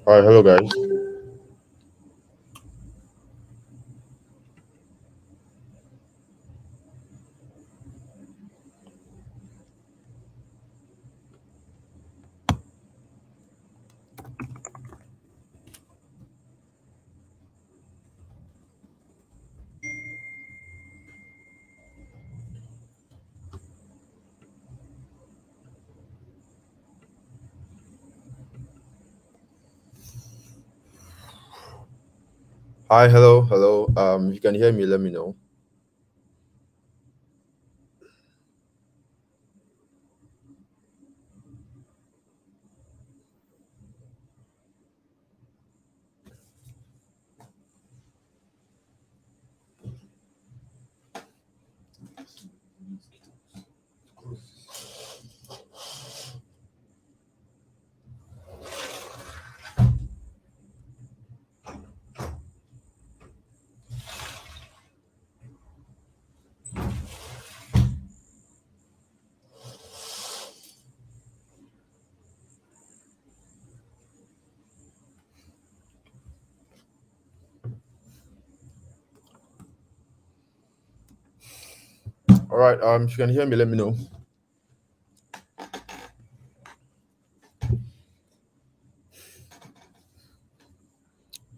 Hi, hello guys. Hi, hello. If you can hear me, let me know. All right. If you can hear me, let me know.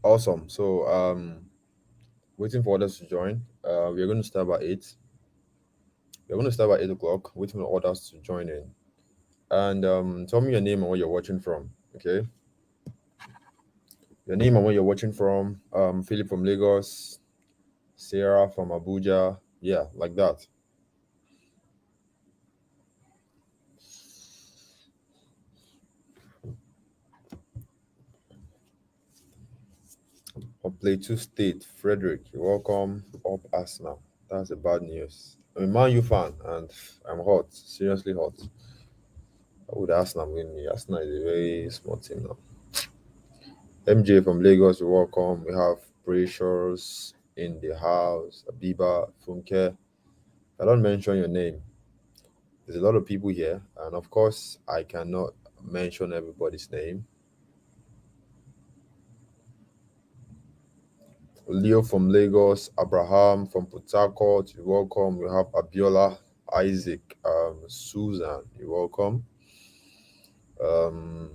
Awesome. Waiting for others to join. We're going to start by 8. We're going to start by 8 o'clock. Waiting for others to join in. And tell me your name and where you're watching from. Okay. Your name and where you're watching from. Philip from Lagos. Sarah from Abuja. Yeah, like that. From Plateau State, Frederick. You're welcome. Up Arsenal. That's a bad news. I'm a Man U fan and I'm hot. Seriously hot. How would Arsenal win me? Arsenal is a very small team now. MJ from Lagos, you're welcome. We have Precious in the house. Abiba, Funke. I don't mention your name. There's a lot of people here, and of course, I cannot mention everybody's name. Leo from Lagos, Abraham from Port Harcourt, you're welcome. We have Abiola, Isaac, Susan, you're welcome. Um,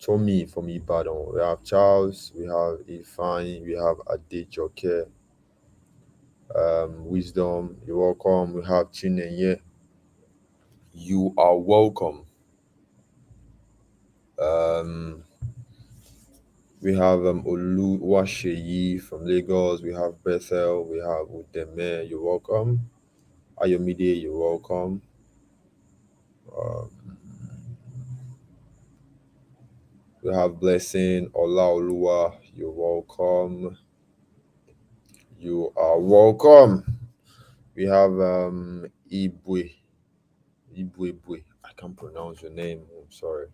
Tommy from Ibadan. We have Charles, we have Ifine, we have Adejoke, Wisdom, you're welcome. We have Chinenye, you are welcome. Um, we have Oluwasheyi from Lagos, we have Bethel, we have Udeme, you're welcome. Ayomide, you're welcome. Um, we have Blessing, Olaoluwa, you're welcome. You are welcome. We have Ibwe. I can't pronounce your name. I'm sorry.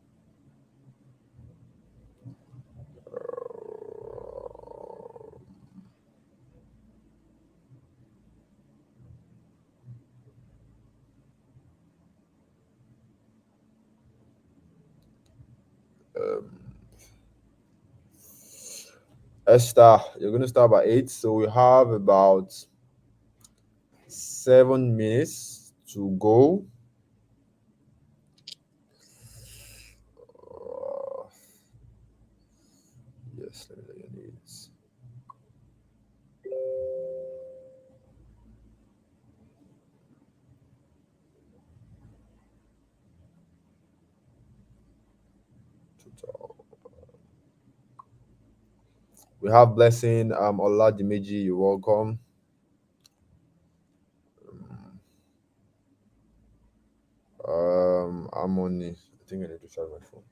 Um, Esther, you're going to start by 8. So we have about 7 minutes to go. Uh, yes, let me know your needs. Total. We have Blessing, Oladimeji, you're welcome. Harmony. I think I need to charge my phone.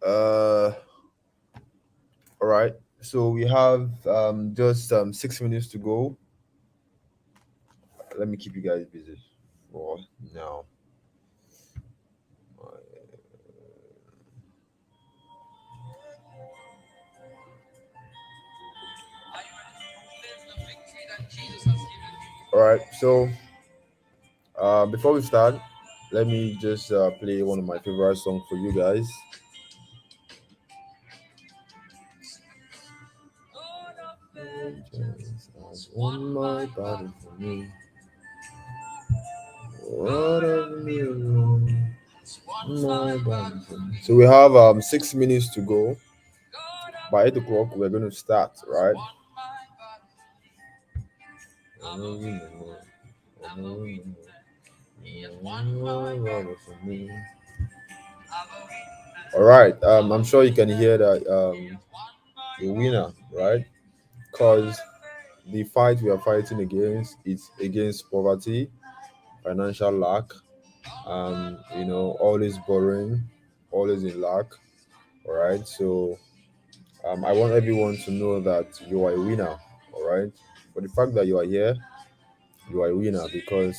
Uh, all right. So we have just 6 minutes to go. Let me keep you guys busy for now. All right. So before we start, let me just play one of my favorite songs for you guys. Angels has won my battle for me. What of me alone? My battle for me. So we have 6 minutes to go. By 8 o'clock, we're going to start, right? All right. I'm sure you can hear that the winner, right? Because the fight we are fighting against is against poverty, financial lack, always borrowing, always in lack. All right. So I want everyone to know that you are a winner. All right. For the fact that you are here, you are a winner because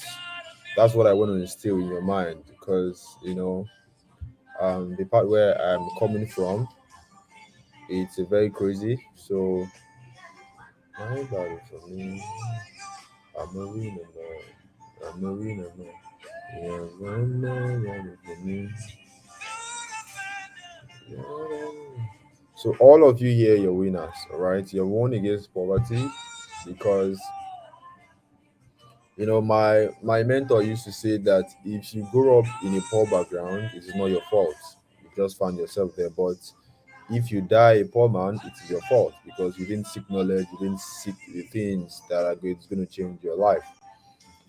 that's what I want to instill in your mind. Because the part where I'm coming from, it's very crazy. So my body for me, I'm a winner, man. I'm a winner, man. Yeah, one more running for me. Yeah. So all of you here, you're winners, all right? You're won against poverty because my mentor used to say that if you grow up in a poor background, it is not your fault. You just found yourself there. But if you die a poor man, it is your fault because you didn't seek knowledge, you didn't seek the things that are going to change your life.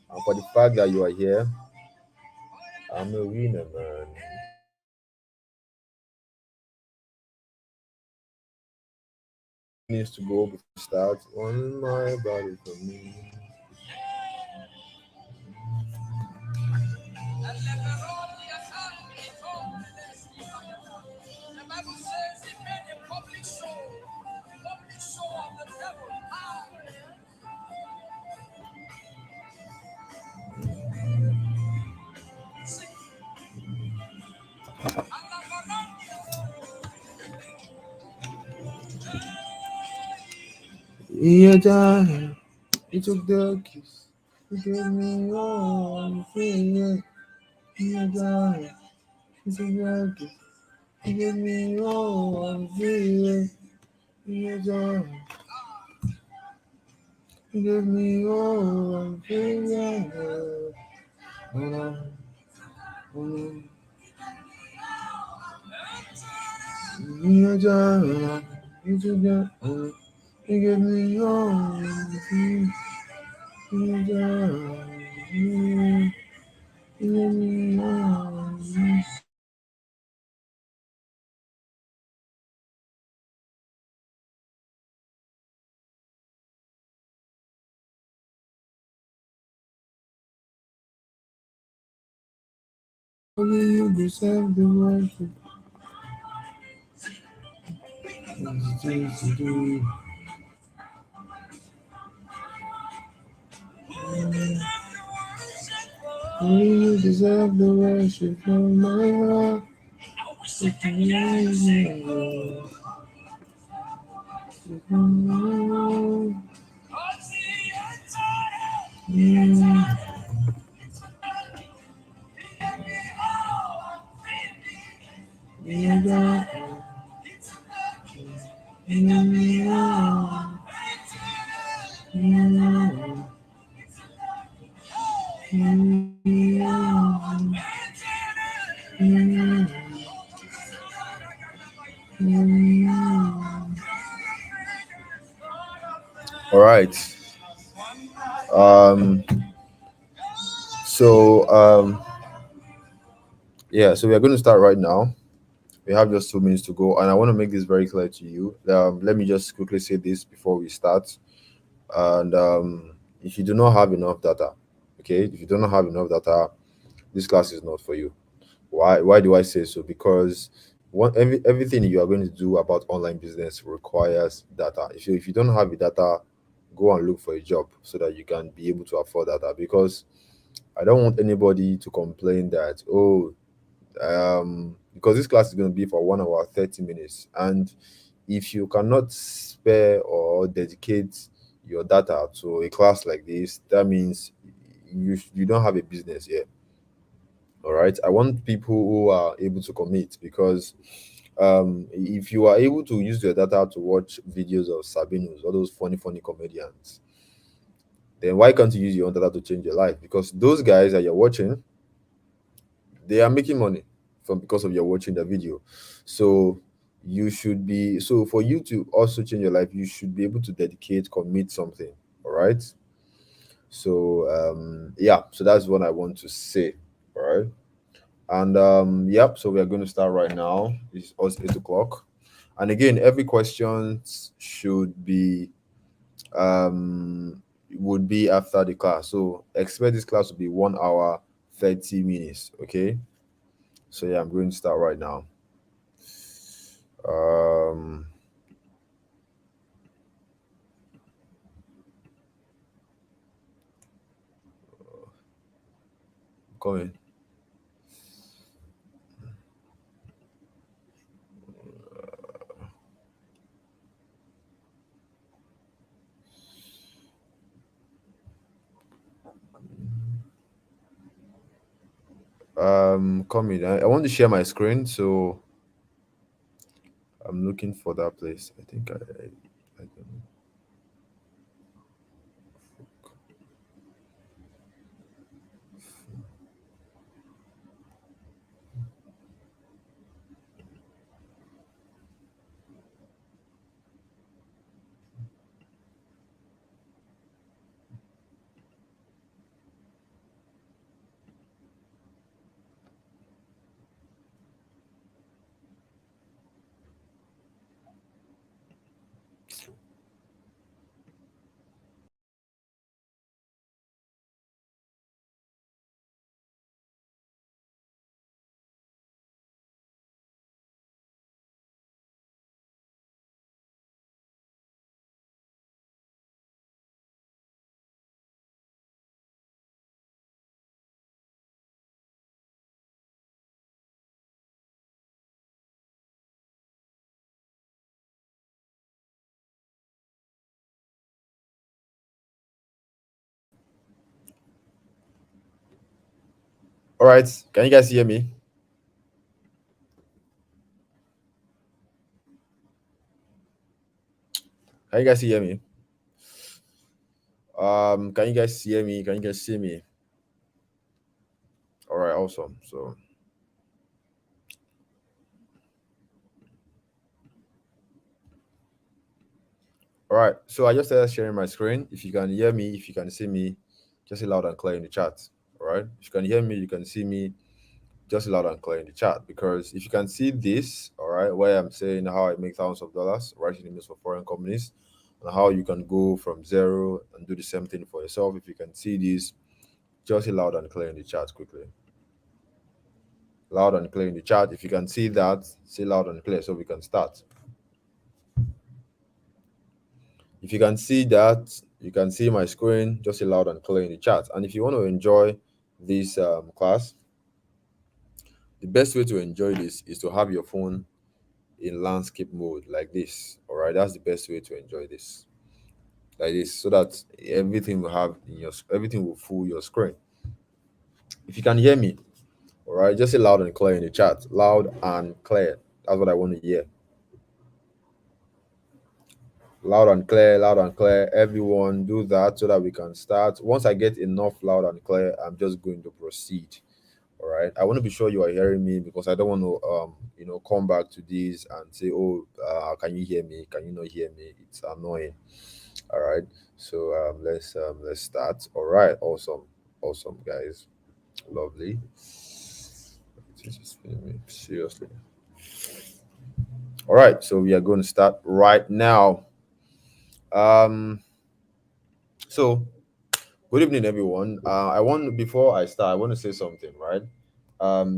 And for the fact that you are here, I'm a winner, man. Needs to go before we start. On my body for me. Yeah, darling, you took the kiss. You gave me all feeling. Yeah, darling, you took the kiss. You gave me all feeling. Yeah, darling, you gave me all feeling. Yeah, darling, you took the you gave me all feeling. Yeah, darling, you gave me all feeling. Only you deserve the worship. Only you deserve the worship from my heart. All right. Um. So yeah. So we are going to start right now. We have just 2 minutes to go, and I want to make this very clear to you. Let me just quickly say this before we start. And if you do not have enough data, okay, if you do not have enough data, this class is not for you. Why do I say so? Because everything you are going to do about online business requires data. If you don't have the data, go and look for a job so that you can be able to afford data. Because I don't want anybody to complain that, oh, because this class is going to be for 1 hour 30 minutes, and if you cannot spare or dedicate your data to a class like this, that means you don't have a business here. All right, I want people who are able to commit, because if you are able to use your data to watch videos of Sabinus, all those funny comedians, then why can't you use your own data to change your life? Because those guys that you're watching, they are making money from because of your watching the video. So for you to also change your life, you should be able to dedicate, commit something. All right. So yeah, so that's what I want to say. All right. And yep, so we are going to start right now. It's also 8 o'clock. And again, every question should be would be after the class. So expect this class to be 1 hour 30 minutes. Okay. So yeah, I'm going to start right now. Um, coming. Coming. I want to share my screen, so I'm looking for that place. I think I don't All right. Can you guys hear me? Can you guys hear me? Can you guys hear me? Can you guys see me? All right, awesome. So, all right. So I just started sharing my screen. If you can hear me, if you can see me, just say loud and clear in the chat. All right. If you can hear me, you can see me, just loud and clear in the chat. Because if you can see this, all right, where I'm saying how I make thousands of dollars writing emails for foreign companies, and how you can go from zero and do the same thing for yourself. If you can see this, just say loud and clear in the chat quickly. Loud and clear in the chat. If you can see that, say loud and clear so we can start. If you can see that, you can see my screen, just say loud and clear in the chat. And if you want to enjoy this class, the best way to enjoy this is to have your phone in landscape mode like this. All right, that's the best way to enjoy this, like this, so that everything will fill your screen. If you can hear me, all right, just say loud and clear in the chat. Loud and clear. That's what I want to hear. Loud and clear, loud and clear. Everyone do that so that we can start. Once I get enough loud and clear, I'm just going to proceed. All right. I want to be sure you are hearing me, because I don't want to come back to this and say, oh, can you hear me? Can you not hear me? It's annoying. All right. So let's start. All right. Awesome. Awesome, guys. Lovely. This is feeling me seriously. All right. So we are going to start right now. Um so good evening, everyone. I want Before I start, I want to say something, right?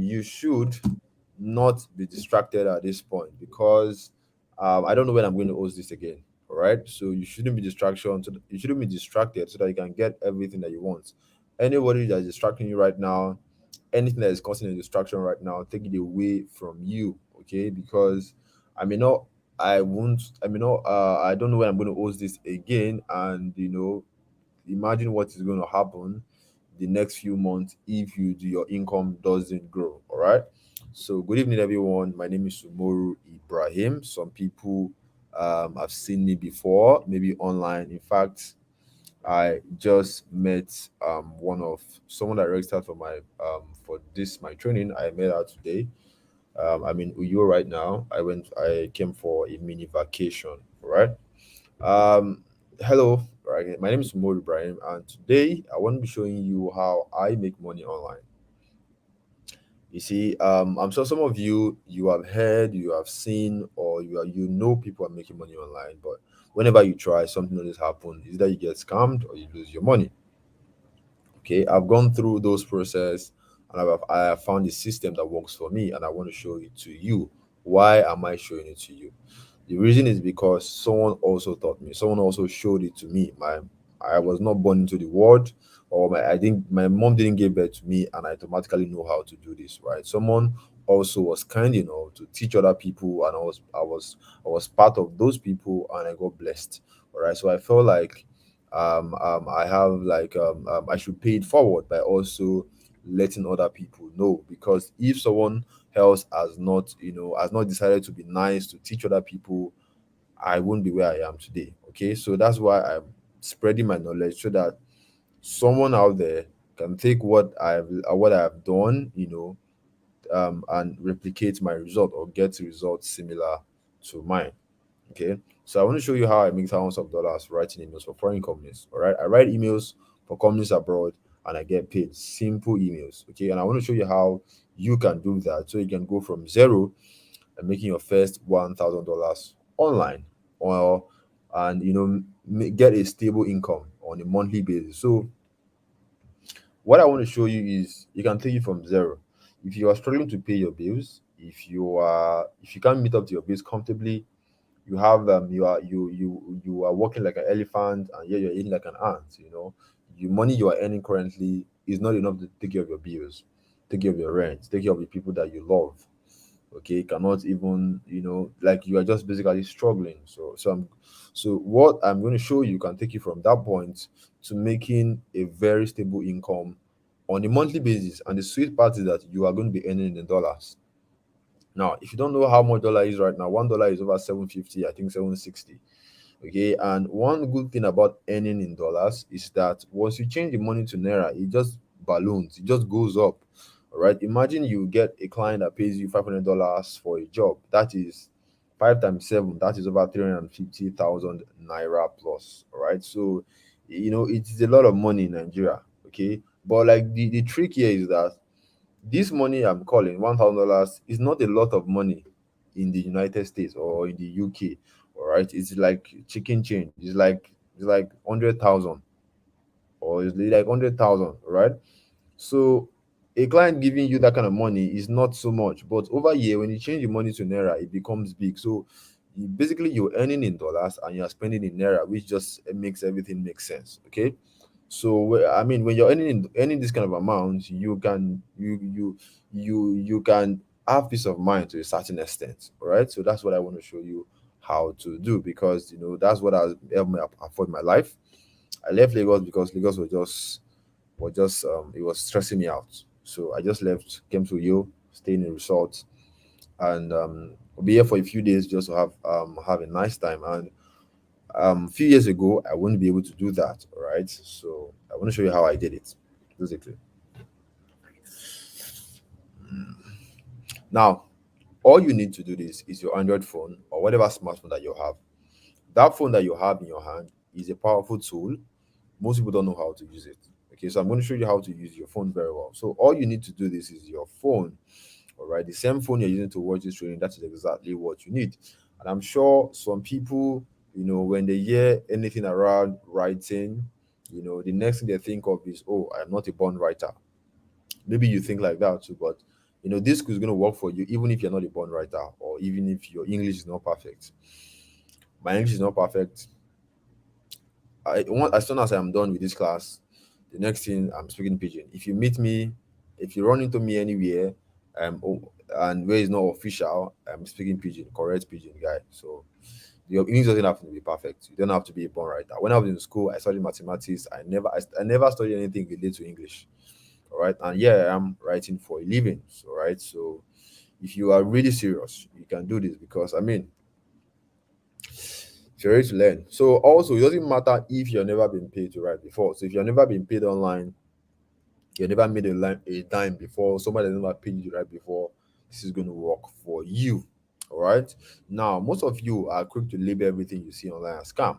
You should not be distracted at this point, because I don't know when I'm going to host this again. All right, so you shouldn't be distracted so that you can get everything that you want. Anybody that's distracting you right now, anything that is causing a distraction right now, take it away from you, okay? Because I may not, I won't, I may not, I don't know when I'm going to host this again, and imagine what is going to happen the next few months if your income doesn't grow. All right. So good evening, everyone. My name is Sumoru Ibrahim. Some people have seen me before, maybe online. In fact, I just met one of someone that registered for my training. I met her today. I'm in Uyo right now. I came for a mini vacation. All right. Um, Hello, right? My name is Mo Ibrahim, and today I want to be showing you how I make money online. You see, I'm sure some of you have heard, you have seen, or you know people are making money online, but whenever you try, something always happens. Either you get scammed or you lose your money. Okay, I've gone through those process, and I have found a system that works for me, and I want to show it to you. Why am I showing it to you? The reason is because someone also taught me. Someone also showed it to me. I was not born into the world, or I think my mom didn't give birth to me, and I automatically know how to do this. Right? Someone also was kind enough to teach other people, and I was part of those people, and I got blessed. All right. So I felt like I have I should pay it forward by also letting other people know, because if someone else has not decided to be nice to teach other people, I wouldn't be where I am today. Okay, so that's why I'm spreading my knowledge so that someone out there can take what I've done, and replicate my result or get results similar to mine. Okay, so I want to show you how I make thousands of dollars writing emails for foreign companies. All right, I write emails for companies abroad and I get paid. Simple emails. Okay, and I want to show you how you can do that so you can go from zero and making your first $1,000 online, or and get a stable income on a monthly basis. So what I want to show you is you can take it from zero. If you are struggling to pay your bills, if you can't meet up to your bills comfortably, you are working like an elephant, and yet you're eating like an ant. The money you are earning currently is not enough to take care of your bills, take care of your rent, take care of the people that you love. Okay, cannot even, like, you are just basically struggling. So what I'm going to show you can take you from that point to making a very stable income on a monthly basis. And the sweet part is that you are going to be earning in dollars. Now, if you don't know how much dollar is right now, $1 is over 750, I think 760. Okay, and one good thing about earning in dollars is that once you change the money to naira, it just balloons, it just goes up. All right, imagine you get a client that pays you $500 for a job. That is 5 times 7, that is over 350,000 naira plus. All right, so it is a lot of money in Nigeria. Okay, but like the trick here is that this money I'm calling $1,000 is not a lot of money in the United States or in the UK. All right, it's like chicken change. It's like 100,000, or it's like 100,000, right? So a client giving you that kind of money is not so much, but over here when you change the money to naira, it becomes big. So basically you're earning in dollars and you're spending in naira, which just makes everything make sense. Okay, so I mean, when you're earning this kind of amount, you can have peace of mind to a certain extent. All right, so that's what I want to show you how to do, because that's what has helped me afford my life. I left Lagos because Lagos was just it was stressing me out. So I just left, came to you, stay in a resort, and I'll be here for a few days just to have a nice time. And a few years ago, I wouldn't be able to do that. All right, so I want to show you how I did it, basically. Now, all you need to do this is your Android phone or whatever smartphone that you have. That phone that you have in your hand is a powerful tool. Most people don't know how to use it. Okay, so I'm going to show you how to use your phone very well. So all you need to do this is your phone. All right, the same phone you're using to watch this training, that is exactly what you need. And I'm sure some people, when they hear anything around writing, the next thing they think of is, oh, I'm not a born writer. Maybe you think like that too, but this school is going to work for you, even if you're not a born writer, or even if your English is not perfect. My English is not perfect. As soon as I'm done with this class, the next thing I'm speaking pidgin. If you meet me, if you run into me anywhere, and where it's not official, I'm speaking pidgin, correct pidgin guy. So your English doesn't have to be perfect. You don't have to be a born writer. When I was in school, I studied mathematics. I never studied anything related to English. All right, and yeah, I'm writing for a living. So right, so if you are really serious, you can do this, because I mean, if you're ready to learn. So also, it doesn't matter if you've never been paid to write before. So if you've never been paid online, you never made a dime before, somebody has never paid you to write before, this is going to work for you. All right. Now, most of you are quick to label everything you see online as scam.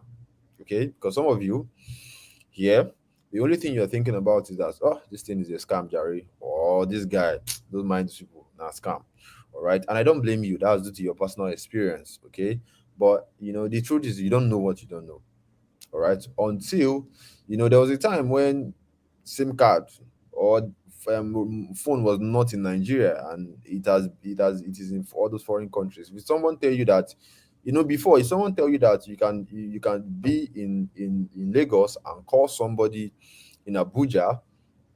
Okay, because some of you here, the only thing you're thinking about is that, oh, this thing is a scam, Jerry, or this guy, don't mind these people, not scam. All right, and I don't blame you. That's due to your personal experience. Okay, but the truth is, you don't know what you don't know. All right, until there was a time when SIM card or phone was not in Nigeria, and it is in all those foreign countries. If someone tell you that, before, if someone tell you that you can be in Lagos and call somebody in Abuja,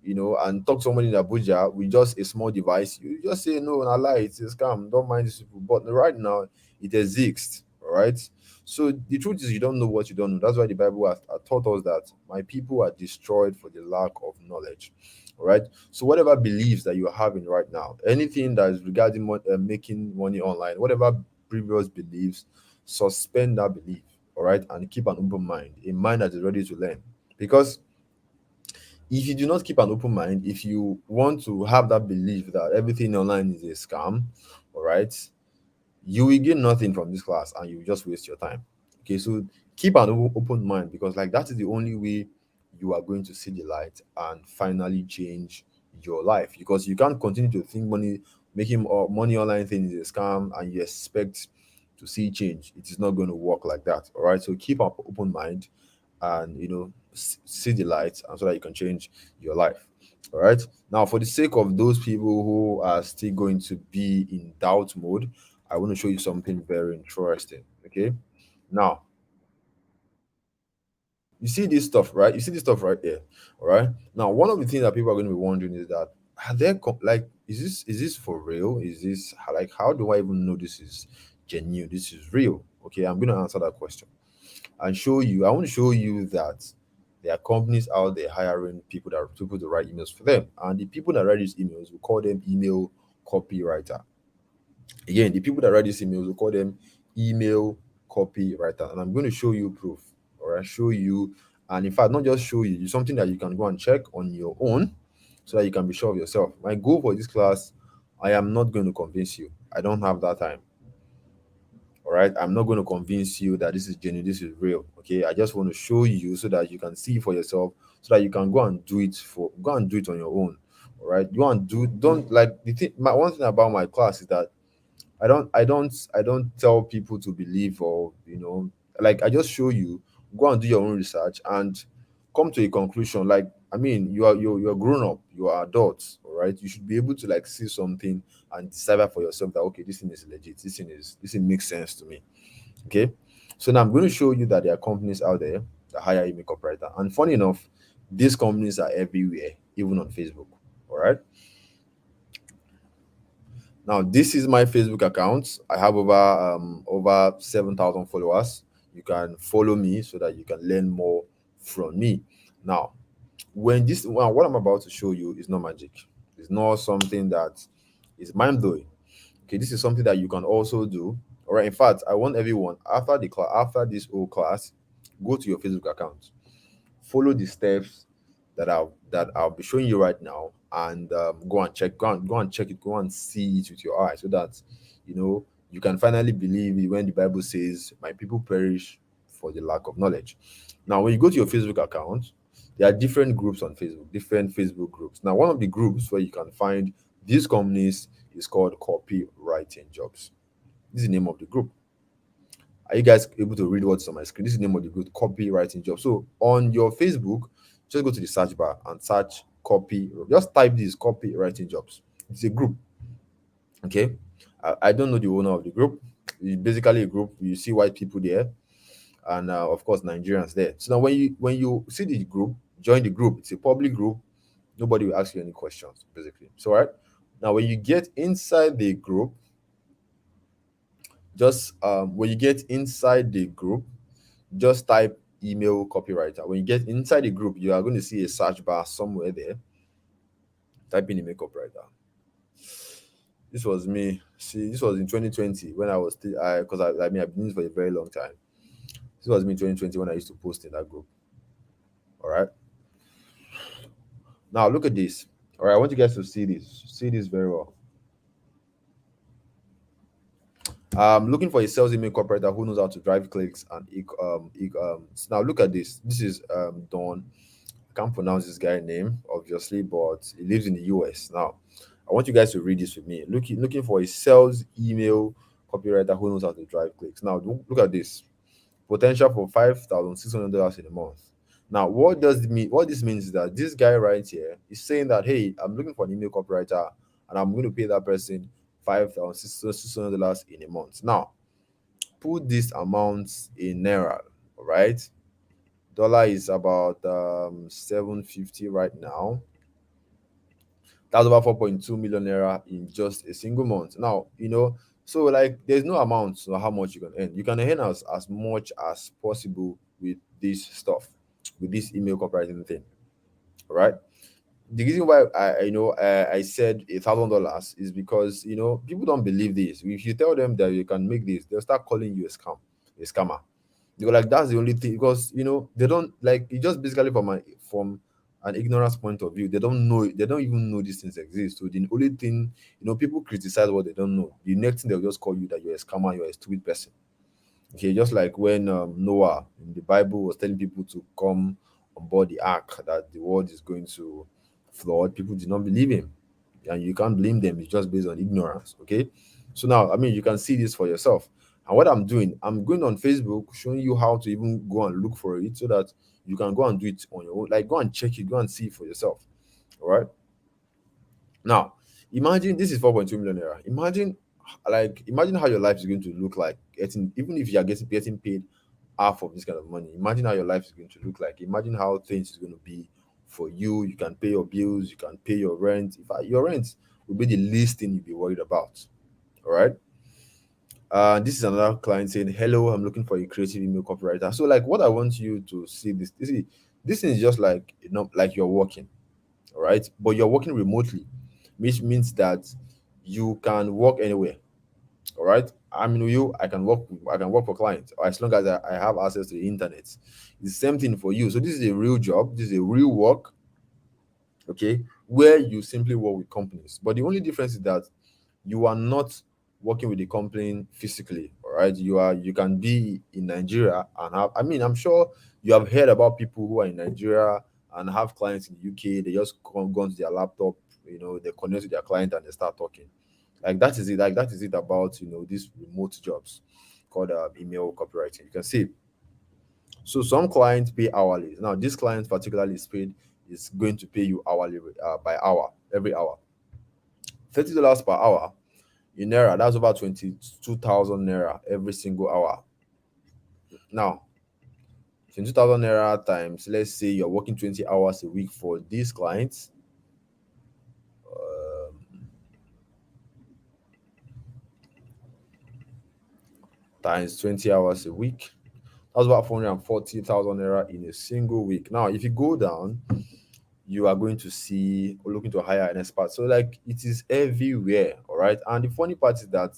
and talk to somebody in Abuja with just a small device, you just say no, na lie, it's a scam. Don't mind these people. But right now, it exists. All right. So the truth is, you don't know what you don't know. That's why the Bible has taught us that my people are destroyed for the lack of knowledge. All right. So whatever beliefs that you're having right now, anything that is regarding making money online, whatever previous beliefs, suspend that belief. All right, and keep an open mind, a mind that is ready to learn, because if you do not keep an open mind, if you want to have that belief that everything online is a scam, all right, you will gain nothing from this class and you will just waste your time. Okay, so keep an open mind, because like that is the only way you are going to see the light and finally change your life. Because you can't continue to think making money online thing is a scam and you expect to see change. It is not going to work like that. All right, so keep an open mind and see the light, and so that you can change your life. All right, now for the sake of those people who are still going to be in doubt mode, I want to show you something very interesting. Okay, now you see this stuff, right? You see this stuff right here. All right, now one of the things that people are going to be wondering is that, are there like, is this for real? Is this like, how do I even know this is genuine, this is real? Okay, I'm going to answer that question and show you. I want to show you that there are companies out there hiring people to write emails for them, and the people that write these emails, we call them email copywriter. Again, the people that write these emails, we call them email copywriter, and I'm going to show you proof, or I show you, and in fact, not just show you, it's something that you can go and check on your own, so that you can be sure of yourself. My goal for this class, I am not going to convince you. I don't have that time. All right, I'm not going to convince you that this is genuine, this is real. Okay, I just want to show you so that you can see for yourself, so that you can go and do it on your own. All right, you want to do don't like the thing. My one thing about my class is that I don't tell people to believe, or like, I just show you, go and do your own research and come to a conclusion. Like, I mean, you're grown up, you are adults, all right? You should be able to like see something and decipher for yourself that, okay, this thing is legit, this thing makes sense to me. Okay. So now I'm going to show you that there are companies out there that hire email operator. And funny enough, these companies are everywhere, even on Facebook. All right. Now, this is my Facebook account. I have over 7,000 followers. You can follow me so that you can learn more from me. Now, what I'm about to show you is not magic. It's not something that is mind blowing. Okay, this is something that you can also do. All right. In fact, I want everyone after the class, after this whole class, go to your Facebook account, follow the steps that I'll be showing you right now, and go and check it, go and see it with your eyes, so that you can finally believe it when the Bible says, "My people perish for the lack of knowledge." Now, when you go to your Facebook account, there are different groups on Facebook, different Facebook groups. Now, one of the groups where you can find these companies is called Copywriting Jobs. This is the name of the group. Are you guys able to read what's on my screen? This is the name of the group, Copywriting Jobs. So on your Facebook, just go to the search bar and search copy. Just type this, Copywriting Jobs. It's a group. Okay, I don't know the owner of the group. It's basically a group. You see white people there, and of course Nigerians there. So now when you see the group, join the group. It's a public group. Nobody will ask you any questions, basically. So right now, when you get inside the group, just when you get inside the group, just type email copywriter. When you get inside the group, you are going to see a search bar somewhere there. Type in email copywriter. This was me. See, this was in 2020 when I was still, because I mean, I've been doing this for a very long time. This was me in 2020 when I used to post in that group. All right. Now look at this. All right. I want you guys to see this. See this very well. Looking for a sales email operator who knows how to drive clicks and so now look at this. This is Don. I can't pronounce this guy's name, obviously, but he lives in the US. Now, I want you guys to read this with me. Looking for a sales email copywriter who knows how to drive clicks. Now, look at this. Potential for $5,600 in a month. Now, what does it mean? What this means is that this guy right here is saying that, hey, I'm looking for an email copywriter and I'm going to pay that person $5,600 in a month. Now, put this amount in naira, all right? Dollar is about 750 right now. That's over 4.2 million naira in just a single month. Now, so like there's no amount to how much you can earn. You can earn as much as possible with this stuff, with this email copywriting thing. All right. The reason why I said $1,000 is because people don't believe this. If you tell them that you can make this, they'll start calling you a scammer. They go like that's the only thing because they don't like it just basically from an ignorance point of view. They don't even know these things exist. So the only thing, people criticize what they don't know. The next thing they'll just call you that you're a scammer, you're a stupid person. Okay, just like when Noah in the Bible was telling people to come on board the ark that the world is going to flood, people did not believe him. And you can't blame them, it's just based on ignorance. Okay. So now, I mean, you can see this for yourself. And what I'm doing, I'm going on Facebook showing you how to even go and look for it so that you can go and do it on your own. Like, go and check it, go and see it for yourself. All right. Now, imagine this is 4.2 million naira. Imagine how your life is going to look like getting, even if you are getting paid half of this kind of money. Imagine how your life is going to look like. Imagine how things is going to be for you. You can pay your bills, you can pay your rent. In fact, your rent will be the least thing you'll be worried about. All right. This is another client saying, "Hello, I'm looking for a creative email copywriter." So, like, what I want you to see this is just like like you're working, all right, but you're working remotely, which means that you can work anywhere. All right, I can work for clients as long as I have access to the internet. It's the same thing for you. So this is a real job. This is a real work. Okay, where you simply work with companies, but the only difference is that you are not working with the company physically. All right, you can be in Nigeria and have, I mean, I'm sure you have heard about people who are in Nigeria and have clients in the UK. They just go onto their laptop, they connect to their client and they start talking. Like that is it. Like that is it about these remote jobs called email copywriting. You can see. So some clients pay hourly. Now this client particularly is going to pay you hourly by hour, every hour. $30 per hour in naira, that's over 22,000 naira every single hour. Now 22,000 naira times, let's say you're working 20 hours a week for these clients, times 20 hours a week, that's about 440,000 naira in a single week. Now if you go down, you are going to see or looking to hire an expert. So like it is everywhere. All right. And the funny part is that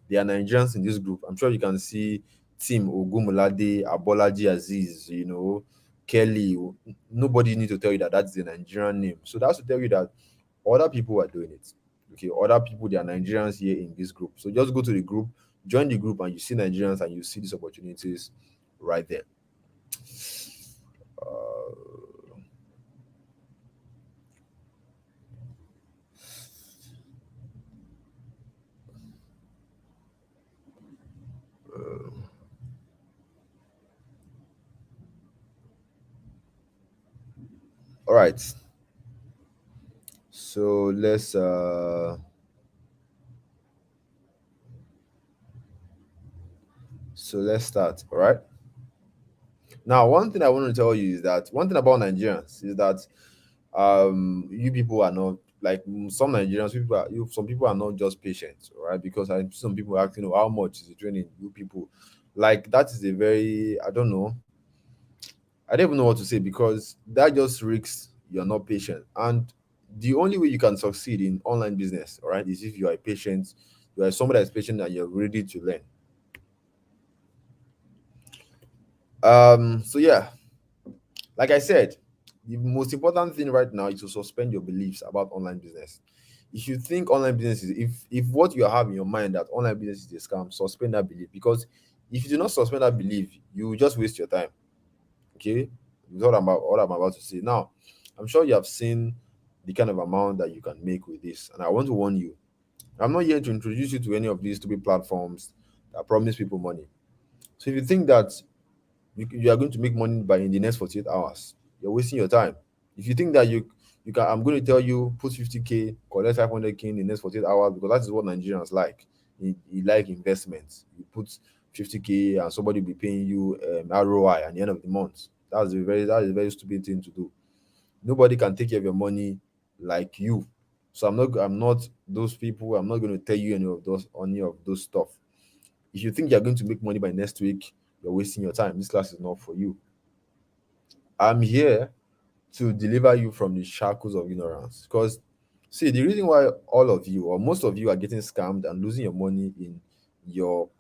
there are Nigerians in this group. I'm sure you can see Tim Ogumulade, Abolaji Aziz, Kelly. Nobody need to tell you that that's the Nigerian name. So that's to tell you that other people are doing it. Okay, other people, they are Nigerians here in this group. So just go to the group, join the group, and you see Nigerians and you see these opportunities right there. All right. So let's So let's start. All right. Now, one thing I want to tell you is that one thing about Nigerians is that you people are not like some Nigerians. Some people are not just patient, all right? Because I some people asking, "Oh, how much is the training?" You people, like that is a very I don't know. I don't even know what to say because that just risks you're not patient. And the only way you can succeed in online business, all right, is if you are patient, you are somebody that's patient and you're ready to learn. So yeah, like I said, the most important thing right now is to suspend your beliefs about online business. If you think online business is if what you have in your mind that online business is a scam, suspend that belief because if you do not suspend that belief, you will just waste your time. Okay, is what I'm about to say. Now, I'm sure you have seen the kind of amount that you can make with this, and I want to warn you. I'm not here to introduce you to any of these stupid platforms that promise people money. So if you think that you are going to make money by in the next 48 hours, you're wasting your time. If you think that you can, I'm going to tell you put 50K, collect 500K in the next 48 hours because that is what Nigerians like. You like investments. You put 50K and somebody will be paying you ROI at the end of the month. That is a very stupid thing to do. Nobody can take care of your money like you. So I'm not those people. I'm not going to tell you any of those stuff. If you think you're going to make money by next week, you're wasting your time. This class is not for you. I'm here to deliver you from the shackles of ignorance. Because, see, the reason why all of you or most of you are getting scammed and losing your money in your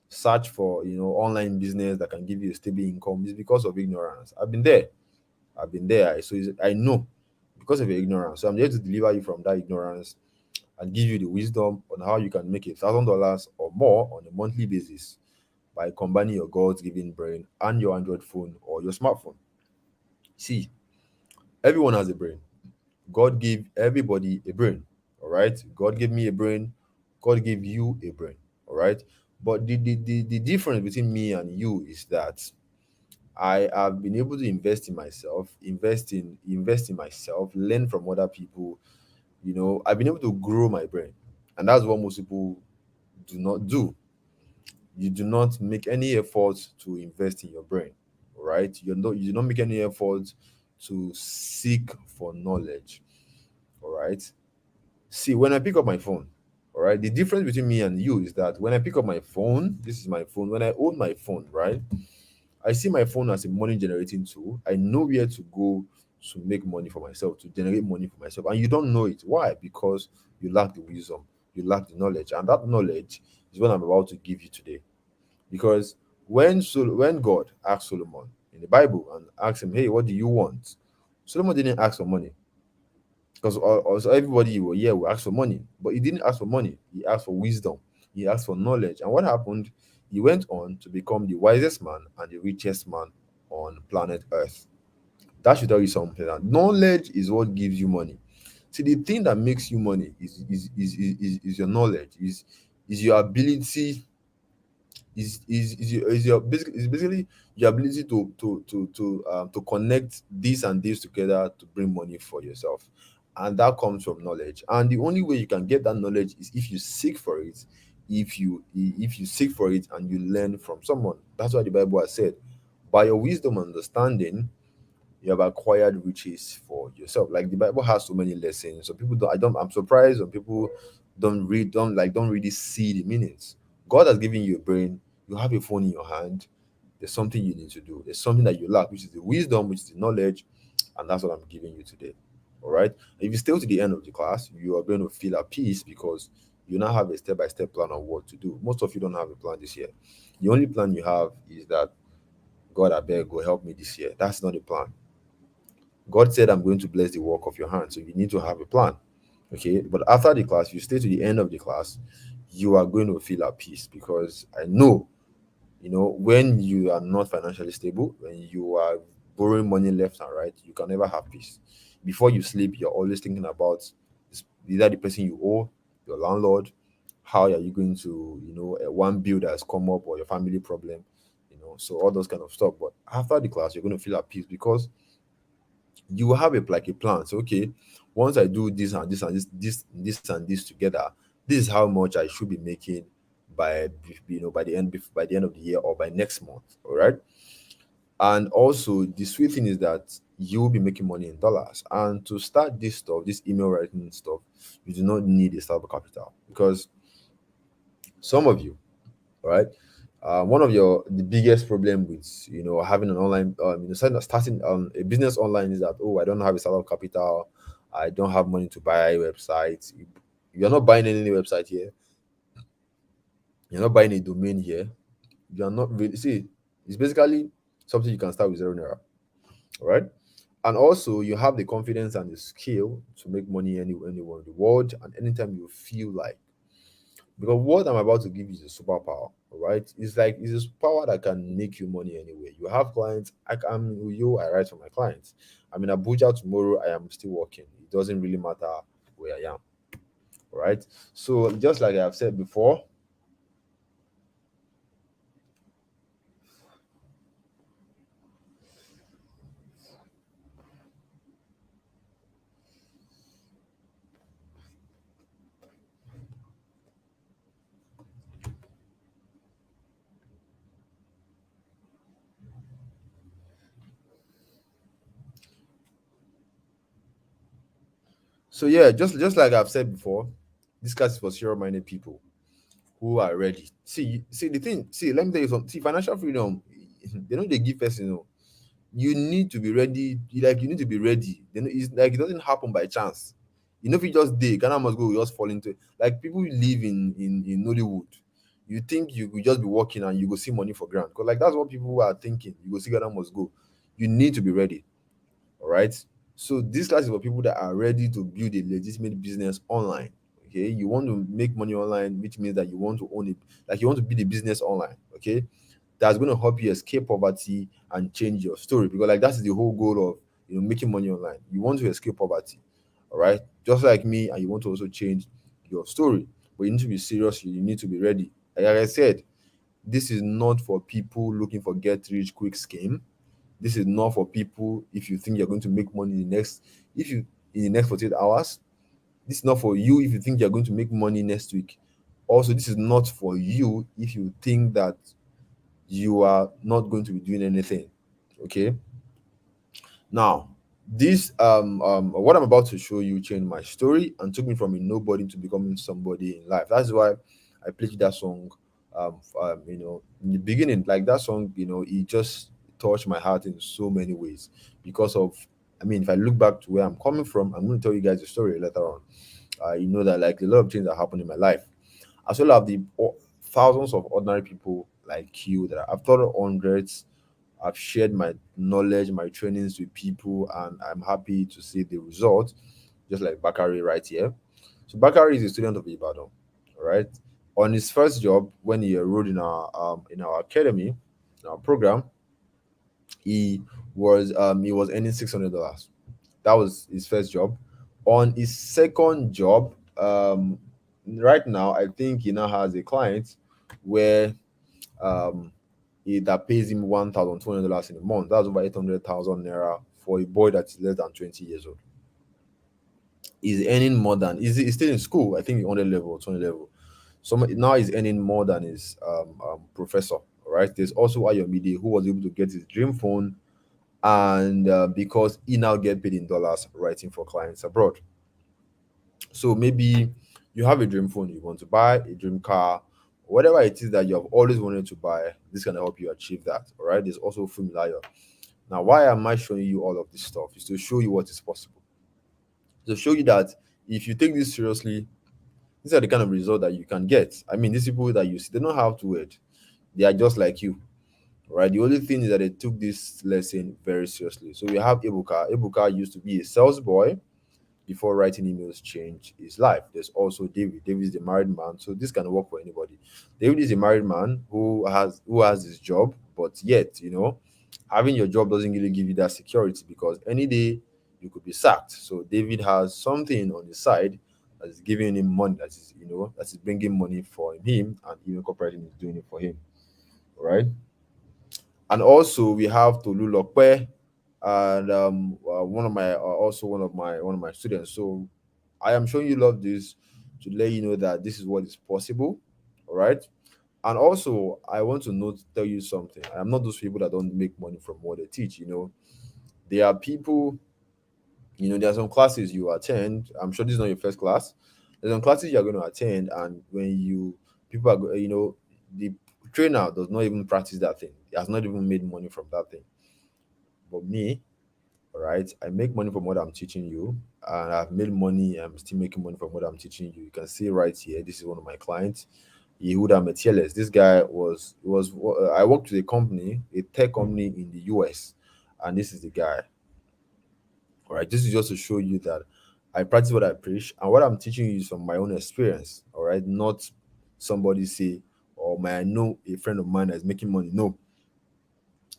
search for online business that can give you a stable income is because of ignorance. I've been there. I've been there. I know because of your ignorance. So I'm here to deliver you from that ignorance and give you the wisdom on how you can make $1,000 or more on a monthly basis by combining your God's given brain and your Android phone or your smartphone. See, everyone has a brain. God gave everybody a brain. All right. God gave me a brain. God gave you a brain. All right. But the difference between me and you is that I have been able to invest in myself, learn from other people. I've been able to grow my brain. And that's what most people do not do. You do not make any effort to invest in your brain, right? You do not make any effort to seek for knowledge, all right? See, when I pick up my phone, all right, the difference between me and you is that when I pick up my phone, this is my phone. When I own my phone, right, I see my phone as a money generating tool. I know where to go to make money for myself, to generate money for myself. And you don't know it. Why? Because you lack the wisdom, you lack the knowledge. And that knowledge is what I'm about to give you today. Because when God asked Solomon in the Bible and asked him, "Hey, what do you want?" Solomon didn't ask for money because also everybody will ask for money, but he didn't ask for money. He asked for wisdom. He asked for knowledge. And what happened? He went on to become the wisest man and the richest man on planet Earth. That should tell you something. That knowledge is what gives you money. See, the thing that makes you money is your knowledge, is your ability is basically your ability to connect this and this together to bring money for yourself, and that comes from knowledge. And the only way you can get that knowledge is if you seek for it. If you seek for it and you learn from someone. That's why the Bible has said, by your wisdom and understanding you have acquired riches for yourself. Like the Bible has so many lessons. So people don't. I'm surprised when people don't really see the meanings. God has given you a brain. You have a phone in your hand. There's something you need to do. There's something that you lack, which is the wisdom, which is the knowledge, and that's what I'm giving you today. All right. If you stay to the end of the class, you are going to feel at peace because you now have a step-by-step plan on what to do. Most of you don't have a plan this year. The only plan you have is that God, I beg, go help me this year. That's not a plan. God said, I'm going to bless the work of your hands. So you need to have a plan. Okay. But after the class, you stay to the end of the class, you are going to feel at peace because I know, when you are not financially stable, when you are borrowing money left and right, you can never have peace. Before you sleep, you're always thinking about either the person you owe, your landlord, how are you going to, one bill that has come up or your family problem, so all those kind of stuff. But after the class, you're going to feel at peace because you will have like a plan. So okay, once I do this and this and this and this together, this is how much I should be making by by the end of the year or by next month. All right. And also, the sweet thing is that you will be making money in dollars. And to start this stuff, this email writing stuff, you do not need a startup capital, because some of you, right? One of your the biggest problem with having an online starting a business online is that, oh, I don't have a startup capital, I don't have money to buy a website. You're not buying any website here. You're not buying a domain here. You're not really see. It's basically something you can start with zero naira, right? And also, you have the confidence and the skill to make money anywhere in the world and anytime you feel like. Because what I'm about to give you is a superpower, right? It's like it's a power that can make you money anywhere. You have clients. I'm with you. I write for my clients. I'm in Abuja tomorrow. I am still working. It doesn't really matter where I am, right? So just like I've said before, so yeah, just like I've said before, this class is for serious-minded people who are ready. See the thing. See, let me tell you something. See, financial freedom, they know they give person. You need to be ready. You need to be ready. Then it's like it doesn't happen by chance. If you just day, Ghana must go, you just fall into it. Like people who live in Nollywood. You think you could just be working and you go see money for grant. Because like that's what people are thinking. You go see Ghana must go. You need to be ready. All right. So this class is for people that are ready to build a legitimate business online. Okay. You want to make money online, which means that you want to own it, like you want to build a business online. Okay, that's going to help you escape poverty and change your story, because like that's the whole goal of making money online. You want to escape poverty, all right, just like me, and you want to also change your story, but you need to be serious. You need to be ready. Like I said, this is not for people looking for get rich quick scheme. This is not for people if you think you're going to make money in the next 48 hours. This is not for you if you think you're going to make money next week. Also, this is not for you if you think that you are not going to be doing anything. Okay. Now, this what I'm about to show you changed my story and took me from a nobody to becoming somebody in life. That's why I played that song. In the beginning, like that song, it just touched my heart in so many ways because of. I mean, if I look back to where I'm coming from, I'm going to tell you guys the story later on. You know that like a lot of things that happened in my life, as well as the thousands of ordinary people like you that I've taught hundreds. I've shared my knowledge, my trainings with people, and I'm happy to see the result, just like Bakari right here. So Bakari is a student of Ibadan, right? On his first job, when he enrolled in our academy, in our program, he was earning $600. That was his first job. On his second job, right now I think he now has a client where um that pays him $1,200 in a month. That's over 800,000 naira for a boy that is less than 20 years old. He's earning more than he's still in school. I think on the level or 20 level. So now he's earning more than his professor. All right. There's also Ayomide who was able to get his dream phone, and because he now get paid in dollars writing for clients abroad. So maybe you have a dream phone you want to buy, a dream car, whatever it is that you have always wanted to buy. This can help you achieve that. All right. There's also Fumilayo. Now, why am I showing you all of this stuff? Is to show you what is possible. To show you that if you take this seriously, these are the kind of result that you can get. I mean, these people that you see, they don't have to wait. They are just like you. Right. The only thing is that they took this lesson very seriously. So we have Ebuka. Ebuka used to be a sales boy before writing emails changed his life. There's also David. David is a married man, so this can work for anybody. David is a married man who has his job, but yet, having your job doesn't really give you that security because any day you could be sacked. So David has something on the side that is giving him money, that is bringing money for him, and even corporation is doing it for him, right? And also we have Tolu Lokpe, and one of my students. So I am showing you love this to let you know that this is what is possible. All right. And also, I want to tell you something. I'm not those people that don't make money from what they teach. There are people, there are some classes you attend. I'm sure this is not your first class. There's some classes you're going to attend, and when people are, the trainer does not even practice that thing. He has not even made money from that thing. But me, all right, I make money from what I'm teaching you, and I've made money. I'm still making money from what I'm teaching you. You can see right here. This is one of my clients. Yehuda Metieles. This guy I worked with a company, a tech company in the US, and this is the guy. All right, this is just to show you that I practice what I preach, and what I'm teaching you is from my own experience. All right, not somebody say, or may I know a friend of mine that's making money. No,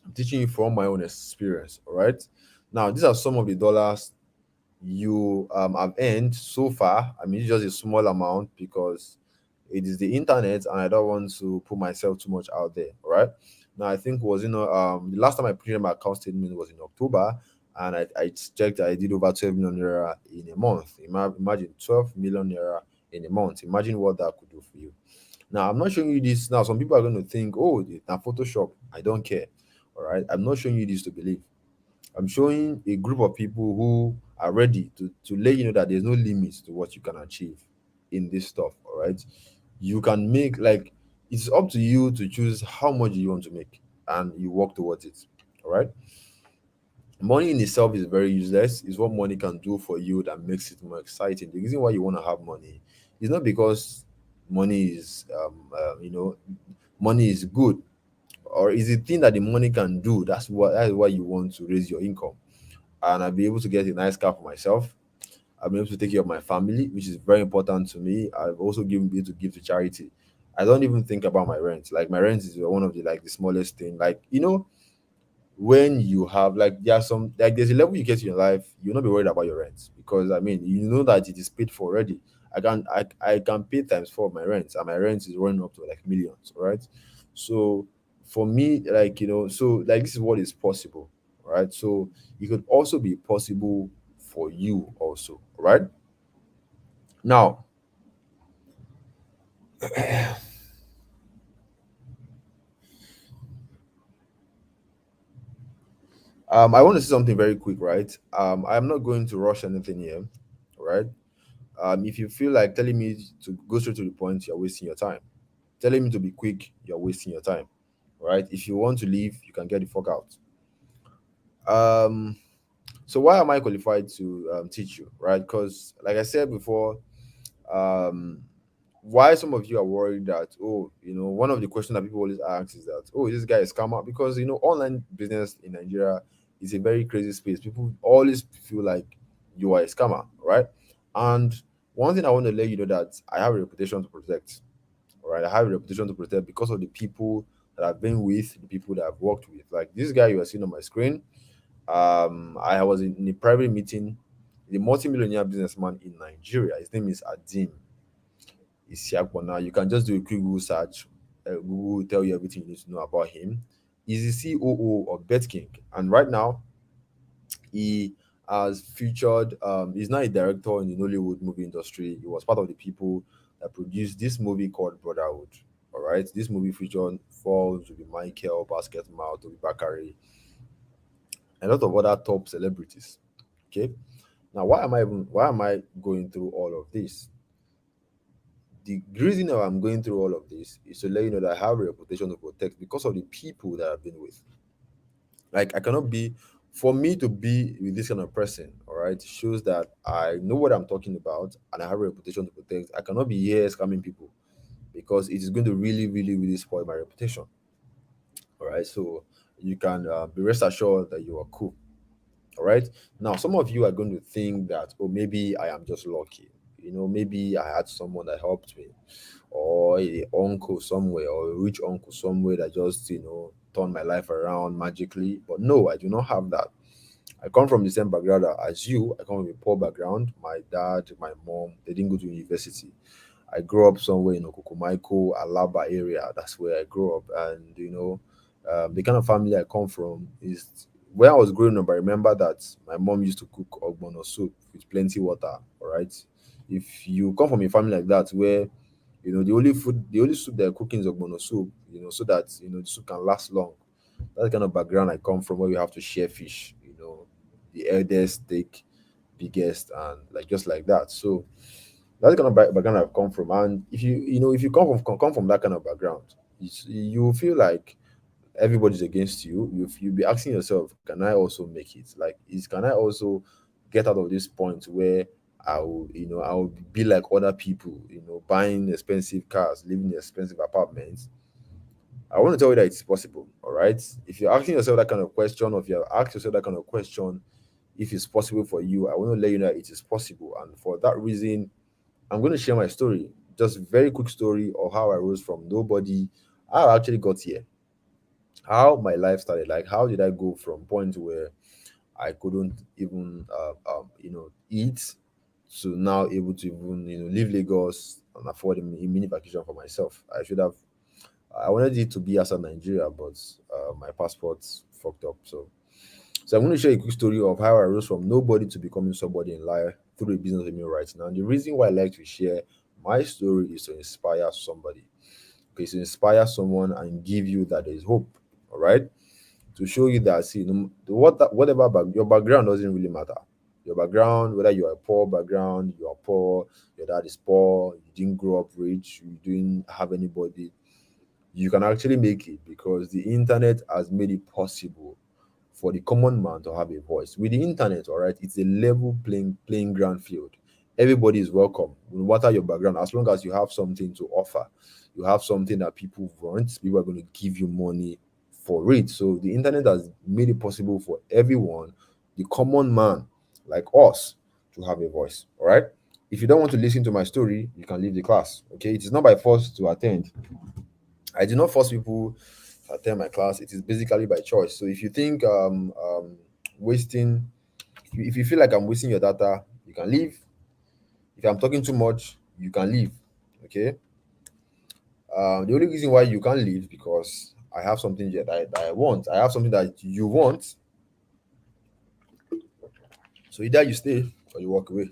I'm teaching you from my own experience. All right. Now, these are some of the dollars you have earned so far. I mean, it's just a small amount because it is the internet, and I don't want to put myself too much out there. All right. Now, I think was the last time I printed my account statement was in October, and I checked. I did over 12 million naira in a month. Imagine 12 million naira in a month. Imagine what that could do for you. Now, I'm not showing you this now. Some people are going to think, oh, it's not Photoshop. I don't care. All right. I'm not showing you this to believe. I'm showing a group of people who are ready to let you know that there's no limits to what you can achieve in this stuff. All right. You can make, like, it's up to you to choose how much you want to make, and you work towards it. All right. Money in itself is very useless. It's what money can do for you that makes it more exciting. The reason why you want to have money is not because money is, money is good, or is the thing that the money can do. That is why you want to raise your income. And I'll be able to get a nice car for myself. I'll be able to take care of my family, which is very important to me. I've also given be able to give to charity. I don't even think about my rent. Like, my rent is one of the smallest thing. Like, when you have, like, there's a level you get in your life, you'll not be worried about your rent, because I mean, you know that it is paid for already. I can pay times four of my rent, and my rent is running up to like millions, right? So for me, like, so like, this is what is possible, right? So it could also be possible for you also, right? Now, I want to say something very quick, right? I'm not going to rush anything here, right? If you feel like telling me to go straight to the point, you're wasting your time. Telling me to be quick, you're wasting your time. Right? If you want to leave, you can get the fuck out. Um, so why am I qualified to teach you? Right? Because, like I said before, um, why some of you are worried that, oh, one of the questions that people always ask is that, oh, is this guy a scammer? Because online business in Nigeria is a very crazy space. People always feel like you are a scammer, right? And one thing I want to let you know, that I have a reputation to protect. All right, I have a reputation to protect because of the people that I've been with, the people that I've worked with. Like this guy you are seeing on my screen. I was in a private meeting, the multimillionaire businessman in Nigeria. His name is Adim Isiakwana. You can just do a quick Google search. Google will tell you everything you need to know about him. He's the COO of BetKing, and right now he has featured. He's now a director in the Nollywood movie industry. He was part of the people that produced this movie called Brotherhood. All right, this movie featured Falls, will be Michael, Basket Mouth, Toby Bakari, and a lot of other top celebrities. Okay, now why am I going through all of this? The reason that I'm going through all of this is to let you know that I have a reputation to protect because of the people that I've been with. Like, I cannot be, for me to be with this kind of person, all right, shows that I know what I'm talking about and I have a reputation to protect. I cannot be here scamming people because it is going to really, really, really spoil my reputation. All right, so you can be rest assured that you are cool. All right. Now, some of you are going to think that, oh, maybe I am just lucky. Maybe I had someone that helped me, or a uncle somewhere, or a rich uncle somewhere that just, turned my life around magically. But no, I do not have that. I come from the same background as you. I come from a poor background. My dad, my mom, they didn't go to university. I grew up somewhere in Okukumaiko, Alaba area. That's where I grew up. And, the kind of family I come from is, when I was growing up, I remember that my mom used to cook ogbono soup with plenty water. All right. If you come from a family like that, where the only soup they're cooking is ogbono soup, so that the soup can last long. That's the kind of background I come from, where we have to share fish. The eldest take biggest, and like just like that. So that's the kind of background I've come from. And if you come from that kind of background, you feel like everybody's against you. You'll be asking yourself, can I also make it? Like, can I also get out of this point where I'll be like other people, buying expensive cars, living in expensive apartments. I want to tell you that it's possible. All right. If you're asking yourself that kind of question, or if you have asked yourself that kind of question, if it's possible for you, I want to let you know that it is possible. And for that reason, I'm going to share my story. Just a very quick story of how I rose from nobody, how I actually got here, how my life started. Like, how did I go from point where I couldn't even, eat, to now able to even, leave Lagos and afford a mini vacation for myself. I wanted it to be outside Nigeria, but my passport fucked up. So I'm going to share a quick story of how I rose from nobody to becoming somebody in life through a business with me right now. And the reason why I like to share my story is to inspire somebody. Okay, to inspire someone and give you that there is hope. All right, to show you that, see, whatever your background doesn't really matter. Your background, whether you are a poor background, you are poor, your dad is poor, you didn't grow up rich, you didn't have anybody, you can actually make it, because the internet has made it possible for the common man to have a voice. With the internet, all right, it's a level playing ground field. Everybody is welcome, no matter your background, as long as you have something to offer. You have something that people want, people are going to give you money for it. So the internet has made it possible for everyone, the common man like us, to have a voice. All right. If you don't want to listen to my story, you can leave the class. Okay. It is not by force to attend. I do not force people to attend my class. It is basically by choice. So if you think wasting, if you feel like I'm wasting your data, you can leave. If I'm talking too much, you can leave. Okay. The only reason why you can't leave, because I have something that I want. I have something that you want. So either you stay or you walk away.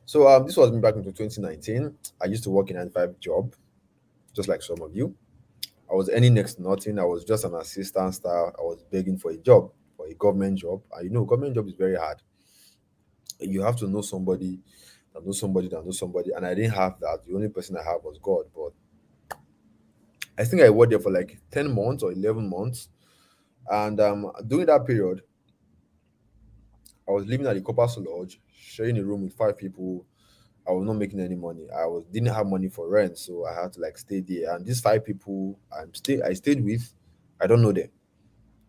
So this was me back into 2019. I used to work in a 9 to 5 job, just like some of you. I was earning next to nothing. I was just an assistant staff. I was begging for a job, for a government job. And government job is very hard. You have to know somebody that knows somebody that knows somebody. And I didn't have that. The only person I have was God. But I think I worked there for like 10 months or 11 months. And during that period, I was living at the Copas Lodge, sharing a room with 5 people. I was not making any money. Didn't have money for rent, so I had to like stay there. And these 5 people I stayed with, I don't know them.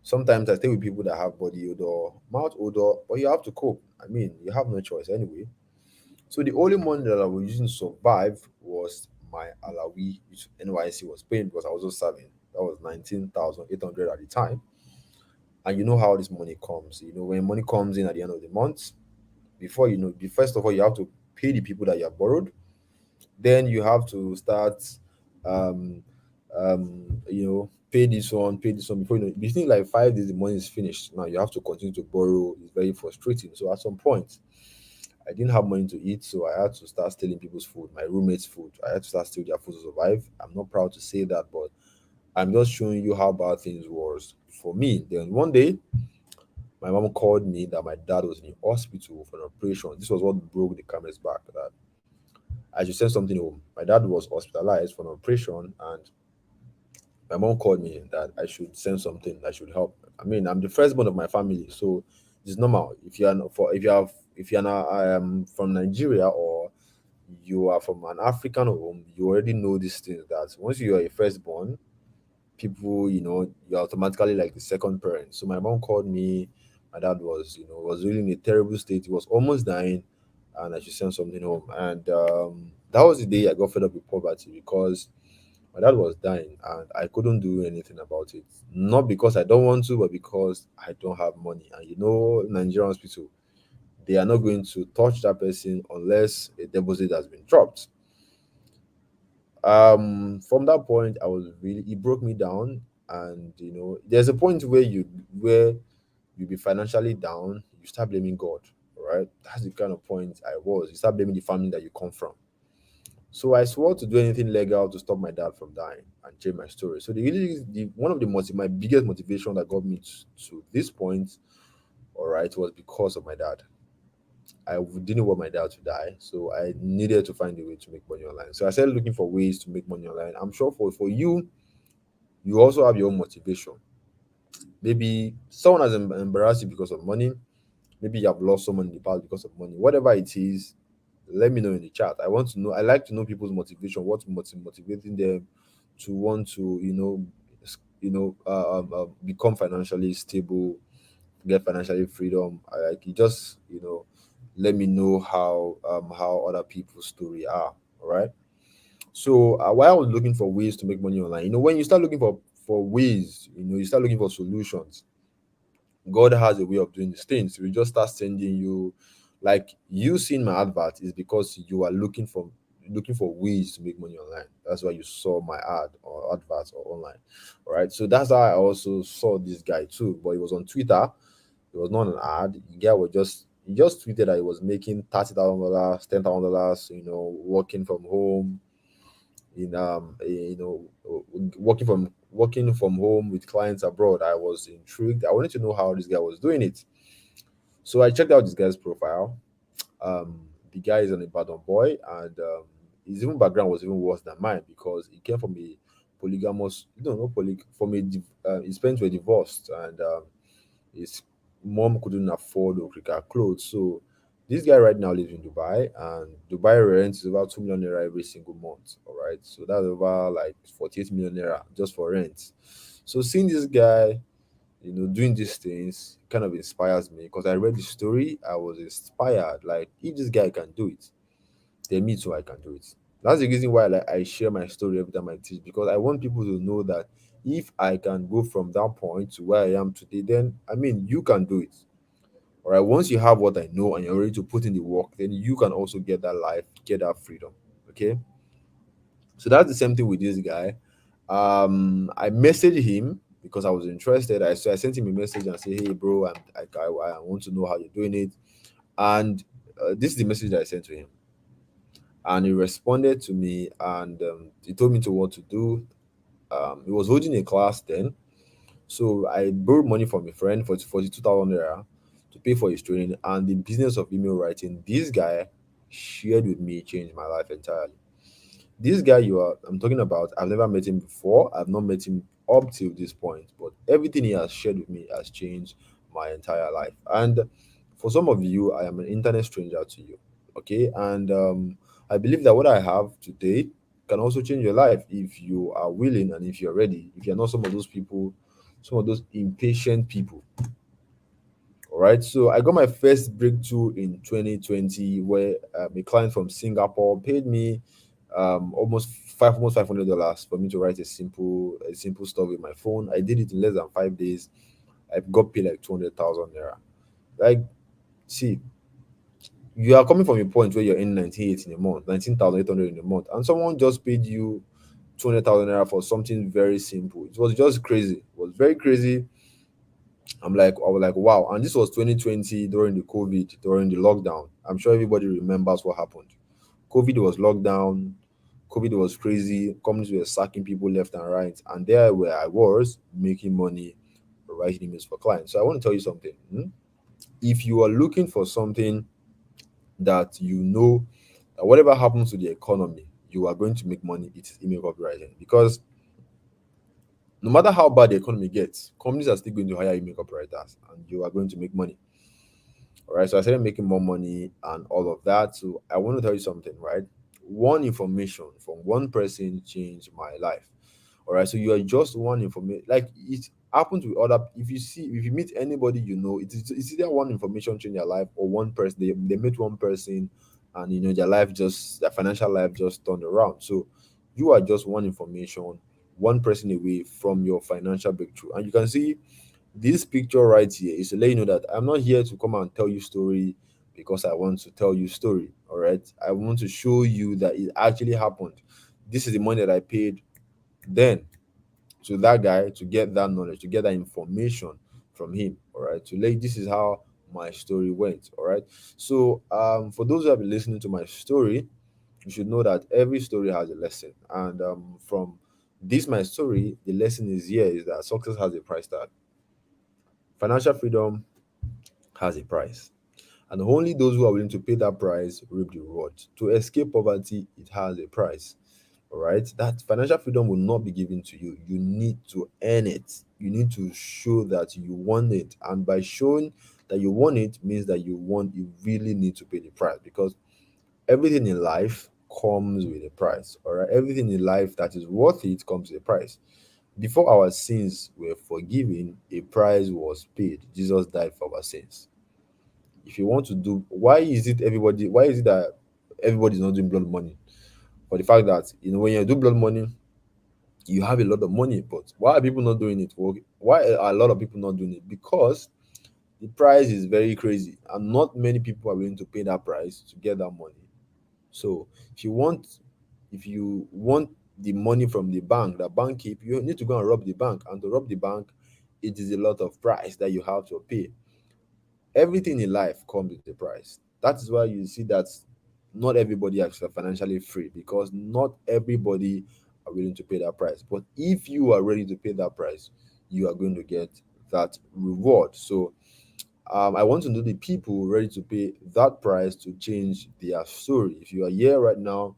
Sometimes I stay with people that have body odor, mouth odor, but you have to cope. I mean, you have no choice anyway. So the only money that I was using to survive was my alawi, which NYC was paying, because I was also serving. That was 19,800 at the time. And you know how this money comes. When money comes in at the end of the month, first of all, you have to pay the people that you have borrowed. Then you have to start, um, pay this one before between like 5 days the money is finished. Now you have to continue to borrow. It's very frustrating. So at some point, I didn't have money to eat, so I had to start stealing people's food, my roommates' food. I had to start stealing their food to survive. I'm not proud to say that, but I'm just showing you how bad things was for me. Then one day, my mom called me that my dad was in the hospital for an operation. This was what broke the camel's back, that I should send something home. My dad was hospitalized for an operation, and my mom called me that I should send something that should help. I mean, I'm the firstborn of my family, so it's normal. If you're not, from Nigeria, or you are from an African home, you already know these things, that once you are a firstborn, people, you're automatically like the second parent. So my mom called me. My dad was really in a terrible state. He was almost dying, and I should send something home. And that was the day I got fed up with poverty, because my dad was dying and I couldn't do anything about it. Not because I don't want to, but because I don't have money. And Nigerian hospital, they are not going to touch that person unless a deposit has been dropped. From that point, I was really it broke me down. And there's a point where you be financially down, you start blaming God. All right, that's the kind of point I was. You start blaming the family that you come from. So I swore to do anything legal to stop my dad from dying and change my story. So one of my biggest motivation that got me to this point, all right, was because of my dad. Didn't want my dad to die, so I needed to find a way to make money online. So I started looking for ways to make money online. I'm sure for you, you also have your own motivation. Maybe someone has embarrassed you because of money. Maybe you have lost someone in the past because of money. Whatever it is, let me know in the chat. I want to know. I like to know people's motivation. What's motivating them to want to, become financially stable, get financially freedom. I like you just, let me know how other people's story are. All right. So while I was looking for ways to make money online, when you start looking for ways, you start looking for solutions. God has a way of doing these things. We just start sending you, like you seeing my advert is because you are looking for ways to make money online. That's why you saw my ad or adverts or online. All right. So that's how I also saw this guy too. But it was on Twitter. It was not an ad. The guy was just he just tweeted that he was making $30,000, $10,000, working from home in working from home with clients abroad. I was intrigued. I wanted to know how this guy was doing it. So I checked out this guy's profile. The guy is an Ibadan boy, and his even background was even worse than mine because he came from a polygamous, no, not from his parents were divorced, and his mom couldn't afford Okrika clothes. So this guy right now lives in Dubai, and Dubai rent is about 2 million naira every single month. All right, so that's over like 48 million naira just for rent. So seeing this guy, doing these things kind of inspires me because I read the story. I was inspired. Like, if this guy can do it, then me too, I can do it. That's the reason why I share my story every time I teach because I want people to know that if I can go from that point to where I am today, then I mean, you can do it. All right. Once you have what I know and you're ready to put in the work, then you can also get that life, get that freedom. Okay. So that's the same thing with this guy. I messaged him because I was interested. So I sent him a message and say, "Hey, bro, I want to know how you're doing it." And this is the message that I sent to him. And he responded to me, and he told me to what to do. He was holding a class then, so I borrowed money from a friend for 42,000 naira to pay for his training. And the business of email writing, this guy shared with me changed my life entirely. This guy I'm talking about, I've never met him before. I've not met him up till this point, but everything he has shared with me has changed my entire life. And for some of you, I am an internet stranger to you. Okay. And I believe that what I have today can also change your life if you are willing and if you're ready. If you're not some of those people, some of those impatient people. All right. So I got my first breakthrough in 2020 where a client from Singapore paid me almost $500 for me to write a simple stuff with my phone. I did it in less than 5 days. I got paid like 200,000 naira. Like, see, you are coming from a point where you're in 98 in a month, 19,800 in a month, and someone just paid you 200,000 naira for something very simple. It was just crazy. It was very crazy. I was like, wow. And this was 2020 during the COVID, during the lockdown. I'm sure everybody remembers what happened. COVID was lockdown. COVID was crazy. Companies were sacking people left and right. And there where I was making money writing emails for clients. So I want to tell you something. If you are looking for something that that whatever happens to the economy, you are going to make money, it is email copywriting. Because no matter how bad the economy gets, companies are still going to hire email copywriters and you are going to make money. All right. So I started making more money and all of that. So I want to tell you something, right? One information from one person changed my life. All right. So you are just one information. Like, it happens with other. If you meet anybody, it's either one information change their life or one person. They meet one person, and their financial life just turned around. So you are just one information, one person away from your financial breakthrough. And you can see this picture right here is to let you know that I'm not here to come and tell you story because I want to tell you story. All right. I want to show you that it actually happened. This is the money that I paid then to that guy to get that knowledge, to get that information from him. All right. This is how my story went. All right. So for those who have been listening to my story, you should know that every story has a lesson. And from this my story, the lesson is here is that success has a price tag. Financial freedom has a price. And only those who are willing to pay that price reap the reward. To escape poverty, it has a price. All right. That financial freedom will not be given to you. You need to earn it. You need to show that you want it. And by showing that you want it means that you really need to pay the price, because everything in life comes with a price. All right. Everything in life that is worth it comes with a price. Before our sins were forgiven, a price was paid. Jesus died for our sins. If you want to do, why is it that everybody's not doing blood money? For the fact that, when you do blood money, you have a lot of money. But why are people not doing it? Well, why are a lot of people not doing it? Because the price is very crazy, and not many people are willing to pay that price to get that money. So if you want the money from the bank, the bank keep, you need to go and rob the bank. And to rob the bank, it is a lot of price that you have to pay. Everything in life comes with a price. That is why you see that not everybody is financially free, because not everybody are willing to pay that price. But if you are ready to pay that price, you are going to get that reward. So I want to know the people ready to pay that price to change their story. If you are here right now,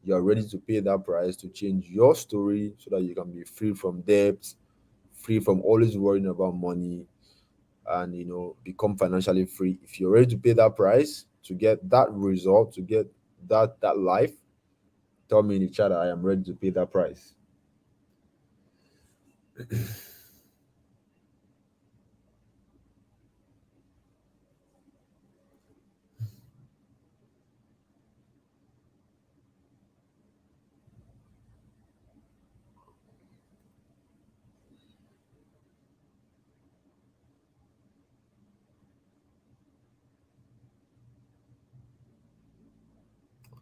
you are ready to pay that price to change your story so that you can be free from debt, free from always worrying about money, and become financially free. If you're ready to pay that price to get that result, to get that life, tell me in the chat that I am ready to pay that price.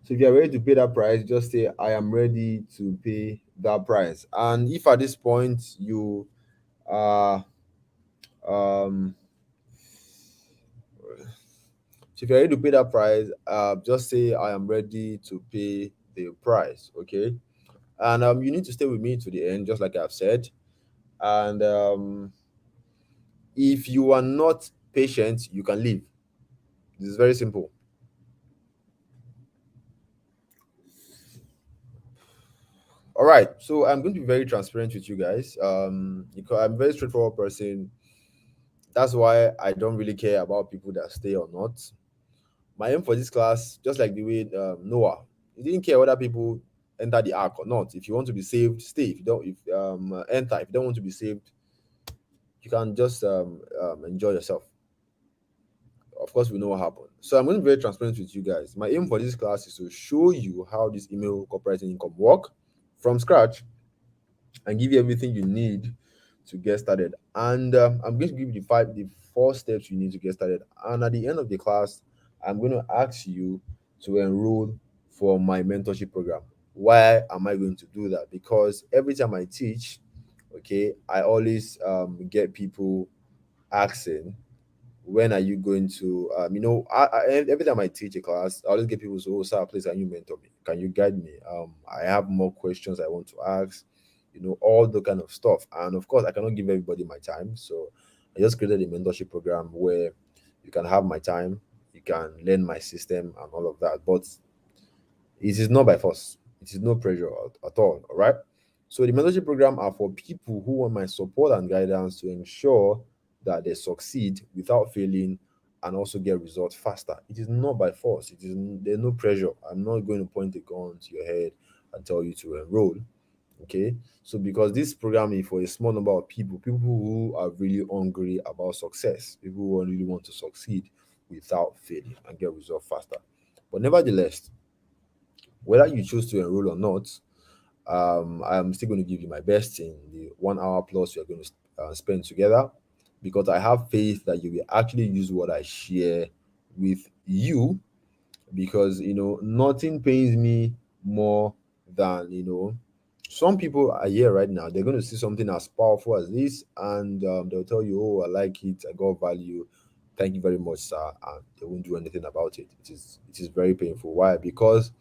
So if you're ready to pay that price, just say I am ready to pay that price. And if at this point you are so if you're ready to pay that price, just say I am ready to pay the price. Okay. And you need to stay with me to the end, just like I've said. And if you are not patient, you can leave. This is very simple. All right. So I'm going to be very transparent with you guys. Because I'm a very straightforward person. That's why I don't really care about people that stay or not. My aim for this class, just like the way Noah, he didn't care whether people enter the ark or not. If you want to be saved, stay. If you don't, if enter. If you don't want to be saved, you can just enjoy yourself. Of course, we know what happened. So I'm going to be very transparent with you guys. My aim for this class is to show you how this email corporate income work from scratch and give you everything you need to get started. And I'm going to give you the 4 steps you need to get started. And at the end of the class, I'm going to ask you to enroll for my mentorship program. Why am I going to do that? Because every time I teach, okay, I always get people asking, when are you going to every time I teach a class, I always get people say, oh sir, please, can you mentor me, can you guide me, I have more questions I want to ask, all the kind of stuff. And of course, I cannot give everybody my time, so I just created a mentorship program where you can have my time, you can learn my system and all of that. But it is not by force. It is no pressure at all. All right. So the mentorship program are for people who want my support and guidance to ensure that they succeed without failing and also get results faster. It is not by force. There's no pressure. I'm not going to point a gun to your head and tell you to enroll. Okay. So because this program is for a small number of people who are really hungry about success, people who really want to succeed without failing and get results faster. But nevertheless, whether you choose to enroll or not, I'm still going to give you my best in the 1 hour plus you're going to spend together, because I have faith that you will actually use what I share with you. Because nothing pains me more than some people are here right now, they're going to see something as powerful as this, and they'll tell you, oh, I like it, I got value, thank you very much, sir, and they won't do anything about it. It is very painful. Why? Because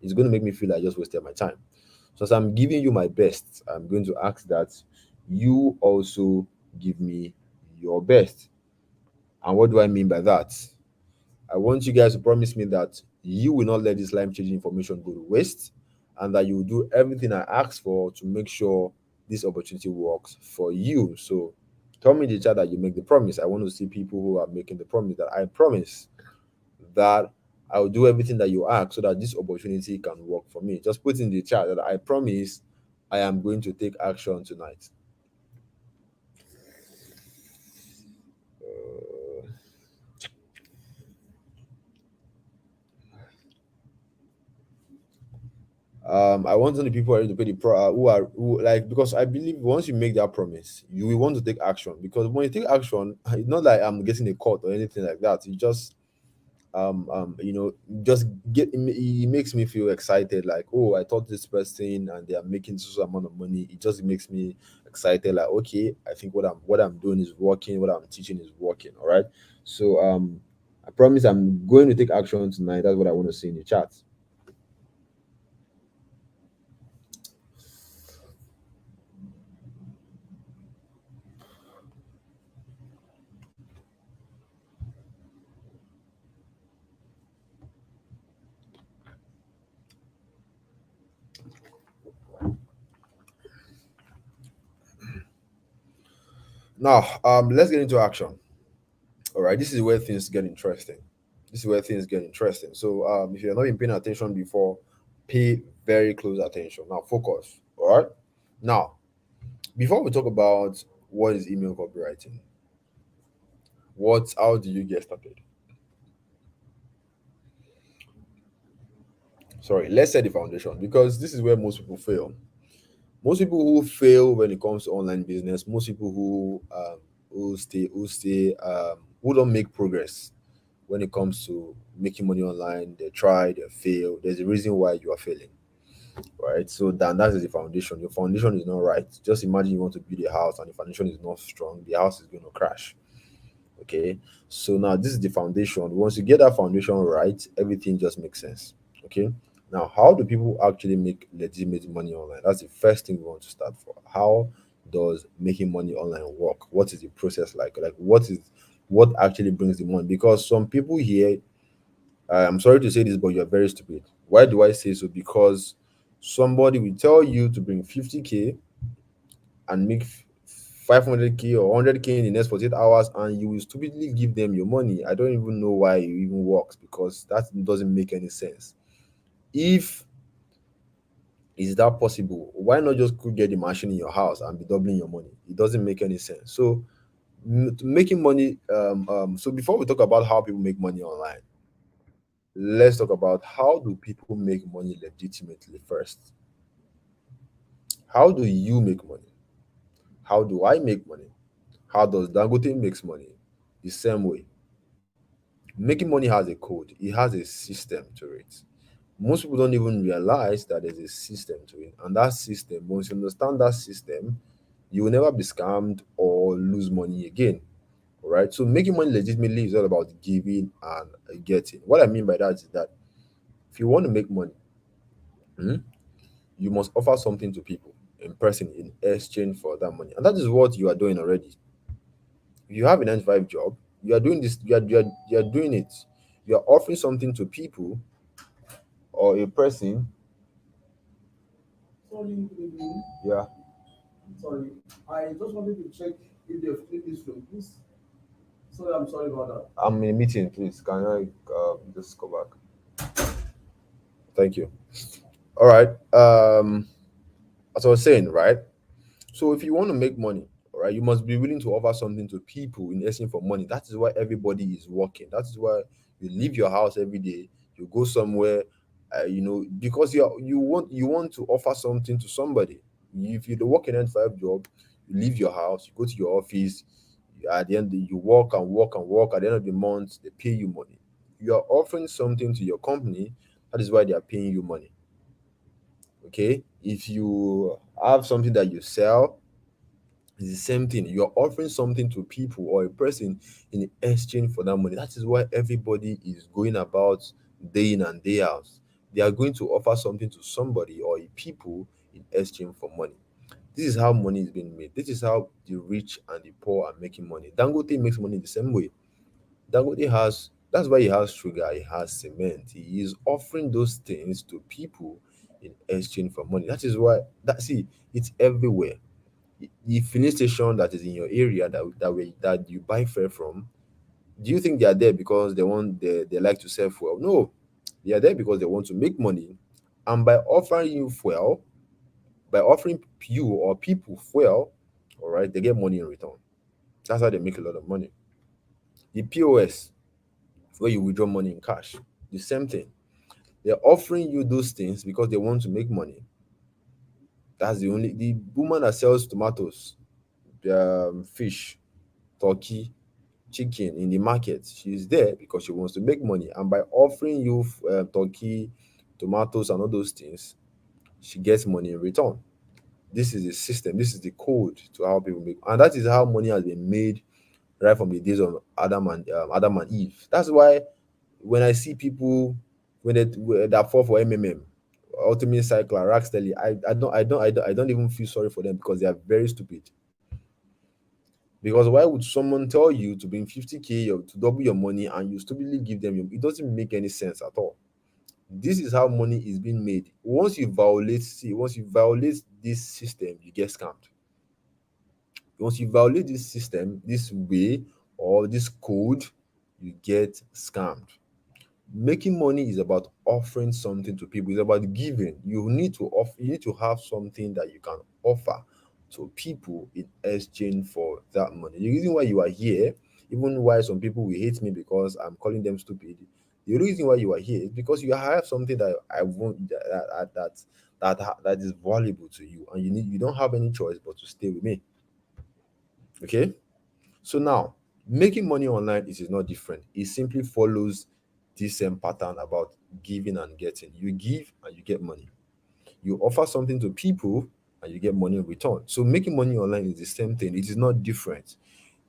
it's going to make me feel like I just wasted my time. So as I'm giving you my best, I'm going to ask that you also give me your best. And what do I mean by that? I want you guys to promise me that you will not let this life changing information go to waste, and that you will do everything I ask for to make sure this opportunity works for you. So tell me in the chat that you make the promise. I want to see people who are making the promise that I promise that I will do everything that you ask so that this opportunity can work for me. Just put in the chat that I promise I am going to take action tonight. I want only people who are ready to pay the who are who like, because I believe once you make that promise, you will want to take action. Because when you take action, it's not like I'm getting a cut or anything like that. You just you know, just it makes me feel excited, like, oh, I taught this person and they are making so amount of money. It just makes me excited, like, okay, I think what I'm doing is working, what I'm teaching is working. All right. So I promise I'm going to take action tonight. That's what I want to see in the chat. Now, let's get into action. All right, this is where things get interesting. This is where things get interesting. So, if you're not been paying attention before, pay very close attention. Now, focus. All right. Now, before we talk about what is email copywriting, how do you get started? Sorry, let's set the foundation, because this is where most people fail. Most people who fail when it comes to online business, most people who don't make progress when it comes to making money online, they try, they fail. There's a reason why you are failing, right? So then that is the foundation. Your foundation is not right. Just imagine you want to build a house and the foundation is not strong, the house is going to crash. Okay. So now this is the foundation. Once you get that foundation right, everything just makes sense. Okay. Now, how do people actually make legitimate money online? That's the first thing we want to start for. How does making money online work? What is the process like? Like, what actually brings the money? Because some people here, I'm sorry to say this, but you're very stupid. Why do I say so? Because somebody will tell you to bring 50K and make 500K or 100K in the next 48 hours, and you will stupidly give them your money. I don't even know why it even works, because that doesn't make any sense. If is that possible, why not just go get the machine in your house and be doubling your money? It doesn't make any sense. So making money, so before we talk about how people make money online, let's talk about how do people make money legitimately first. How do you make money? How do I make money? How does Dangote makes money? The same way. Making money has a code, it has a system to it. Most people don't even realize that there's a system to it. And that system, once you understand that system, you will never be scammed or lose money again. All right. So making money legitimately is all about giving and getting. What I mean by that is that if you want to make money, hmm, you must offer something to people in person in exchange for that money. And that is what you are doing already. If you have a 9 to 5 job, you are doing this, you are doing it. You are offering something to people or a person. Sorry, good evening. Yeah. Sorry, I just wanted to check if they've cleaned this room, please. Sorry, I'm sorry about that. I'm in a meeting, please. Can I just go back? Thank you. All right. As I was saying, right? So if you want to make money, all right, you must be willing to offer something to people in exchange for money. That is why everybody is working. That is why you leave your house every day, you go somewhere, because you want to offer something to somebody. If you work a 9 to 5 job, you leave your house, you go to your office. At the end, you work and work and work. At the end of the month, they pay you money. You are offering something to your company. That is why they are paying you money. Okay, if you have something that you sell, it's the same thing. You're offering something to people or a person in exchange for that money. That is why everybody is going about day in and day out. They are going to offer something to somebody or a people in exchange for money. This is how money is being made. This is how the rich and the poor are making money. Dangote makes money the same way. Dangote has, that's why he has sugar, he has cement. He is offering those things to people in exchange for money. That is why that see it's everywhere. The filling station that is in your area that you buy fare from, do you think they are there because they like to sell fuel? No, they are there because they want to make money, and by offering you fuel, by offering you or people fuel, all right, they get money in return. That's how they make a lot of money. The POS, where you withdraw money in cash, the same thing. They're offering you those things because they want to make money. That's the woman that sells tomatoes, fish, turkey, chicken in the market. She's there because she wants to make money, and by offering you turkey, tomatoes, and all those things, she gets money in return. This is the system. This is the code to how people make, and that is how money has been made right from the days of Adam and Eve. That's why when I see people that fall for MMM, Ultimate Cycler, Rackstelly, I don't even feel sorry for them because they are very stupid. Because why would someone tell you to bring 50K or to double your money and you stupidly give them it doesn't make any sense at all. This is how money is being made. Once you violate this system, you get scammed. Once you violate this system, this way or this code, you get scammed. Making money is about offering something to people. It's about giving. You need to have something that you can offer to people in exchange for that money. The reason why you are here, even why some people will hate me because I'm calling them stupid, the reason why you are here is because you have something that I want that is valuable to you, and you don't have any choice but to stay with me. Okay. So now, making money online is not different. It simply follows this same pattern about giving and getting. You give and you get money. You offer something to people and you get money in return. So making money online is the same thing. It is not different.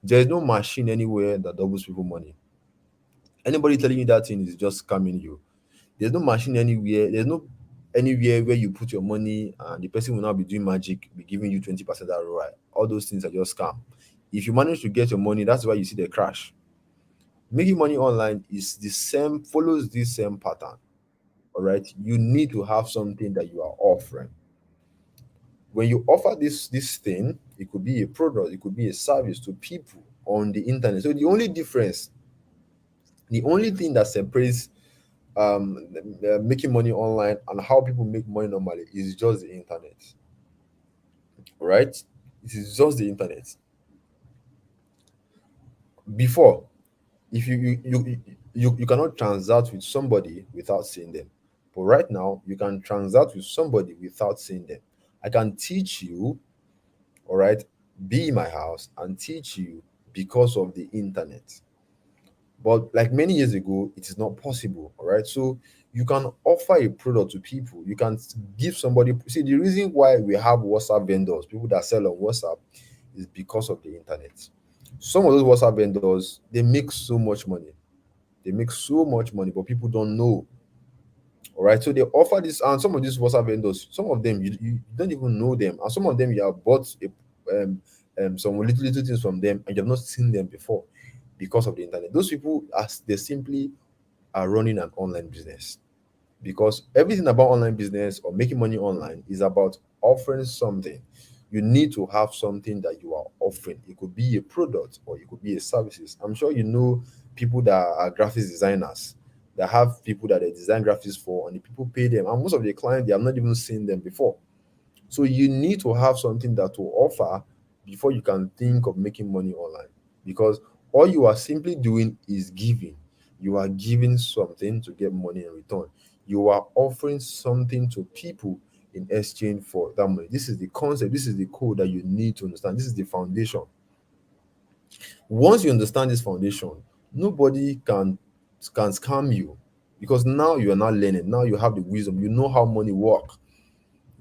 There is no machine anywhere that doubles people money. Anybody telling you that thing is just scamming you. There's no machine anywhere. There's no anywhere where you put your money and the person will not be doing magic, be giving you 20% ROI. All those things are just scam. If you manage to get your money, that's why you see the crash. Making money online is the same, follows this same pattern. All right. You need to have something that you are offering. When you offer this thing, it could be a product, it could be a service to people on the internet. So the only thing that separates making money online and how people make money normally is just the internet. Right? It is just the internet. Before, if you cannot transact with somebody without seeing them, but right now you can transact with somebody without seeing them. I can teach you, all right, be in my house and teach you because of the internet. But like many years ago, it is not possible. All right. So you can offer a product to people. You can give somebody. See, the reason why we have WhatsApp vendors, people that sell on WhatsApp, is because of the internet. Some of those WhatsApp vendors, they make so much money. They make so much money, but people don't know. All right. So they offer this, and some of these WhatsApp vendors, some of them you don't even know them, and some of them you have bought some little things from them, and you have not seen them before because of the internet. Those people, as they simply are running an online business, because everything about online business or making money online is about offering something. You need to have something that you are offering. It could be a product or it could be a services. I'm sure you know people that are graphics designers that have people that they design graphics for, and the people pay them. And most of the clients, they have not even seen them before. So you need to have something that will offer before you can think of making money online. Because all you are simply doing is giving. You are giving something to get money in return. You are offering something to people in exchange for that money. This is the concept. This is the code that you need to understand. This is the foundation. Once you understand this foundation, nobody can scam you, because now you are not learning. Now you have the wisdom. You know how money work.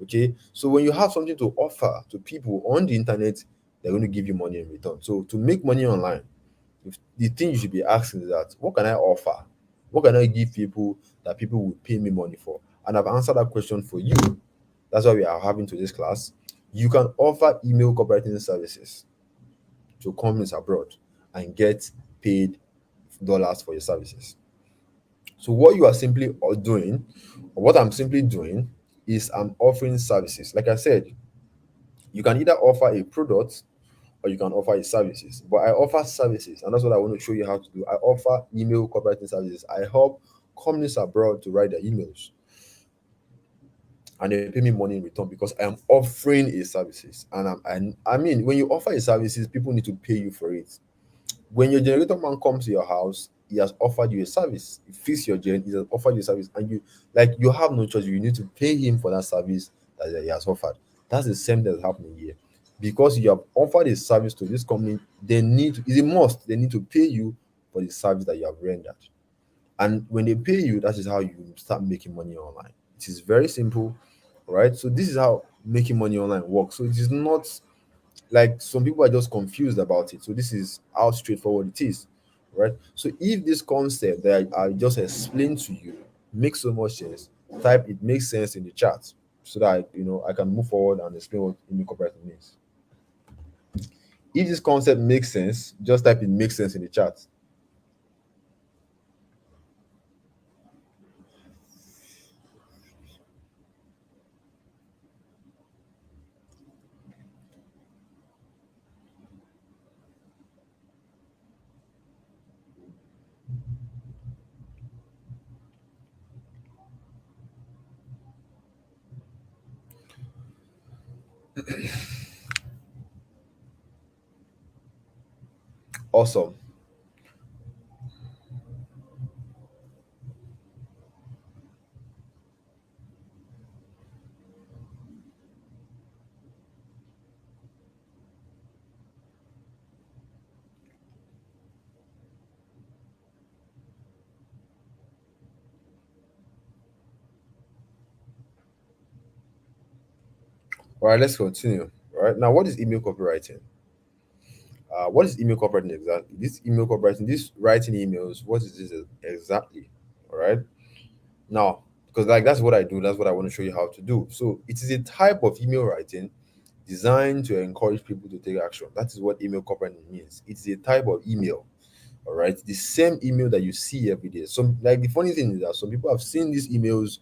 Okay, so when you have something to offer to people on the internet, they're going to give you money in return. So to make money online, if the thing you should be asking is that, what can I offer? What can I give people that people will pay me money for? And I've answered that question for you. That's why we are having today's class. You can offer email copywriting services to companies abroad and get paid dollars for your services. So what you are simply doing, or what I'm simply doing, is I'm offering services. Like I said, you can either offer a product or you can offer a services. But I offer services, and that's what I want to show you how to do. I offer email copywriting services. I help companies abroad to write their emails, and they pay me money in return because I am offering a services. And I mean, when you offer a services, people need to pay you for it. When your generator man comes to your house, he has offered you a service. He fixed your gen, he has offered you a service, and you have no choice. You need to pay him for that service that he has offered. That's the same that's happening here. Because you have offered a service to this company, they need to, it's a must, they need to pay you for the service that you have rendered. And when they pay you, that is how you start making money online. It is very simple, right? So this is how making money online works. So it is not like some people are just confused about it. So this is how straightforward it is, right? So if this concept that I just explained to you makes so much sense, type it makes sense in the chat so that I can move forward and explain what email copywriting means. If this concept makes sense, just type it makes sense in the chat. Awesome. All right, let's continue. All right, now what is email copywriting? What is email copywriting exactly? This email copywriting, this writing emails, what is this exactly? All right. Now, because like that's what I do, that's what I want to show you how to do. So it is a type of email writing designed to encourage people to take action. That is what email copywriting means. It's a type of email, all right? The same email that you see every day. Some like the funny thing is that some people have seen these emails,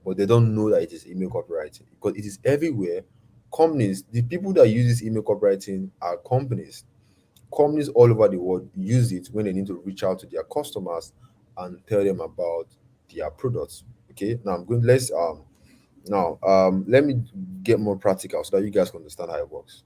but they don't know that it is email copywriting because it is everywhere. Companies, the people that use this email copywriting are companies. Companies all over the world use it when they need to reach out to their customers and tell them about their products. Okay, now I'm going. Let's now let me get more practical so that you guys can understand how it works.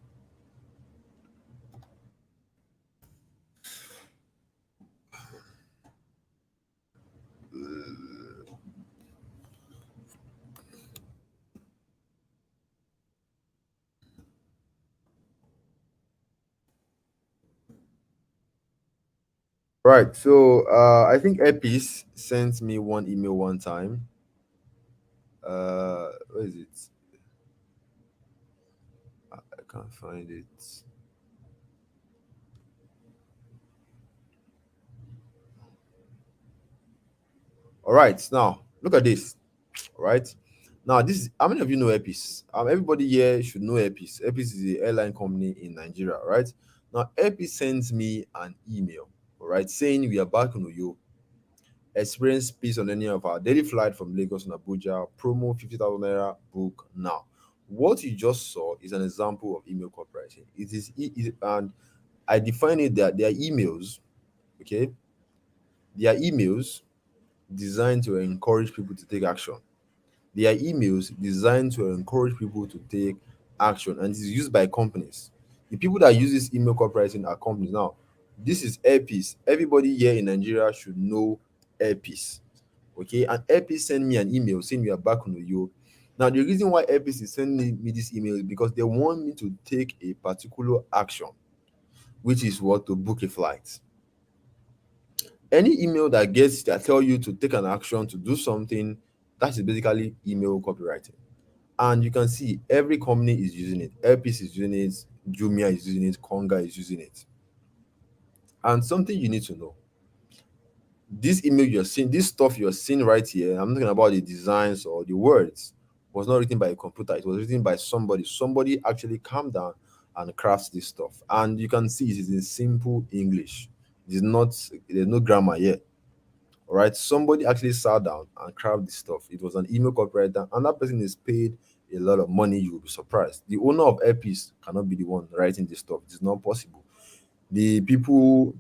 Right. So I think Epis sent me one email one time. Where is it? I can't find it. All right. Now look at this. All right. Now this is how many of you know Epis? Everybody here should know Epis. Epis is the airline company in Nigeria, right? Now Epis sends me an email, all right, saying we are back in Uyo. Experience peace on any of our daily flight from Lagos and Abuja. Promo 50,000 naira. Book now. What you just saw is an example of email copywriting. And I define it that they are emails, okay? They are emails designed to encourage people to take action. They are emails designed to encourage people to take action, and it is used by companies. The people that use this email copywriting are companies. Now, this is Airpiece. Everybody here in Nigeria should know Airpiece. Okay, and Airpiece sent me an email saying we are back on you. Now, the reason why Airpiece is sending me this email is because they want me to take a particular action, which is what to book a flight. Any email that tell you to take an action to do something, that is basically email copywriting. And you can see every company is using it. Airpiece is using it, Jumia is using it, Konga is using it. And something you need to know, This email you're seeing, this stuff you're seeing right here, I'm not talking about the designs or the words, was not written by a computer. It was written by somebody. Somebody actually calmed down and crafts this stuff. And you can see it is in simple English. It is not, there's no grammar here. All right. Somebody actually sat down and crafted this stuff. It was an email copywriter, and that person is paid a lot of money. You will be surprised. The owner of Airpiece cannot be the one writing this stuff. It is not possible. The people,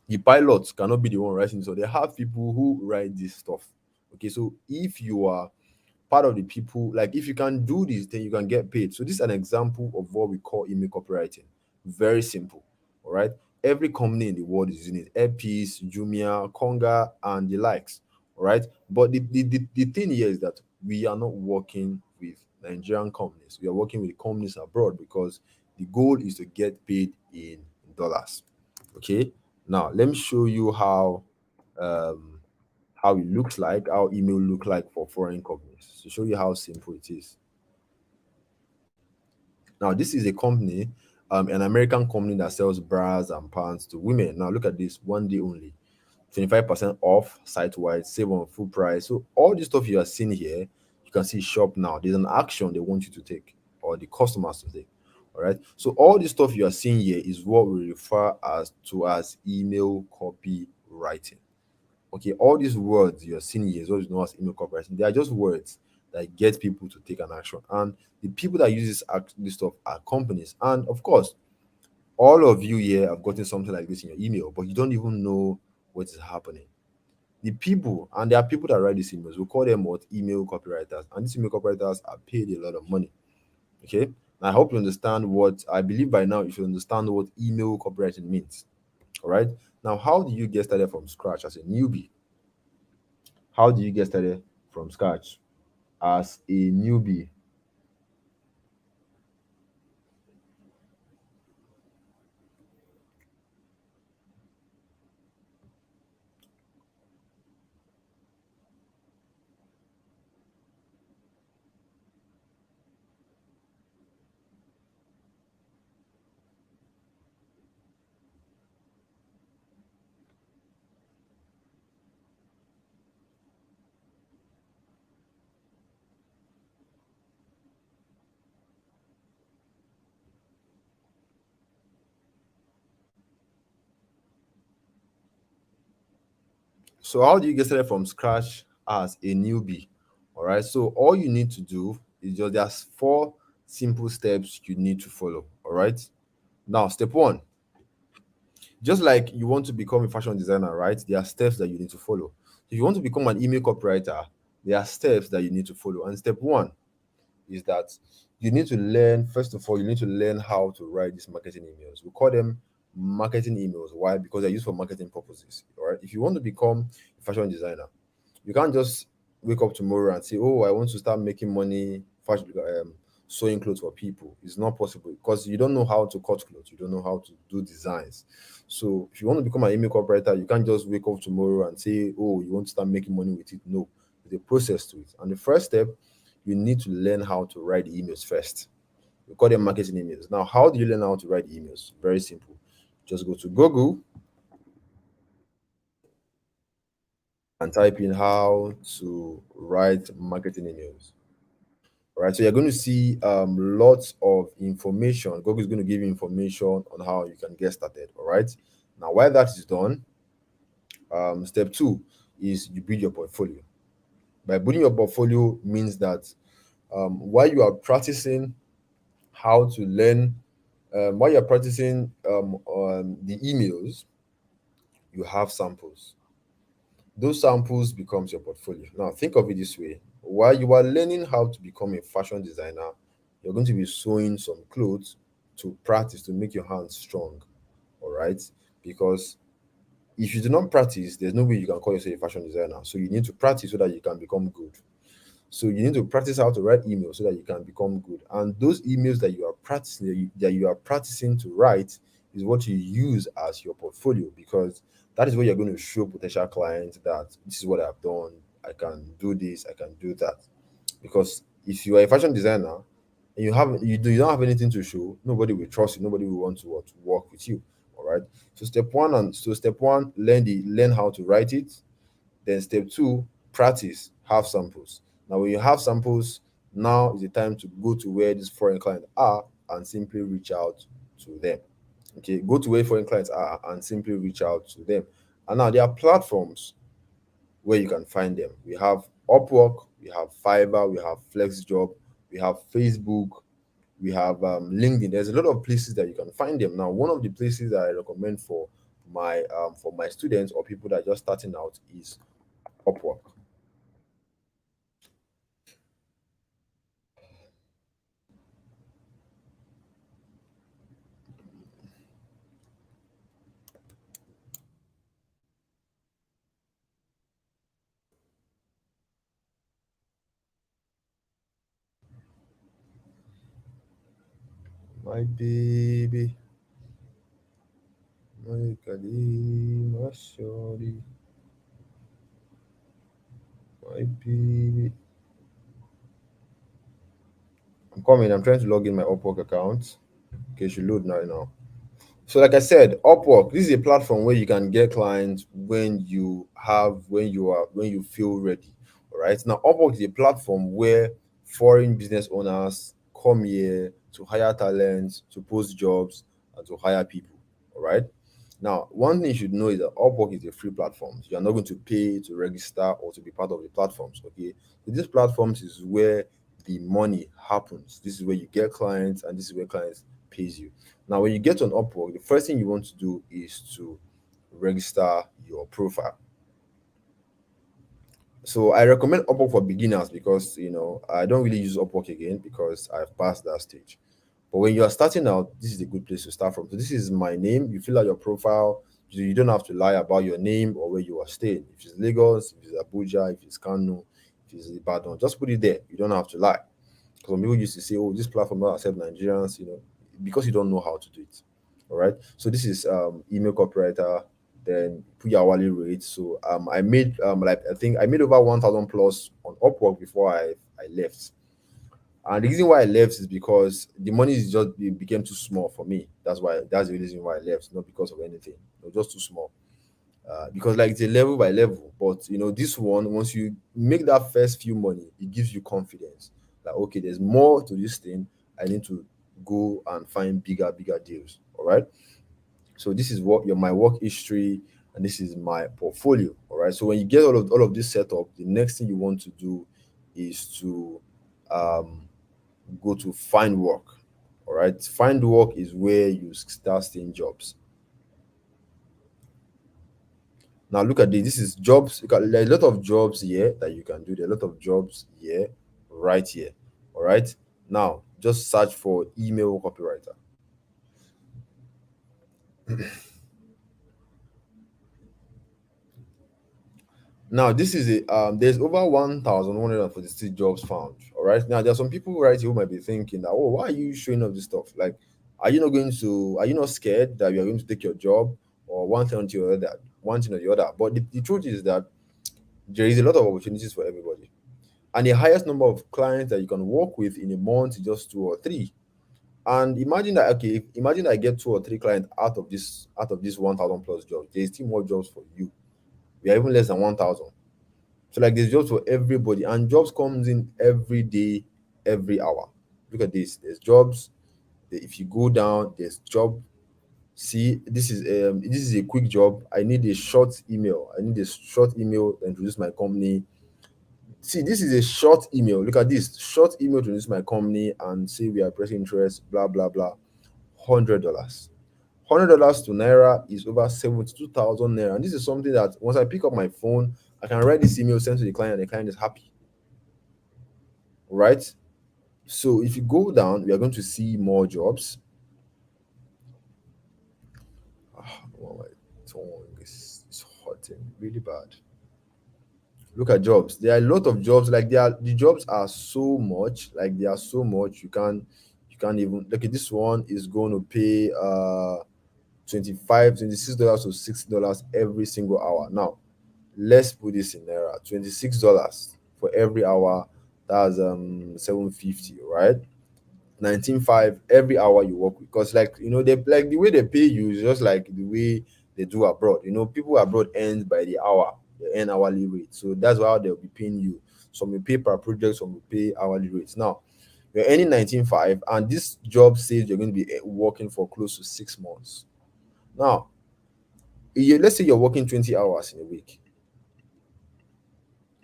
the pilots cannot be the one writing. So they have people who write this stuff. Okay, so if you are part of the people, like if you can do this, then you can get paid. So this is an example of what we call email copywriting. Very simple. All right. Every company in the world is using it. Airpiece, Jumia, Konga, and the likes. All right. But the thing here is that we are not working with Nigerian companies. We are working with companies abroad because the goal is to get paid in dollars. Okay. Now let me show you um how it looks like, how email look like for foreign companies to show you how simple it is. Now, this is a company, an American company that sells bras and pants to women. Now, look at this, one day only, 25% off site wide, save on full price. So, all the stuff you are seeing here, you can see shop now. There's an action they want you to take or the customers to take. All right. So, all the stuff you are seeing here is what we refer as email copywriting. Okay, all these words you're seeing here is what is known as email copywriting. They are just words that get people to take an action. And the people that use this stuff are companies. And of course, all of you here have gotten something like this in your email, but you don't even know what is happening. The people, and there are people that write these emails, we call them what? Email copywriters. And these email copywriters are paid a lot of money. Okay. And I hope you understand what I believe by now you should understand what email copywriting means. All right. Now, how do you get started from scratch as a newbie? How do you get started from scratch as a newbie? So, how do you get started from scratch as a newbie? All right. So, all you need to do is just there's four simple steps you need to follow. All right. Now, step one, just like you want to become a fashion designer, right? There are steps that you need to follow. If you want to become an email copywriter, there are steps that you need to follow. And step one is that you need to learn, first of all, you need to learn how to write these marketing emails. We call them marketing emails. Why? Because they're used for marketing purposes. All right. If you want to become a fashion designer, you can't just wake up tomorrow and say, "Oh, I want to start making money fashion, sewing clothes for people." It's not possible because you don't know how to cut clothes, you don't know how to do designs. So, if you want to become an email copywriter, you can't just wake up tomorrow and say, "Oh, you want to start making money with it." No, there's a process to it. And the first step, you need to learn how to write the emails first. We call them marketing emails. Now, how do you learn how to write emails? Very simple. Just go to Google and type in how to write marketing emails. All right, so you're going to see lots of information. Google is going to give you information on how you can get started. All right, now while that is done, step two is you build your portfolio. By building your portfolio means that while you are practicing how to learn, while you're practicing on the emails, you have samples. Those samples becomes your portfolio. Now think of it this way: while you are learning how to become a fashion designer, you're going to be sewing some clothes to practice to make your hands strong. All right, because if you do not practice, there's no way you can call yourself a fashion designer. So you need to practice so that you can become good. So you need to practice how to write emails so that you can become good. And those emails that you are practicing, that you are practicing to write, is what you use as your portfolio, because that is where you're going to show potential clients that this is what I've done. I can do this. I can do that. Because if you are a fashion designer and you don't have anything to show, nobody will trust you. Nobody will want to work with you. All right. So step one, learn how to write it. Then step two, practice, have samples. Now, when you have samples, now is the time to go to where these foreign clients are and simply reach out to them. Okay, go to where foreign clients are and simply reach out to them. And now there are platforms where you can find them. We have Upwork, we have Fiverr, we have FlexJob, we have Facebook, we have LinkedIn. There's a lot of places that you can find them. Now, one of the places that I recommend for my students or people that are just starting out is Upwork. My baby, my Kali, my shorty, my baby. I'm coming. I'm trying to log in my Upwork account. Okay, it should load now. So, like I said, Upwork, this is a platform where you can get clients when you feel ready. All right. Now, Upwork is a platform where foreign business owners come here to hire talents, to post jobs, and to hire people. All right. Now, one thing you should know is that Upwork is a free platform. You are not going to pay to register or to be part of the platforms. Okay. So these platforms is where the money happens. This is where you get clients, and this is where clients pays you. Now, when you get on Upwork, the first thing you want to do is to register your profile. So I recommend Upwork for beginners because I don't really use Upwork again because I've passed that stage. But when you are starting out, this is a good place to start from. So this is my name. You fill out your profile. You don't have to lie about your name or where you are staying. If it's Lagos, if it's Abuja, if it's Kano, if it's Ibadan, just put it there. You don't have to lie. Because some people used to say, "Oh, this platform not accept Nigerians," because you don't know how to do it. All right. So this is email copywriter. Then put your hourly rate. So I made like I think I made over 1,000 plus on Upwork before I left. And the reason why I left is because the money is just it became too small for me. That's the reason why I left, not because of anything. It was just too small. Because like it's a level by level, but this one, once you make that first few money, it gives you confidence. Like, okay, there's more to this thing. I need to go and find bigger deals. All right. So this is what my work history, and this is my portfolio. All right. So when you get all of this set up, the next thing you want to do is to um, go to find work. All right. Find work is where you start seeing jobs. Now look at this. This is jobs. There are a lot of jobs here that you can do. There are a lot of jobs here, right here. All right. Now just search for email copywriter. Now this is a there's over 1,146 jobs found. All right. Now there's some people right here who might be thinking that, oh, why are you showing up this stuff? Like, are you not scared that you are going to take your job or one thing or the other? But the truth is that there is a lot of opportunities for everybody. And the highest number of clients that you can work with in a month is just two or three. And imagine I get two or three clients out of this 1,000 plus jobs. There's still more jobs for you. We are even less than 1,000. So like there's jobs for everybody, and jobs comes in every day, every hour. Look at this. There's jobs. If you go down, there's job. See, this is a quick job. I need a short email. I need a short email to introduce my company. See, this is a short email. Look at this short email to introduce my company and say we are pressing interest. Blah blah blah. $100. $100 to naira is over 72,000 naira. And this is something that once I pick up my phone, I can write this email, send to the client, and the client is happy. Right? So if you go down, we are going to see more jobs. Oh my tongue is hurting really bad. Look at jobs. There are a lot of jobs. Like the jobs are so much. Like they are so much. You can't even look at this one is going to pay 25 $26 to $60 every single hour. Now let's put this in naira. $26 for every hour. That's 750, right? 19.5 every hour you work, because like they like the way they pay you is just like the way they do abroad. People abroad earn by the hour, they earn hourly rate, so that's how they'll be paying you. Some will pay per project, some will pay hourly rates. Now you're earning 19.5, and this job says you're going to be working for close to 6 months. Now, let's say you're working 20 hours in a week.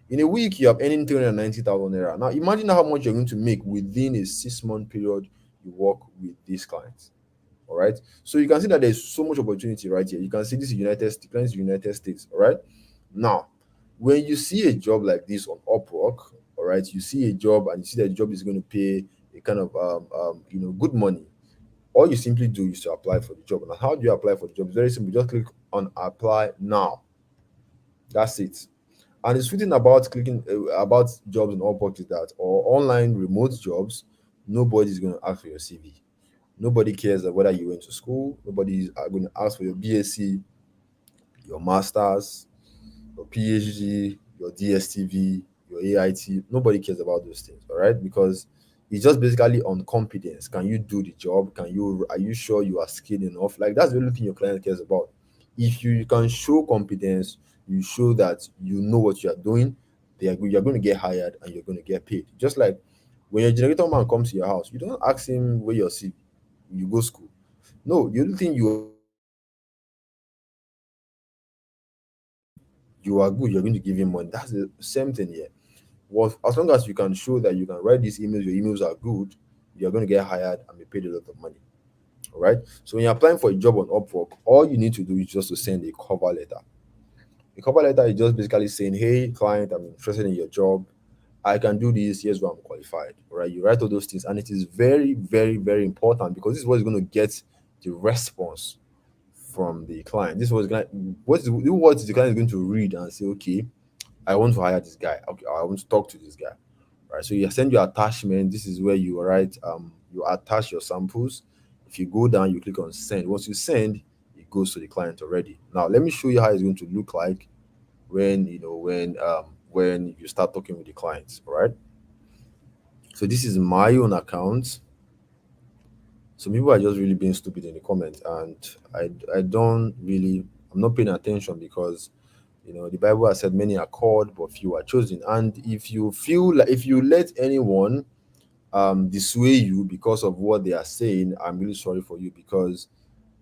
In a week, you have earning 390,000 naira. Now, imagine how much you're going to make within a 6 month period you work with these clients. All right. So you can see that there's so much opportunity right here. You can see this is United States. All right. Now, when you see a job like this on Upwork, all right, you see a job and you see that the job is going to pay a kind of good money. All you simply do is to apply for the job. And how do you apply for the job? It's very simple. Just click on apply now. That's it. And the sweet thing about clicking about jobs in Upwork is that, or online remote jobs, nobody's going to ask for your CV. Nobody cares whether you went to school. Nobody is going to ask for your BSc, your masters, your PhD, your DSTV, your AIT. Nobody cares about those things, all right? Because it's just basically on competence. Can you do the job? Are you sure you are skilled enough? Like that's the only thing your client cares about. If you can show competence, you show that you know what you are doing, you're going to get hired and you're going to get paid. Just like when your generator man comes to your house, you don't ask him where your CV, you go school. No, the only thing you are good, you're going to give him money. That's the same thing here. Well, as long as you can show that you can write these emails, your emails are good, you're going to get hired and be paid a lot of money. All right. So when you're applying for a job on Upwork, all you need to do is just to send a cover letter. A cover letter is just basically saying, "Hey, client, I'm interested in your job. I can do this. Here's where I'm qualified." All right. You write all those things, and it is very, very, very important because this is what is going to get the response from the client. This was going what is the client is going to read and say, "Okay, I want to hire this guy. Okay, I want to talk to this guy." Right. So you send your attachment. This is where you write you attach your samples. If you go down, you click on send. Once you send, it goes to the client already. Now let me show you how it's going to look like when you start talking with the clients. All right. So this is my own account. Some people are just really being stupid in the comments, and I don't really, I'm not paying attention because the Bible has said many are called but few are chosen. And if you feel like, if you let anyone dissuade you because of what they are saying, I'm really sorry for you, because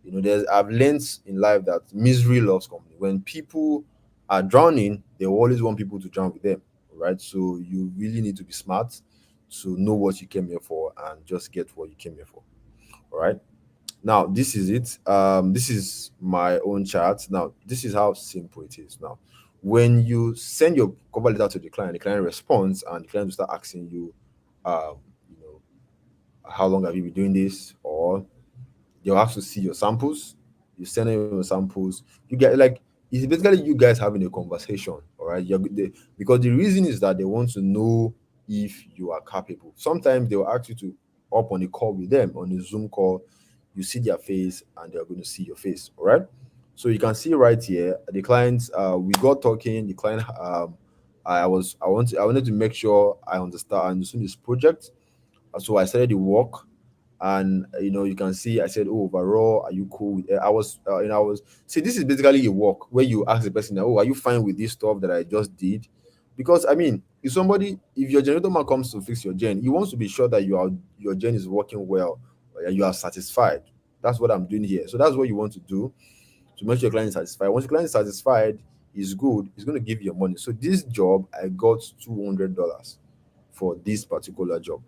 there's I've learned in life that misery loves company. When people are drowning, they always want people to drown with them, right? So you really need to be smart to know what you came here for and just get what you came here for. All right. Now this is it. This is my own chart. Now this is how simple it is. Now when you send your cover letter to the client responds, and the client will start asking you, um, you know, how long have you been doing this, or they'll have to see your samples. You send them your samples. You get like it's basically you guys having a conversation, all right? Because the reason is that they want to know if you are capable. Sometimes they will ask you to up on a call with them on a Zoom call. You see their face, and they're going to see your face, all right? So you can see right here the clients. We got talking. The client. I wanted to make sure I understood this project. So I started the work, and you can see I said, "Oh, overall, are you cool with it?" I was see, this is basically a work where you ask the person, "Oh, are you fine with this stuff that I just did?" Because I mean, if your generator man comes to fix your gen, he wants to be sure that your gen is working well, or you are satisfied. That's what I'm doing here. So that's what you want to do to make sure your client is satisfied. Once your client is satisfied, is good, he's going to give you your money. So this job, I got $200 for this particular job.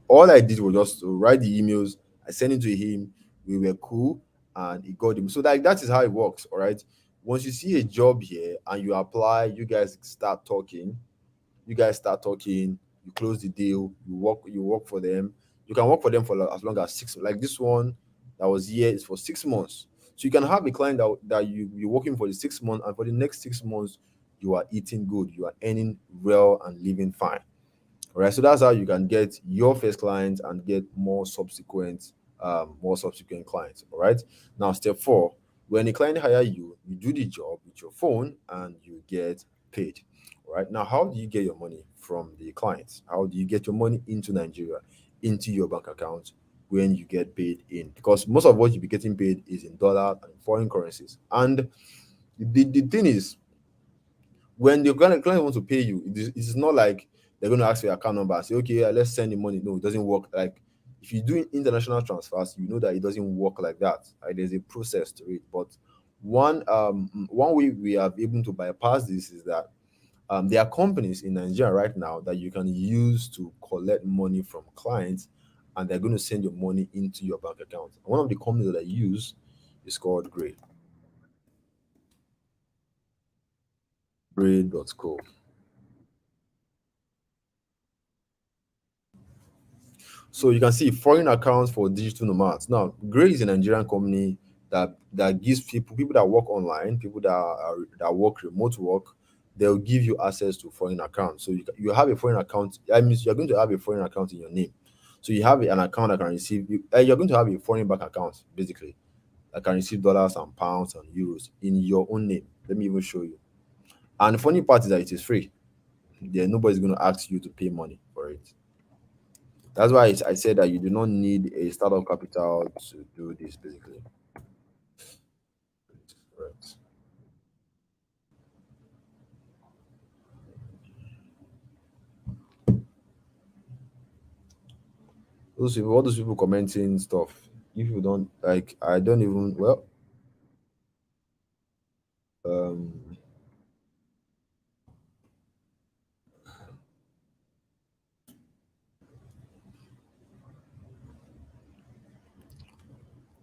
All I did was just to write the emails. I sent it to him. We were cool, and he got him. So that is how it works. All right. Once you see a job here and you apply, you guys start talking. You guys start talking. You close the deal. You work for them. You can work for them for as long as 6. Like this one that was here is for 6 months. So you can have a client that you're working for the 6 months, and for the next 6 months you are eating good. You are earning well and living fine. All right, so that's how you can get your first client and get more subsequent clients. All right. Now, step 4: when a client hire you, you do the job with your phone and you get paid. All right. Now, how do you get your money? from the clients? How do you get your money into Nigeria, into your bank account when you get paid in? Because most of what you'll be getting paid is in dollar and foreign currencies. And the thing is, when the client wants to pay you, it's not like they're going to ask for your account number and say, okay, yeah, let's send the money. No, it doesn't work. Like, if you do international transfers, you know that it doesn't work like that. Like, there's a process to it. But one way we are able to bypass this is that there are companies in Nigeria right now that you can use to collect money from clients, and they're going to send your money into your bank account. One of the companies that I use is called Gray. Gray.co. So you can see foreign accounts for digital nomads. Now, Gray is a Nigerian company that gives people that work online, people that work remote work, they'll give you access to foreign accounts. So you have a foreign account. That means you're going to have a foreign account in your name. So you have an account that can receive. You're going to have a foreign bank account basically that can receive dollars and pounds and euros in your own name. Let me even show you. And the funny part is that it is free. Nobody's going to ask you to pay money for it. That's why I said that you do not need a startup capital to do this, basically. Right. All those people commenting stuff. If you don't like, I don't even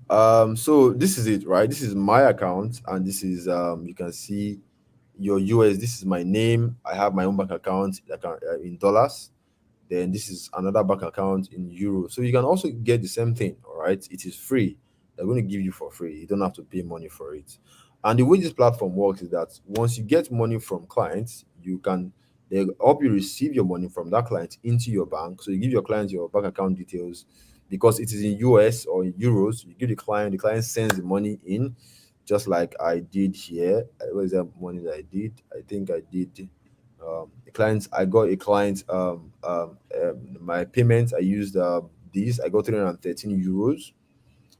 um so this is it, right? This is my account, and this is you can see your US. This is my name. I have my own bank account in dollars. Then this is another bank account in euros. So you can also get the same thing, all right? It is free. They're going to give you for free. You don't have to pay money for it. And the way this platform works is that once you get money from clients, they help you receive your money from that client into your bank. So you give your client your bank account details because it is in US or in euros. You give the client sends the money in, just like I did here. What is that money that I did? I think I did the clients. I got a client my payments. I used these. I got 313 euros.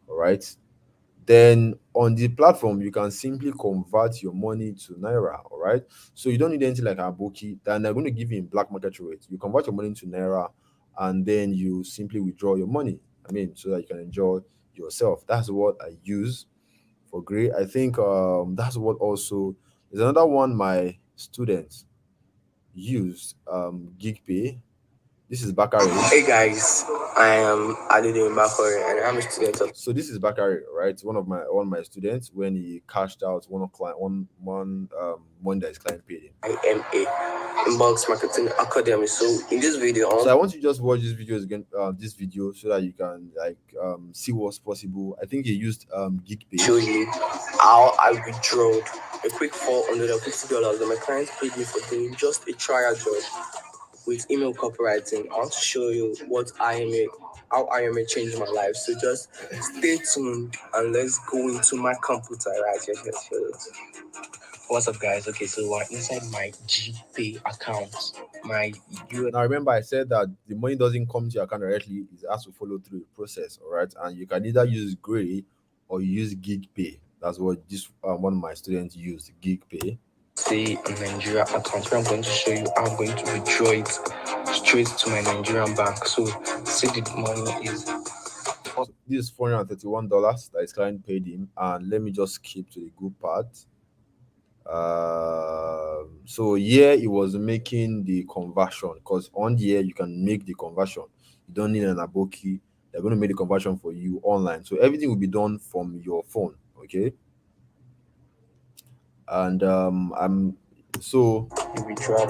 All right. Then on the platform, you can simply convert your money to naira. All right. So you don't need anything like a bookie. Then they're going to give you in black market rate. You convert your money to naira, and then you simply withdraw your money. I mean, so that you can enjoy yourself. That's what I use for Gray. I think that's what also there's another one my students used, GigPay. This is Bakari. Hey guys, I am Adede Bakari and I'm a student of. So this is Bakari, right? One of my students when he cashed out one that his client paid him. IMA Inbox Marketing Academy. So in this video, So I want you to just watch this video again, this video, so that you can see what's possible. I think he used GigPay. show you how I withdrew a quick $450 that my client paid me for doing just a trial job with email copywriting. I want to show you how IMA changed my life. So just stay tuned and let's go into my computer right here. What's up, guys? Okay, so we're inside my GPay account. My US. Now remember, I said that the money doesn't come to your account directly; it has to follow through a process. All right, and you can either use Gray or use GigPay. That's what this one of my students used, GigPay. Say Nigeria account where I'm going to show you how I'm going to withdraw it straight to my Nigerian bank. So see the money is. This is $431 that his client paid him, and let me just skip to the good part. So here he was making the conversion, because on here you can make the conversion. You don't need an aboki. They're going to make the conversion for you online, so everything will be done from your phone. Okay. And I'm so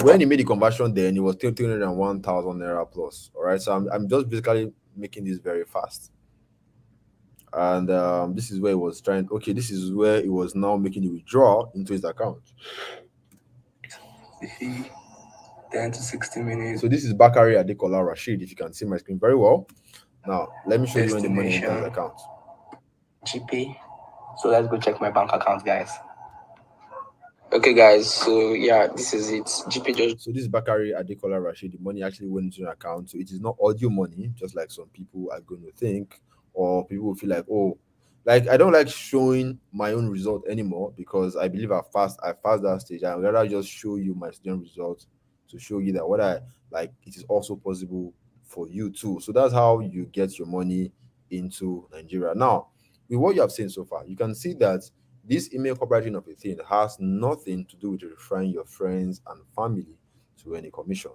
when he made the conversion, then it was 301,000 naira plus. All right, so I'm just basically making this very fast. And this is where it was trying. Okay, this is where it was now making the withdrawal into his account. 10 to 60 minutes. So this is Bakari Adekola Rashid. If you can see my screen very well. Now let me show you when the money enters the account. GP. So let's go check my bank account, guys. Okay, guys. So yeah, this is it. GP just So this is Bakari Adekola Rashid. The money actually went into an account. So it is not audio money, just like some people are going to think, or people will feel like, oh, like I don't like showing my own result anymore because I believe I passed that stage. I would rather just show you my student results to show you that what I like it is also possible for you too. So that's how you get your money into Nigeria. Now, with what you have seen so far, you can see that this email copywriting of a thing has nothing to do with referring your friends and family to any commission.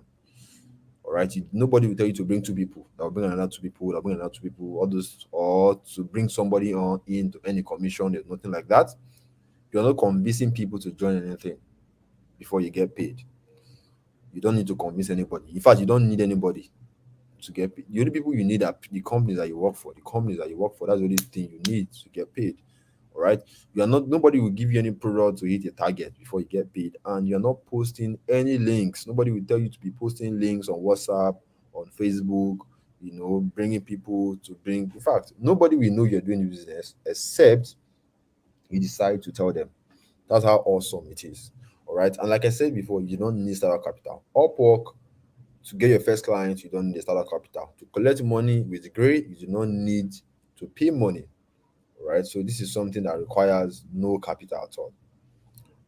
All right. Nobody will tell you to bring two people. That will bring another two people. That will bring another two people. All those, or to bring somebody on into any commission. There's nothing like that. You're not convincing people to join anything before you get paid. You don't need to convince anybody. In fact, you don't need anybody to get paid. The only people you need are the companies that you work for. The companies that you work for. That's the only thing you need to get paid. All right. You are not, nobody will give you any product to hit a target before you get paid. And you're not posting any links. Nobody will tell you to be posting links on WhatsApp, on Facebook, bringing people to bring. In fact, nobody will know you're doing business except you decide to tell them. That's how awesome it is. All right. And like I said before, you don't need startup capital. Upwork, to get your first client, you don't need a startup capital. To collect money with Gray, you do not need to pay money. All right. So this is something that requires no capital at all.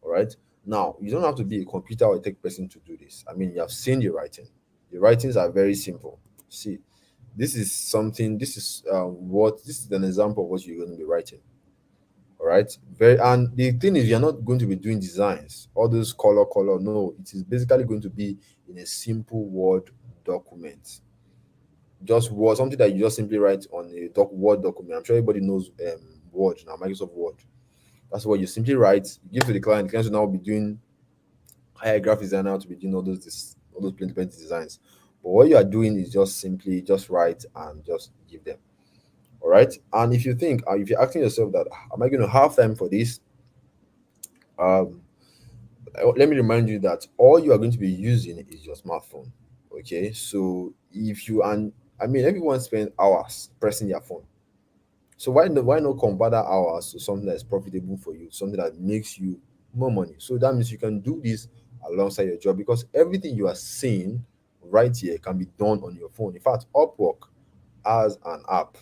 All right. Now, you don't have to be a computer or a tech person to do this. I mean, you have seen the writing. The writings are very simple. See, this is an example of what you're going to be writing. All right. Very, and the thing is, you're not going to be doing designs, all those color. No, it is basically going to be in a simple Word document. Just Word, something that you just simply write on a Word document. I'm sure everybody knows Word now, Microsoft Word. That's what you simply write, you give to the client. The client will now be doing hire graphic designer to be doing all those plenty designs. But what you are doing is just simply just write and just give them. All right. And if you think, if you're asking yourself that, am I going to have time for this? Um, Let me remind you that all you are going to be using is your smartphone. Okay. So if you, and I mean, everyone spends hours pressing their phone. So why not convert that hours to something that's profitable for you, something that makes you more money? So that means you can do this alongside your job because everything you are seeing right here can be done on your phone. In fact, Upwork has an app.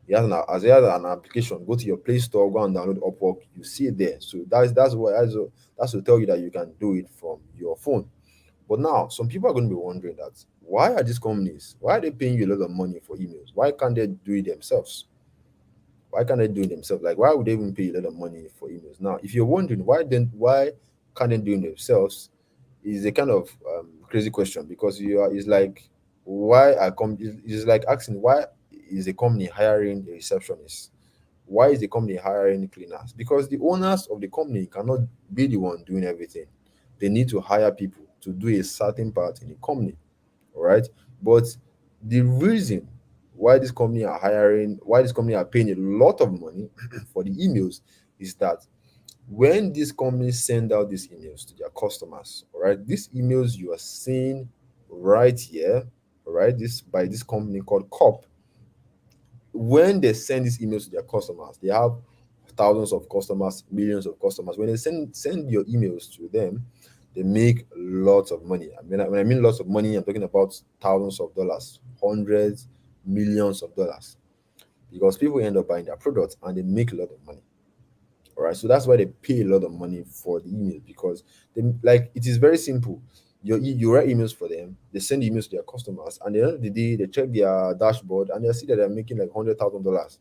It has an application. Go to your Play Store, go and download Upwork. You see it there. So that's to tell you that you can do it from your phone. But now some people are going to be wondering that why are these companies, why are they paying you a lot of money for emails? Why can't they do it themselves? Why can't they do it themselves? Like, why would they even pay a lot of money for emails? Now, if you're wondering why can't they do it themselves, is a kind of crazy question because it's like it's like asking why is a company hiring a receptionist? Why is the company hiring cleaners? Because the owners of the company cannot be the one doing everything. They need to hire people to do a certain part in the company. All right. But the reason why this company are paying a lot of money for the emails is that when these companies send out these emails to their customers, all right, these emails you are seeing right here, all right, this by this company called COP, when they send these emails to their customers, they have thousands of customers, millions of customers. When they send your emails to them, they make lots of money. I mean, when I mean lots of money, I'm talking about thousands of dollars, hundreds, millions of dollars, because people end up buying their products and they make a lot of money. All right, so that's why they pay a lot of money for the email because they like it is very simple. You write emails for them, they send emails to their customers, and at the end of the day, they check their dashboard and they see that they're making like $100,000.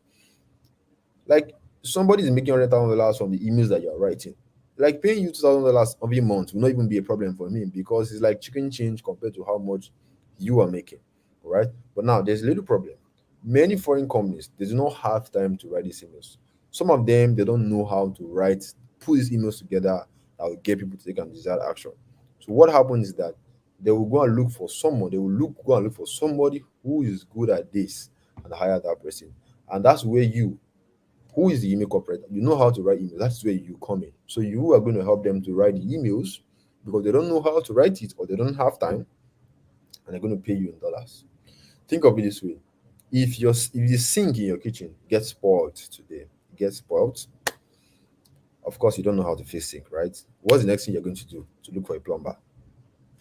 Like somebody is making $100,000 from the emails that you're writing. Like paying you $2,000 every month will not even be a problem for me because it's like chicken change compared to how much you are making. All right. But now there's a little problem. Many foreign companies they do not have time to write these emails. Some of them they don't know how to write, put these emails together that will get people to take and desired action. So what happens is that they will go and look for someone, they will go and look for somebody who is good at this and hire that person. And that's where you who is the email operator? You know how to write emails. That's where you come in. So you are going to help them to write the emails because they don't know how to write it or they don't have time, and they're going to pay you in dollars. Think of it this way: if the sink in your kitchen gets spoiled today, gets spoiled, Of course, you don't know how to fix sink, right? What's the next thing you're going to do? To look for a plumber,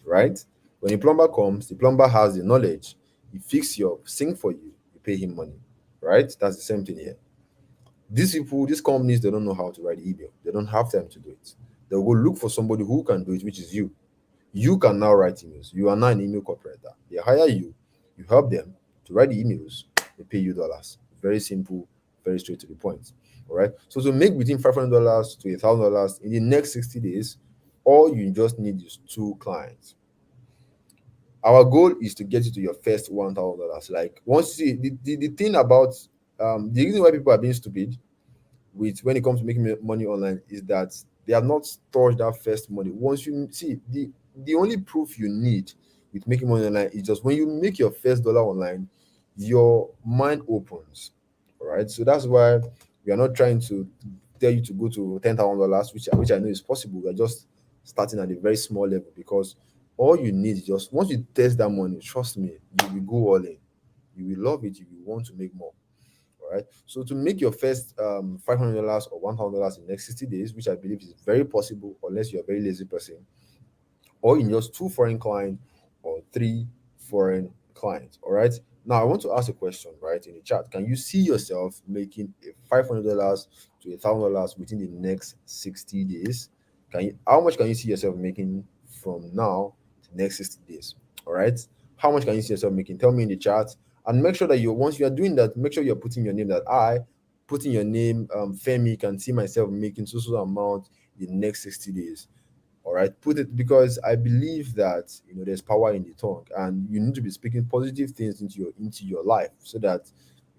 right? When a plumber comes, the plumber has the knowledge. He fix your sink for you. You pay him money, right? That's the same thing here. These people, these companies, they don't know how to write email. They don't have time to do it. They'll go look for somebody who can do it, which is you. You can now write emails. You are now an email copywriter. They hire you. You help them to write the emails. They pay you dollars. Very simple, very straight to the point. All right. So to make between $500 to $1,000 in the next 60 days, all you just need is two clients. Our goal is to get you to your first $1,000. Like once you see the thing about the reason why people are being stupid with when it comes to making money online is that they have not touched that first money. Once you see the only proof you need with making money online is just when you make your first dollar online, your mind opens. All right. So that's why we are not trying to tell you to go to $10,000, which I know is possible. We're just starting at a very small level because all you need is just once you test that money, trust me, you will go all in. You will love it. You will want to make more. All right. So to make your first $500 or $1,000 in the next 60 days, which I believe is very possible unless you're a very lazy person, or in just two foreign clients or three foreign clients. All right. Now I want to ask a question right in the chat. Can you see yourself making a $500 to $1,000 within the next 60 days? Can you how much can you see yourself making from now to the next 60 days? All right. How much can you see yourself making? Tell me in the chat. And make sure that you once you are doing that, make sure you're putting your name that I putting your name Femi can see myself making so amount in the next 60 days. All right, put it because I believe that there's power in the tongue, and you need to be speaking positive things into your life so that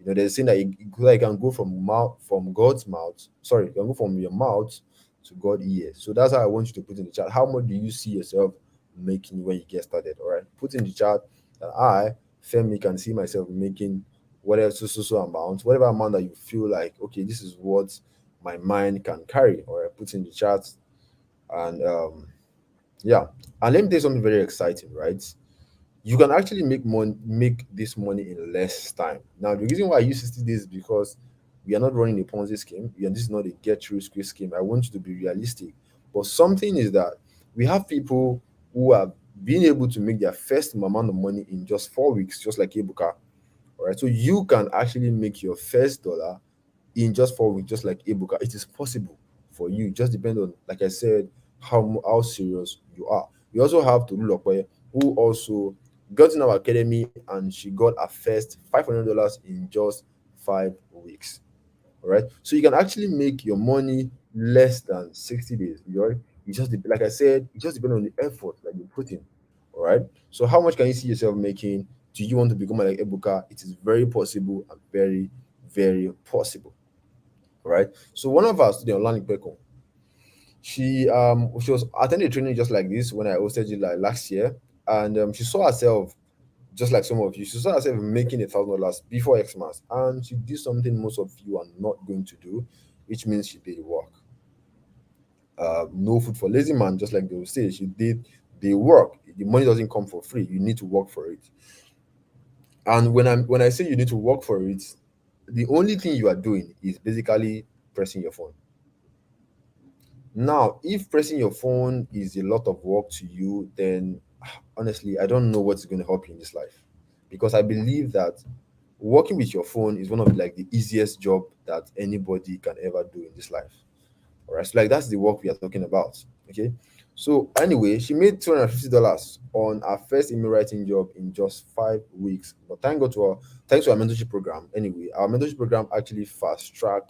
there's saying that you can go from God's mouth. Sorry, you can go from your mouth to God's ears. So that's how I want you to put in the chat. How much do you see yourself making when you get started? All right, put in the chat that I, Femi, can see myself making whatever amount, whatever amount that you feel like okay, this is what my mind can carry. All right, put in the chat and yeah, and let me tell you something very exciting, right? You can actually make this money in less time. Now, the reason why I use 60 days is because we are not running a Ponzi scheme. This is not a get through quick scheme. I want you to be realistic. But something is that we have people who have been able to make their first amount of money in just 4 weeks, just like Ebuka. All right. So you can actually make your first dollar in just 4 weeks, just like Ebuka. It is possible for you. It just depends on, like I said, how serious you are. We also have Tolulope, who also got in our academy and she got her first $500 in just 5 weeks. All right. So you can actually make your money less than 60 days. You just like I said, it just depends on the effort that you put in. All right. So how much can you see yourself making? Do you want to become like Ebuka? It is very possible and very, very possible. All right. So one of our students, Olani Peko, she was attending a training just like this when I hosted it like last year, and she saw herself just like some of you. She saw herself making $1,000 before Xmas, and she did something most of you are not going to do, which means she did work. No food for lazy man, just like they will say. She did the work. The money doesn't come for free. You need to work for it. And when I say you need to work for it, the only thing you are doing is basically pressing your phone. Now, if pressing your phone is a lot of work to you, then honestly, I don't know what's going to help you in this life, because I believe that working with your phone is one of like the easiest job that anybody can ever do in this life. All right, so like that's the work we are talking about. Okay, so anyway, she made $250 on her first email writing job in just 5 weeks. But thanks to our mentorship program. Anyway, our mentorship program actually fast track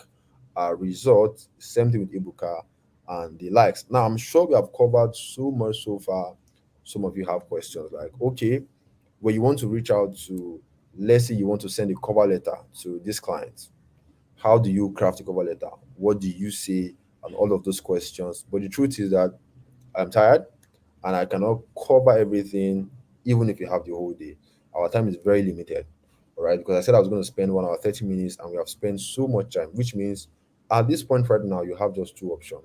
our results. Same thing with Ibuka and the likes. Now I'm sure we have covered so much so far. Some of you have questions like, okay, when you want to reach out to, let's say you want to send a cover letter to this client, how do you craft a cover letter? What do you say? And all of those questions. But the truth is that I'm tired and I cannot cover everything, even if you have the whole day. Our time is very limited. All right. Because I said I was going to spend 1 hour, 30 minutes, and we have spent so much time, which means at this point right now, you have just two options.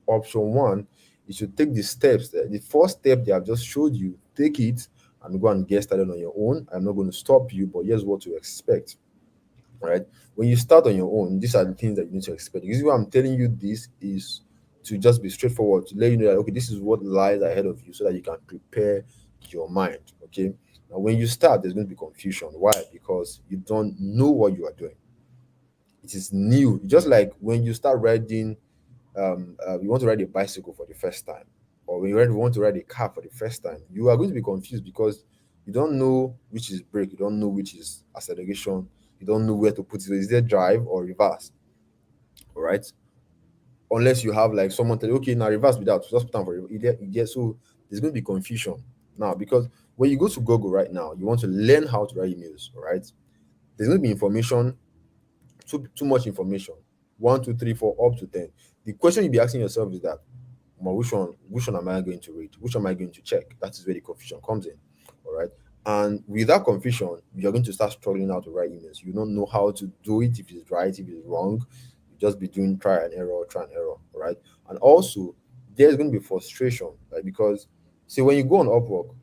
Option one is to take the steps there. The first step they have just showed you, take it and go and get started on your own. I'm not going to stop you, but here's what to expect. Right, when you start on your own, these are the things that you need to expect. The reason why I'm telling you this is to just be straightforward, to let you know that okay, this is what lies ahead of you, so that you can prepare your mind. Okay. Now, when you start, there's going to be confusion. Why? Because you don't know what you are doing. It is new. Just like when you start riding, you want to ride a bicycle for the first time, or when want to ride a car for the first time, you are going to be confused because you don't know which is brake, you don't know which is acceleration, you don't know where to put it. Is there drive or reverse? All right. Unless you have like someone tell you, okay, now reverse without, just put on for you get so there's going to be confusion now, because when you go to Google right now, you want to learn how to write emails. All right. There's going to be information, too much information. One, two, three, four, up to 10. The question you'll be asking yourself is that, well, which one am I going to read? Which am I going to check? That is where the confusion comes in. All right. And with that confusion, you're going to start struggling how to write emails. You don't know how to do it, if it's right, if it's wrong. You just be doing try and error. All right. And also, there's going to be frustration, right? Because see, when you go on Upwork,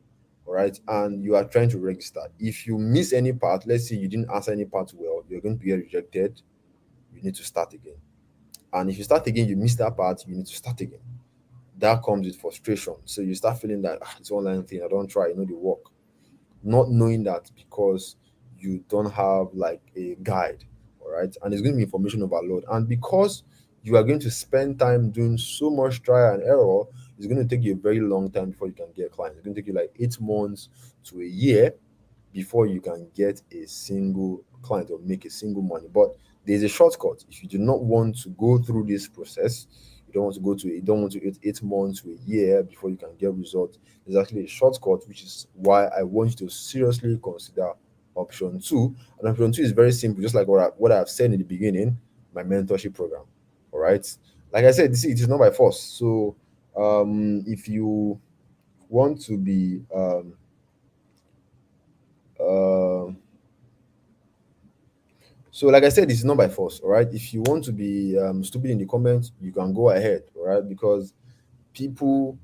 all right, and you are trying to register, if you miss any part, let's say you didn't answer any part well, you're going to get rejected. You need to start again. And if you start again, you miss that part, you need to start again. That comes with frustration. So you start feeling that it's online thing, I don't try, the work. Not knowing that because you don't have like a guide, all right? And it's going to be information overload. And because you are going to spend time doing so much trial and error, it's going to take you a very long time before you can get clients. It's going to take you like 8 months to a year before you can get a single client or make a single money. But there's a shortcut. If you do not want to go through this process, you don't want to wait 8 months to a year before you can get results. There's actually a shortcut, which is why I want you to seriously consider option two. And option two is very simple, just like what I've said in the beginning, my mentorship program. All right. Like I said, see, it is not by force. So if you want to be uh, so, like I said, it's not by force, all right? If you want to be stupid in the comments, you can go ahead, all right? Because people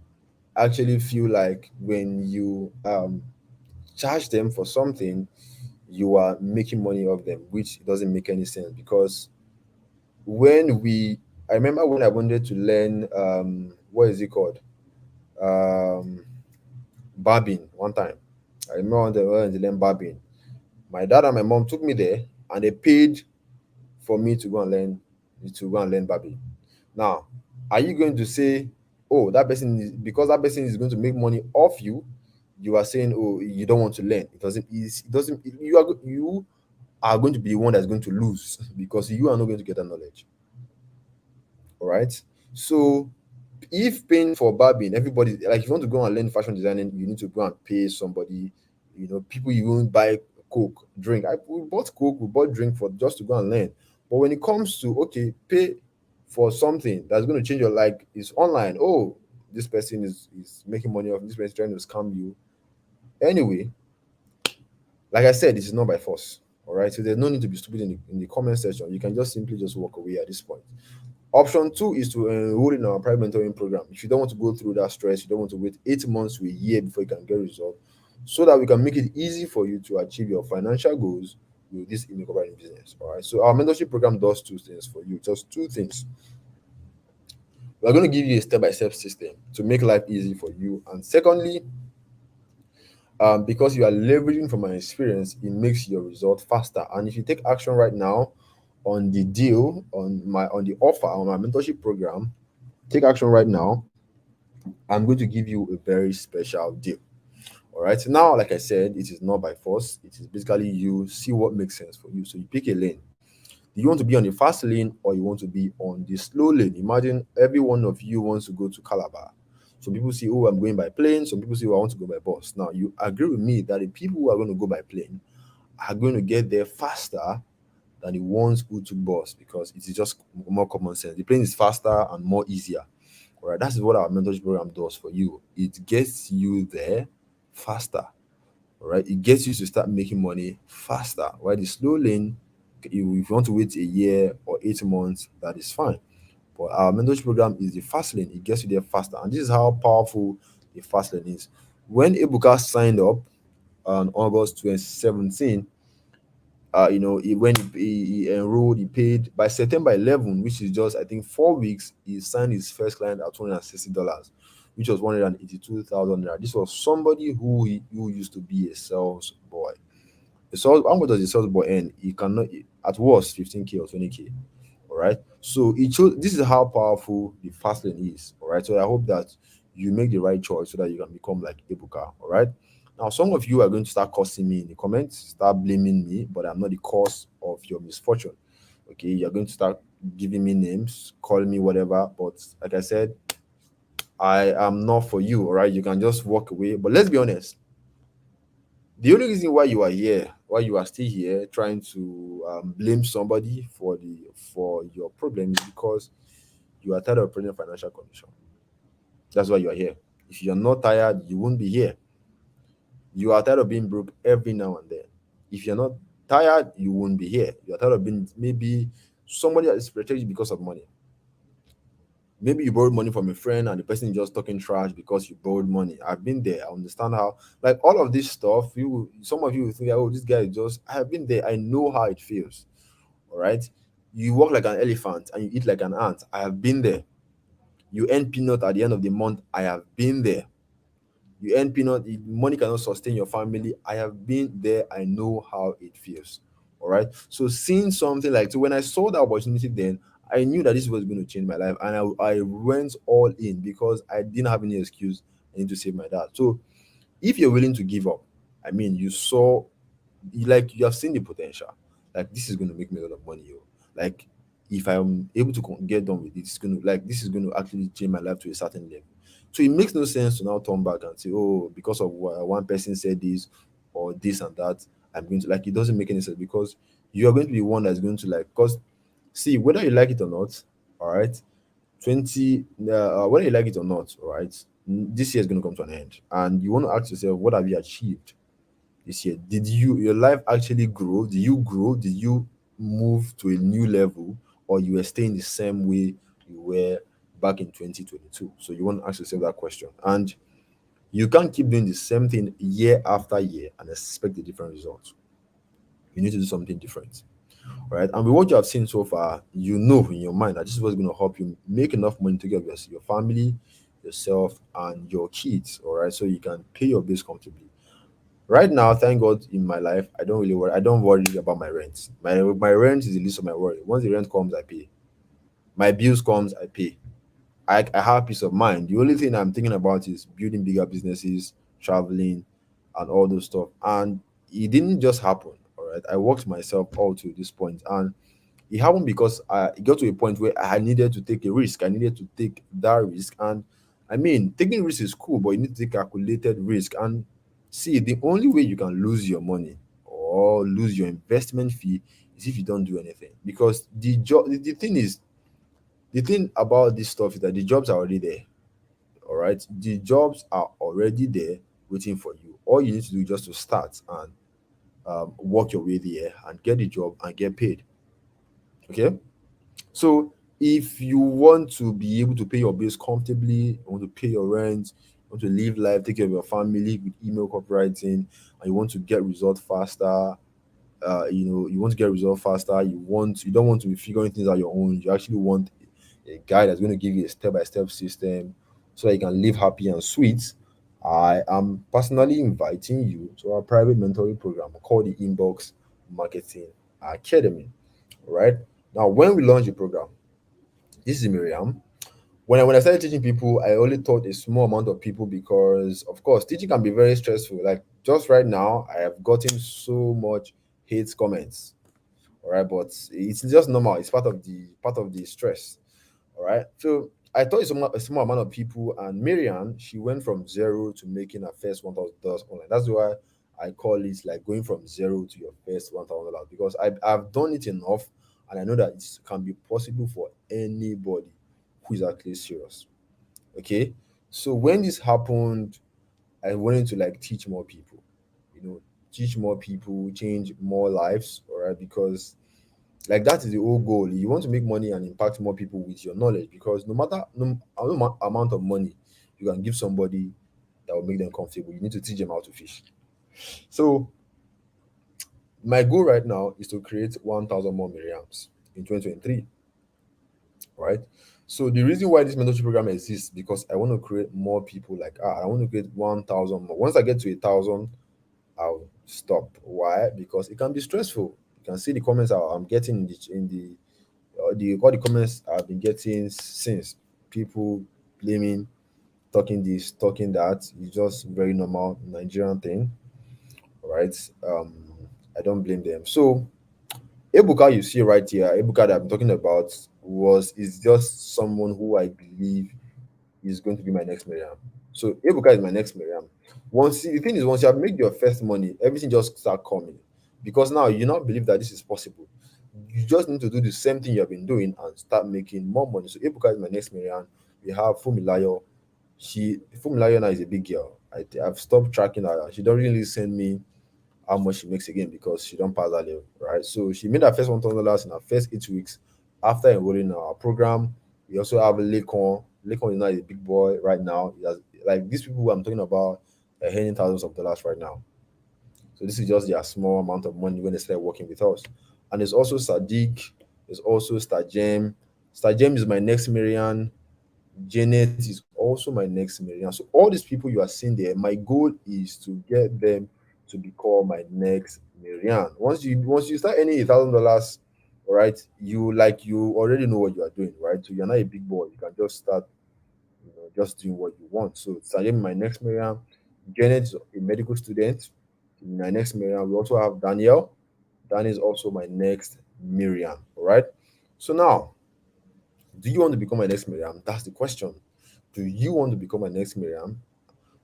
actually feel like when you charge them for something, you are making money off them, which doesn't make any sense. Because I remember when I wanted to learn, what is it called? Um, Barbing one time. I remember when I wanted to learn barbing. My dad and my mom took me there and they paid for me to go and learn barbing. Now, are you going to say, oh, that person is because that person is going to make money off you? You are saying, oh, you don't want to learn. It doesn't. You are going to be the one that's going to lose because you are not going to get that knowledge. All right. So if paying for barbing, everybody like if you want to go and learn fashion designing, you need to go and pay somebody. People you won't buy Coke, drink. We bought Coke, we bought drink for just to go and learn. But when it comes to okay, pay for something that's going to change your life, is online. Oh, this person is making money off this person trying to scam you. Anyway, like I said, this is not by force. All right. So there's no need to be stupid in the comment section. You can just simply just walk away at this point. Option two is to enroll in our private mentoring program. If you don't want to go through that stress, you don't want to wait 8 months to a year before you can get results, so that we can make it easy for you to achieve your financial goals with this email copywriting business. All right. So our mentorship program does two things for you. Just two things. We're going to give you a step-by-step system to make life easy for you. And secondly, because you are leveraging from my experience, it makes your result faster. And if you take action right now on the deal, on the offer on my mentorship program, take action right now. I'm going to give you a very special deal. All right. So now, like I said, it is not by force. It is basically you see what makes sense for you. So you pick a lane. Do you want to be on the fast lane or you want to be on the slow lane? Imagine every one of you wants to go to Calabar. Some people say, oh, I'm going by plane. Some people say, oh, I want to go by bus. Now, you agree with me that the people who are going to go by plane are going to get there faster than the ones who took bus, because it is just more common sense. The plane is faster and more easier. All right, that's what our mentorship program does for you. It gets you there faster. All right, it gets you to start making money faster. While the slow lane, if you want to wait a year or 8 months, that is fine. But our mentorship program is the fast lane. It gets you there faster, and this is how powerful the fast lane is. When Ebuka signed up on August 2017, when he enrolled, he paid by September 11, which is just I think 4 weeks. He signed his first client at $260, which was 182,000 naira. This was somebody who used to be a sales boy. So how much does a sales boy earn? He cannot at worst 15K or 20K. All right. So it shows this is how powerful the fast lane is. All right. So I hope that you make the right choice so that you can become like Ebuka. All right. Now, some of you are going to start cursing me in the comments, start blaming me, but I'm not the cause of your misfortune. Okay, you're going to start giving me names, calling me whatever. But like I said, I am not for you. All right, you can just walk away. But let's be honest, the only reason why you are here, why you are still here, trying to blame somebody for your problem is because you are tired of present financial condition. That's why you are here. If you're not tired, you won't be here. You are tired of being broke every now and then. If you're not tired, you won't be here. You're tired of being maybe somebody that is protected you because of money. Maybe you borrowed money from a friend and the person is just talking trash because you borrowed money. I've been there. I understand how, like all of this stuff. Some of you will think, oh, this guy is just. I have been there. I know how it feels. All right. You walk like an elephant and you eat like an ant. I have been there. You earn peanut at the end of the month. I have been there. You earn peanut, money cannot sustain your family. I have been there. I know how it feels. All right. So seeing something like, so when I saw the opportunity, then I knew that this was going to change my life, and I went all in because I didn't have any excuse. I need to save my dad. So if you're willing to give up, I mean, like you have seen the potential. Like this is going to make me a lot of money. Yo. Like if I'm able to get done with it, it's going to like this is going to actually change my life to a certain level. So it makes no sense to now turn back and say, oh, because of one person said this or this and that, I'm going to like it doesn't make any sense because you are going to be one that's going to like because see whether you like it or not, all right, 20 whether you like it or not, all right, this year is going to come to an end, and you want to ask yourself, what have you achieved this year? Did your life actually grow? Did you grow? Did you move to a new level, or you were staying the same way you were back in 2022? So you want to ask yourself that question, and you can't keep doing the same thing year after year and expect a different result. You need to do something different, right? And with what you have seen so far, you know in your mind that this is what's going to help you make enough money to get your family, yourself, and your kids, all right, so you can pay your bills comfortably. Right now, thank God, in my life, I don't really worry. I don't worry about my rent. My rent is the least of my worry. Once the rent comes, I pay. My bills comes, I pay. I have peace of mind. The only thing I'm thinking about is building bigger businesses, traveling, and all those stuff. And it didn't just happen. All right. I worked myself all to this point, and it happened because it got to a point where I needed to take a risk. I needed to take that risk. And I mean, taking risk is cool, but you need to take calculated risk. And see, the only way you can lose your money or lose your investment fee is if you don't do anything. Because the thing about this stuff is that the jobs are already there. All right. The jobs are already there waiting for you. All you need to do is just to start and work your way there and get the job and get paid. Okay. So if you want to be able to pay your bills comfortably, you want to pay your rent, you want to live life, take care of your family with email copywriting, and you want to get results faster, you want to get results faster. You don't want to be figuring things out your own. You actually want a guy that's going to give you a step-by-step system so that you can live happy and sweet. I am personally inviting you to our private mentoring program called the Inbox Marketing Academy. All right. Now, when we launch the program, this is Miriam. When I started teaching people, I only taught a small amount of people because, of course, teaching can be very stressful. Like just right now, I have gotten so much hate comments. All right, but it's just normal. It's part of the stress. All right. So I taught a small amount of people, and Miriam, she went from zero to making her first $1,000 online. That's why I call it like going from zero to your first $1,000 because I've done it enough, and I know that it can be possible for anybody who is actually serious. Okay. So when this happened, I wanted to like teach more people, you know, teach more people, change more lives. All right. Because like that is the whole goal. You want to make money and impact more people with your knowledge because no amount of money you can give somebody that will make them comfortable, you need to teach them how to fish. So My goal right now is to create 1,000 more Miriams in 2023, right? So the reason why this mentorship program exists because I want to create more people like I want to create 1,000 more. Once I get to 1,000, I'll stop. Why? Because it can be stressful. You can see the comments I'm getting the all the comments I've been getting since people blaming, talking this, talking that. It's just very normal Nigerian thing, right? I don't blame them. So Ebuka you see right here, Ebuka that I'm talking about was is just someone who I believe is going to be my next Miriam. So Ebuka is my next Miriam. Once the thing is, once you have made your first money, everything just start coming because now you now believe that this is possible. You just need to do the same thing you have been doing and start making more money. So Ebuka is my next Miriam. We have Fumilayo. Fumilayo now is a big girl. I've stopped tracking her. She doesn't really send me how much she makes again because she don't pass that level, right? So she made her first $1,000 in her first 8 weeks after enrolling in our program. We also have Lekon. Lekon is not a big boy right now. He has, like these people I'm talking about are earning thousands of dollars right now. So this is just their small amount of money when they start working with us. And there's also Sadiq. There's also Stajem. Stajem is my next Marian. Janet is also my next Miriam. So all these people you are seeing there, my goal is to get them to become my next Miriam. Once you start earning $1,000, all right, you already know what you are doing, right? So you're not a big boy. You can just start, just doing what you want. So Salim, my next Miriam, Janet is a medical student. My next Miriam. We also have Daniel. Dan is also my next Miriam. All right. So now, do you want to become my next Miriam? That's the question. Do you want to become my next Miriam?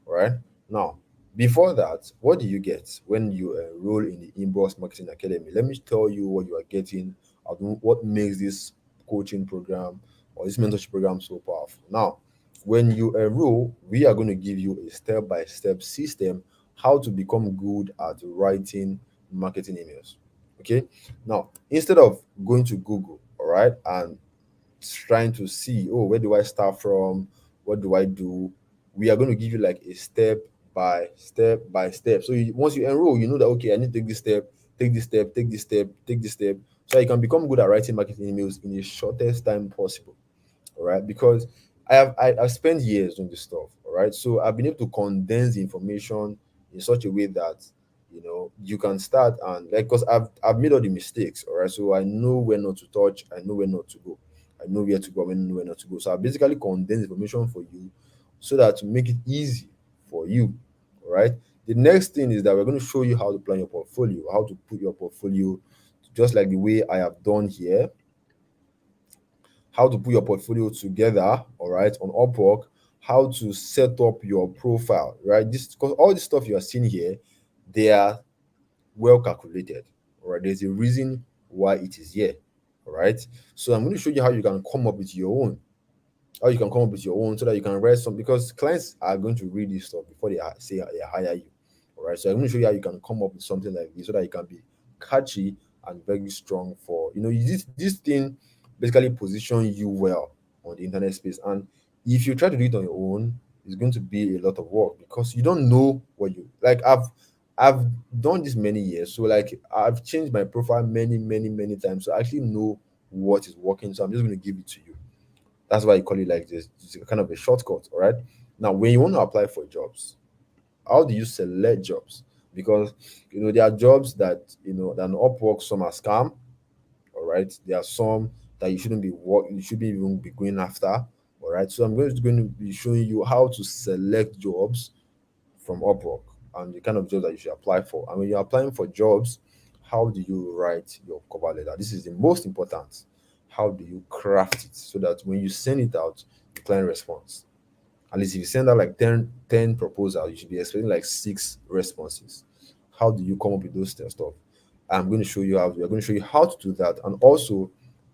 All right. Now, before that, what do you get when you enroll in the Inbox Marketing Academy? Let me tell you what you are getting and what makes this coaching program or this mentorship program so powerful. Now, when you enroll, we are going to give you a step-by-step system how to become good at writing marketing emails. Okay. Now, instead of going to Google, all right, and trying to see, oh, where do I start from? What do I do? We are going to give you like a step by step. So once you enroll, you know that okay, I need to take this step, take this step, take this step, take this step, so you can become good at writing marketing emails in the shortest time possible. All right, because I've spent years doing this stuff. All right, so I've been able to condense the information in such a way that you can start and like because I've made all the mistakes. All right, so I know where not to touch, I know where not to go, I know where to go, I know where not to go. So I basically condense information for you so that to make it easy for you. All right. The next thing is that we're going to show you how to plan your portfolio, how to put your portfolio just like the way I have done here, how to put your portfolio together, all right, on Upwork, how to set up your profile, right? This because all this stuff you are seeing here, they are well calculated. All right, there's a reason why it is here. All right, so I'm going to show you how you can come up with your own, how you can come up with your own so that you can write some because clients are going to read this stuff before they say they hire you. All right, so I'm going to show you how you can come up with something like this so that you can be catchy and very strong for this thing basically position you well on the internet space. And if you try to do it on your own, it's going to be a lot of work because you don't know what you like. I've done this many years, so like I've changed my profile many times, so I actually know what is working. So I'm just going to give it to you. That's why I call it like this. It's kind of a shortcut. All right. Now, when you want to apply for jobs, how do you select jobs? Because there are jobs that that on Upwork, some are scam. All right. There are some that you shouldn't be you shouldn't even be going after. All right. So I'm going to be showing you how to select jobs from Upwork and the kind of jobs that you should apply for. And when you're applying for jobs, how do you write your cover letter? This is the most important. How do you craft it so that when you send it out, the client responds? At least if you send out like 10 proposals, you should be expecting like 6 responses. How do you come up with those stuff? I'm going to show you how. We're going to show you how to do that, and also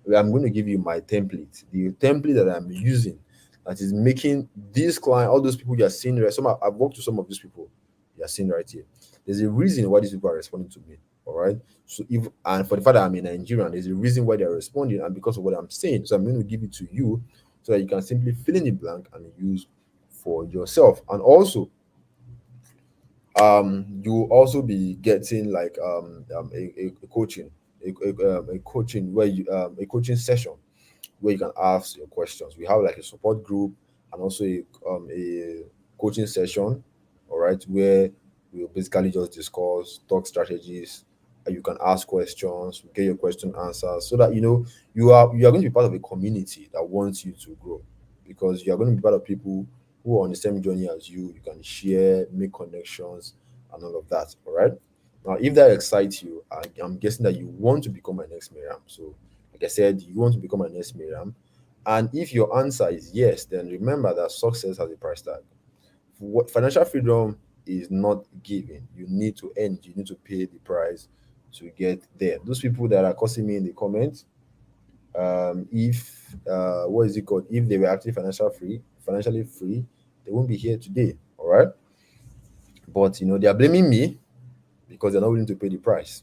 I'm going to give you my template, the template that I'm using, that is making this client, all those people you are seeing. Right, I've worked with some of these people you are seeing right here. There's a reason why these people are responding to me. All right. So if and for the fact that I'm in Nigerian, there's a reason why they're responding, and because of what I'm saying. So I'm going to give it to you so that you can simply fill in the blank and use for yourself. And also, You will also be getting like a coaching, a coaching where you a coaching session where you can ask your questions. We have like a support group and also a coaching session, all right, where we'll basically just discuss, talk strategies, and you can ask questions, get your question answered, so that you are going to be part of a community that wants you to grow, because you are going to be part of people who are on the same journey as you. You can share, make connections, and all of that. All right. Now, if that excites you, I'm guessing that you want to become my next Miriam. So like I said, you want to become an S Miriam. And if your answer is yes, then remember that success has a price tag. What financial freedom is not given. You need to earn it. You need to pay the price to get there. Those people that are cursing me in the comments, if what is it called? If they were actually financially free, they won't be here today. All right. But they are blaming me because they're not willing to pay the price.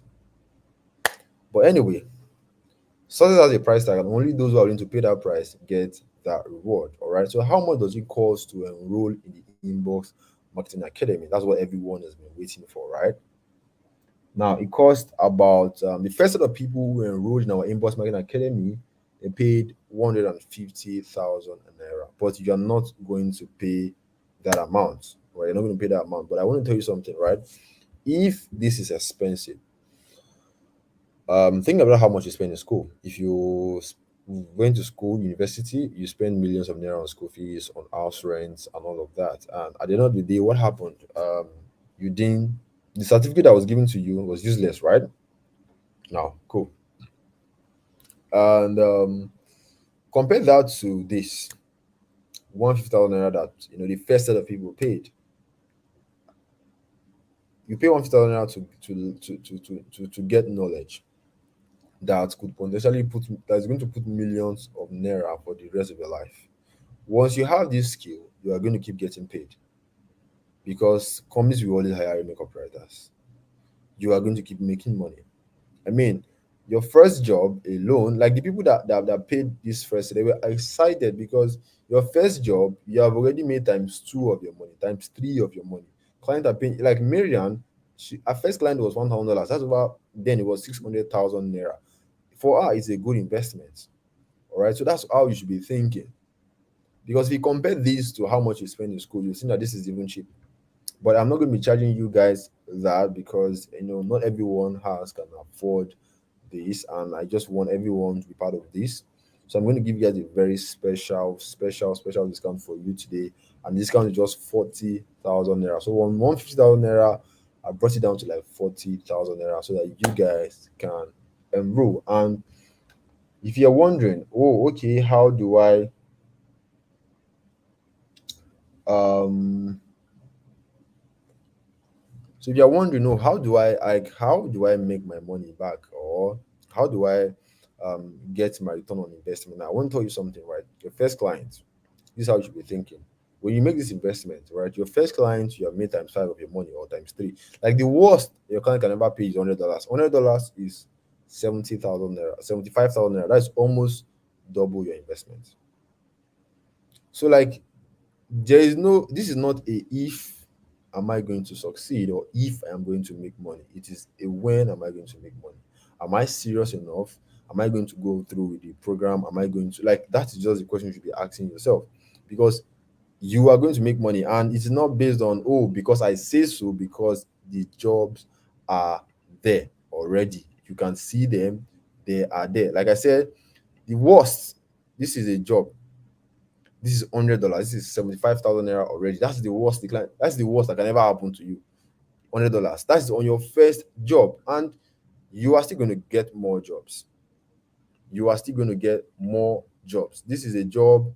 But anyway, success has a price tag, and only those who are willing to pay that price get that reward. All right. So, how much does it cost to enroll in the Inbox Marketing Academy? That's what everyone has been waiting for, right? Now, it cost about the first set of people who enrolled in our Inbox Marketing Academy. They paid 150,000 naira, but you are not going to pay that amount, right? You're not going to pay that amount. But I want to tell you something, right? If this is expensive, think about how much you spend in school. If you went to school, university, you spend millions of naira on school fees, on house rents, and all of that. And at the end of the day, what happened? You didn't. The certificate that was given to you was useless, right? Now, cool. And compare that to this 150,000 naira that the first set of people paid. You pay 150,000 naira to get knowledge that could potentially that's going to put millions of naira for the rest of your life. Once you have this skill, you are going to keep getting paid, because companies will always hire makeup writers. You are going to keep making money. I mean, your first job alone, like the people that paid this first, they were excited because your first job, you have already made times two of your money, times three of your money. Client are paying, like Marian, her first client was $1,000. That's about, then it was 600,000 naira. For her, it's a good investment. All right. So that's how you should be thinking. Because if you compare this to how much you spend in school, you see that this is even cheap. But I'm not going to be charging you guys that, because not everyone has can afford this, and I just want everyone to be part of this. So I'm going to give you guys a very special discount for you today, and the discount is just 40,000 naira. So on 150,000 naira, I brought it down to like 40,000 naira so that you guys can enroll. And if you're wondering, oh, okay, how do I um so if you're wondering, oh, how do I make my money back, or how do I get my return on investment? Now, I want to tell you something, right? Your first client, this is how you should be thinking. When you make this investment, right, your first client, you have made times five of your money or times three. Like the worst your client can ever pay is $100. $100 is 70,000 naira, 75,000 naira. That's almost double your investment. So, like, there is no, this is not a if am I going to succeed or if I am going to make money. It is a when am I going to make money. Am I serious enough? Am I going to go through with the program? Am I going to, like, that is just the question you should be asking yourself, because you are going to make money, and it's not based on, oh, because I say so, because the jobs are there already. You can see them, they are there. Like I said, the worst, this is a job, this is $100. This is 75,000 naira already. That's the worst decline. That's the worst that can ever happen to you. $100. That's on your first job, and you are still going to get more jobs. You are still going to get more jobs. This is a job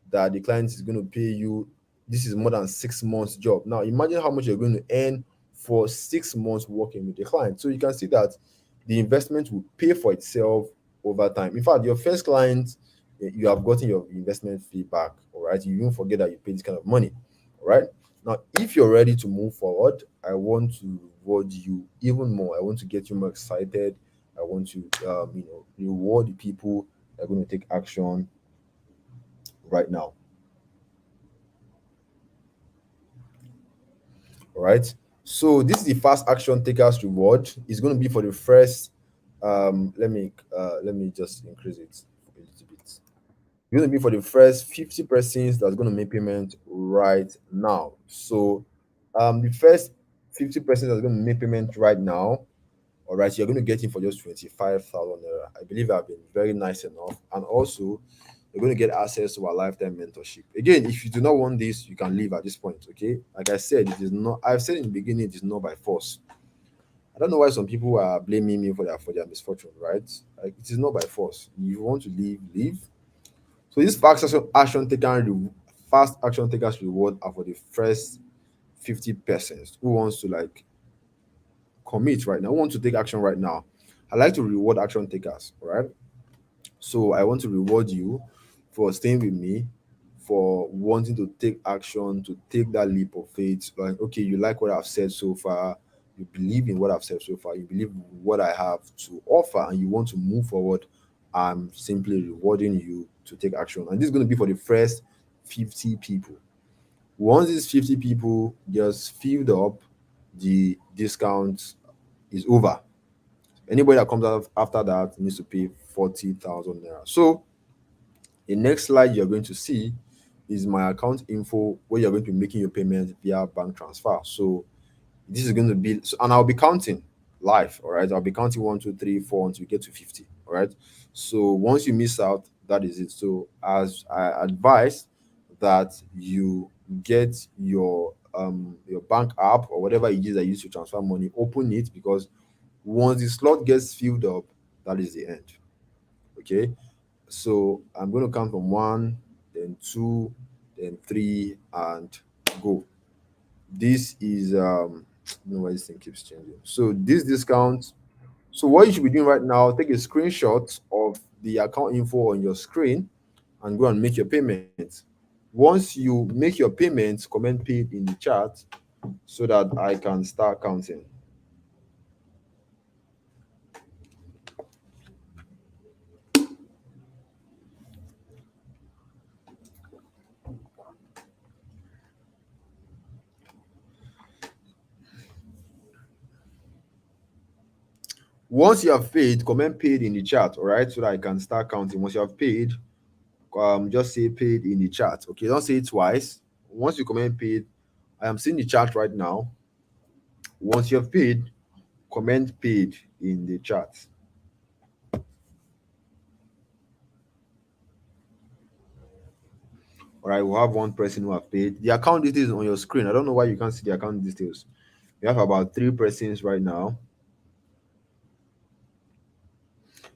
that the client is going to pay you. This is more than 6 months job. Now imagine how much you're going to earn for 6 months working with the client. So you can see that the investment will pay for itself over time. In fact, your first client, you have gotten your investment fee back. All right. You won't forget that you paid this kind of money. All right. Now, if you're ready to move forward, I want to reward you even more. I want to get you more excited. I want to, reward the people that are going to take action right now. All right. So this is the fast action takers reward. It's going to be for the first. Let me just increase it a little bit. It's going to be for the first 50 persons that's going to make payment right now. So the first 50 persons that's going to make payment right now, all right, you're going to get in for just 25,000 naira. I believe I've been very nice enough. And also, you're going to get access to our lifetime mentorship. Again, if you do not want this, you can leave at this point, okay? Like I said, it is not, I've said in the beginning, it is not by force. I don't know why some people are blaming me for their misfortune, right? Like, it is not by force. If you want to leave, leave. So this fast action takers reward are for the first 50 persons who wants to like commit right now, who want to take action right now. I like to reward action takers, all right? So I want to reward you for staying with me, for wanting to take action, to take that leap of faith. Like, okay, you like what I've said so far, you believe in what I've said so far, you believe in what I have to offer, and you want to move forward. I'm simply rewarding you to take action. And this is going to be for the first 50 people. Once these 50 people just filled up, the discount is over. Anybody that comes out after that needs to pay 40,000 naira. So the next slide you're going to see is my account info where you're going to be making your payment via bank transfer. So this is going to be, so, and I'll be counting live. All right. I'll be counting 1, 2, 3, 4 until you get to 50. All right. So once you miss out, that is it. So as I advise that you get your bank app or whatever it is that you use to transfer money, open it, because once the slot gets filled up, that is the end. Okay. So I'm going to count from one, then two, then three, and go. This is I don't know why this thing keeps changing. So this discount. So what you should be doing right now, take a screenshot of the account info on your screen and go and make your payment. Once you make your payment, comment paid in the chat so that I can start counting. Once you have paid, comment paid in the chat, all right, so that I can start counting. Once you have paid, just say paid in the chat. Okay, don't say it twice. Once you comment paid, I am seeing the chat right now. Once you have paid, comment paid in the chat. All right, we'll have one person who have paid. The account details on your screen. I don't know why you can't see the account details. We have about 3 persons right now.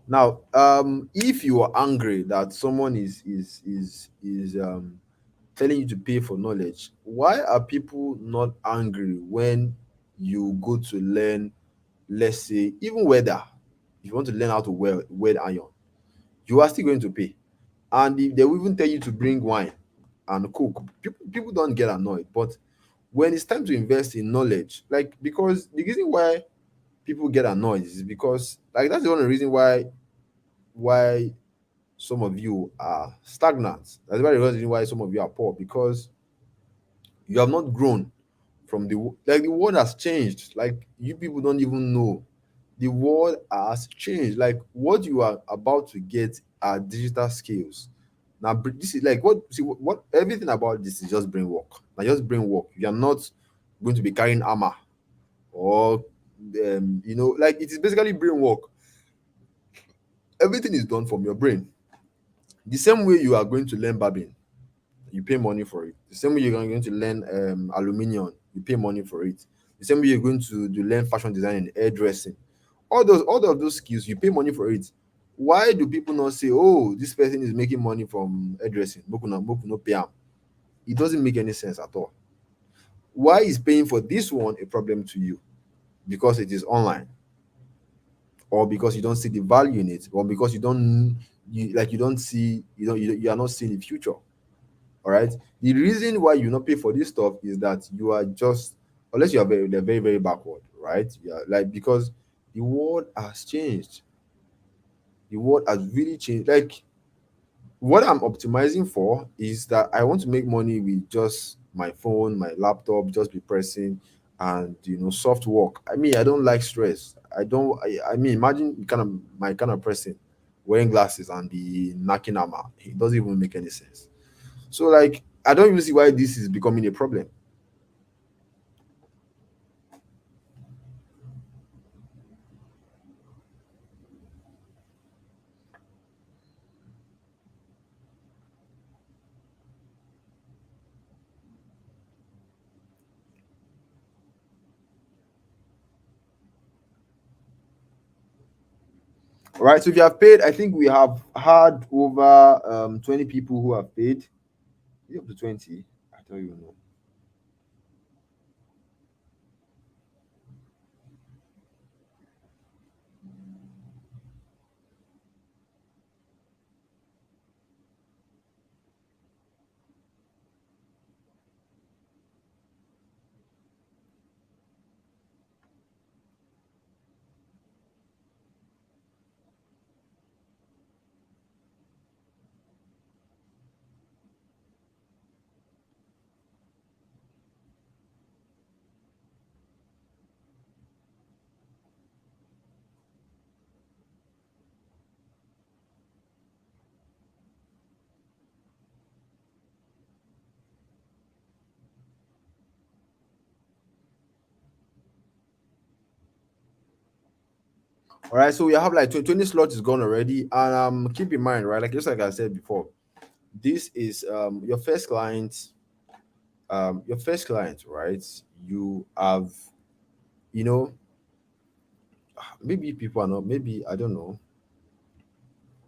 Now, if you are angry that someone is telling you to pay for knowledge, why are people not angry when you go to learn, let's say, even weather? If you want to learn how to weld iron, you are still going to pay. And if they will even tell you to bring wine and cook, people don't get annoyed. But when it's time to invest in knowledge, like, because the reason why people get annoyed is because, like, that's the only reason why some of you are stagnant. That's why the reason why some of you are poor, because you have not grown from the world has changed. Like, you people don't even know the world has changed. Like, what you are about to get are digital skills. Now, this is like, what everything about this is just brain work. Now, just brain work. You are not going to be carrying armor or like, it is basically brain work. Everything is done from your brain. The same way you are going to learn barbing, you pay money for it. The same way you're going to learn aluminium, you pay money for it. The same way you're going to learn fashion design and hairdressing, all of those skills, you pay money for it. Why do people not say, oh, this person is making money from hairdressing? Boku no pay am. It doesn't make any sense at all. Why is paying for this one a problem to you? Because it is online, or because you don't see the value in it, or because you don't see, you are not seeing the future. All right. The reason why you not pay for this stuff is that you are just, unless you are they're very, very backward, right? Yeah, like, because the world has changed. The world has really changed. Like, what I'm optimizing for is that I want to make money with just my phone, my laptop, just be pressing. and soft work. I mean, I don't like stress. I mean, imagine kind of my kind of person wearing glasses and be knocking hammer. It doesn't even make any sense. So like I don't even see why this is becoming a problem. All right. So if you have paid, I think we have had over 20 people who have paid. Is it up to 20? I don't even know. All right. So we have like 20 slots is gone already. And keep in mind, right? Like just like I said before, this is your first client. Your first client, right? You have, you know, maybe people are not, maybe I don't know.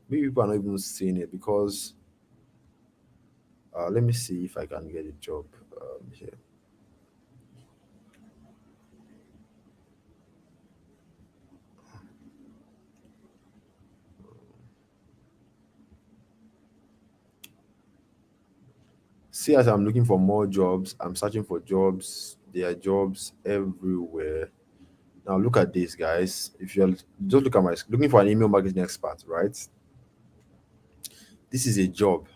Maybe people are not even seeing it because let me see if I can get a job here. See, as I'm looking for more jobs, I'm searching for jobs. There are jobs everywhere. Now look at this, guys. If you're just look at my looking for an email marketing expert, right? This is a job.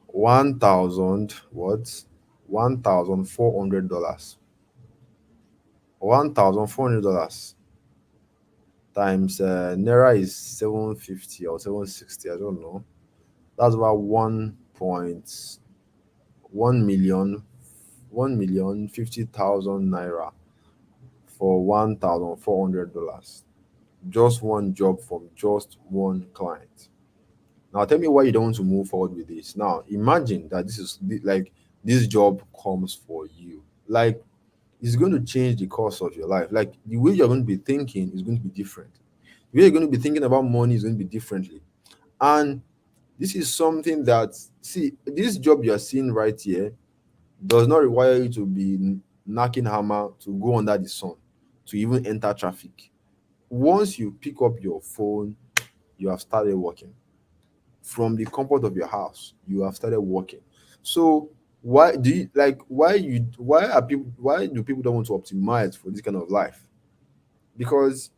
1,000 what? $1,400. $1,400 times naira is 750 or 760. I don't know. That's about 1.1 million, 1,050,000 naira for $1,400. Just one job from just one client. Now tell me why you don't want to move forward with this. Now imagine that like this job comes for you. Like it's going to change the course of your life. Like the way you're going to be thinking is going to be different. The way you're going to be thinking about money is going to be differently. And this is something that, see, this job you're seeing right here does not require you to be knocking hammer to go under the sun to even enter traffic. Once you pick up your phone, you have started working from the comfort of your house. You have started working. So why do people don't want to optimize for this kind of life? Because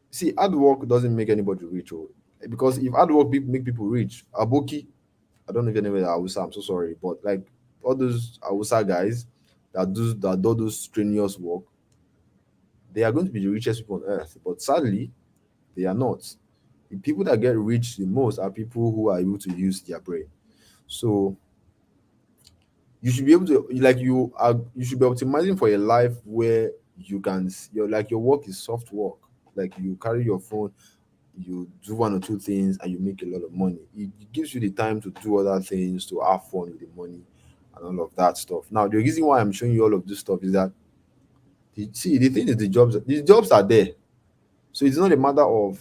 see, hard work doesn't make anybody rich. Oh. Because if hard work make people rich, Aboki, I don't know if you know Hausa, I'm so sorry, but like all those Hausa guys that do those strenuous work, they are going to be the richest people on earth. But sadly, they are not. The people that get rich the most are people who are able to use their brain. So you should be able to you should be optimizing for a life where you can your work is soft work. Like you carry your phone, you do one or two things and you make a lot of money. It gives you the time to do other things, to have fun with the money and all of that stuff. Now the reason why I'm showing you all of this stuff is that the thing is the jobs are there. So it's not a matter of,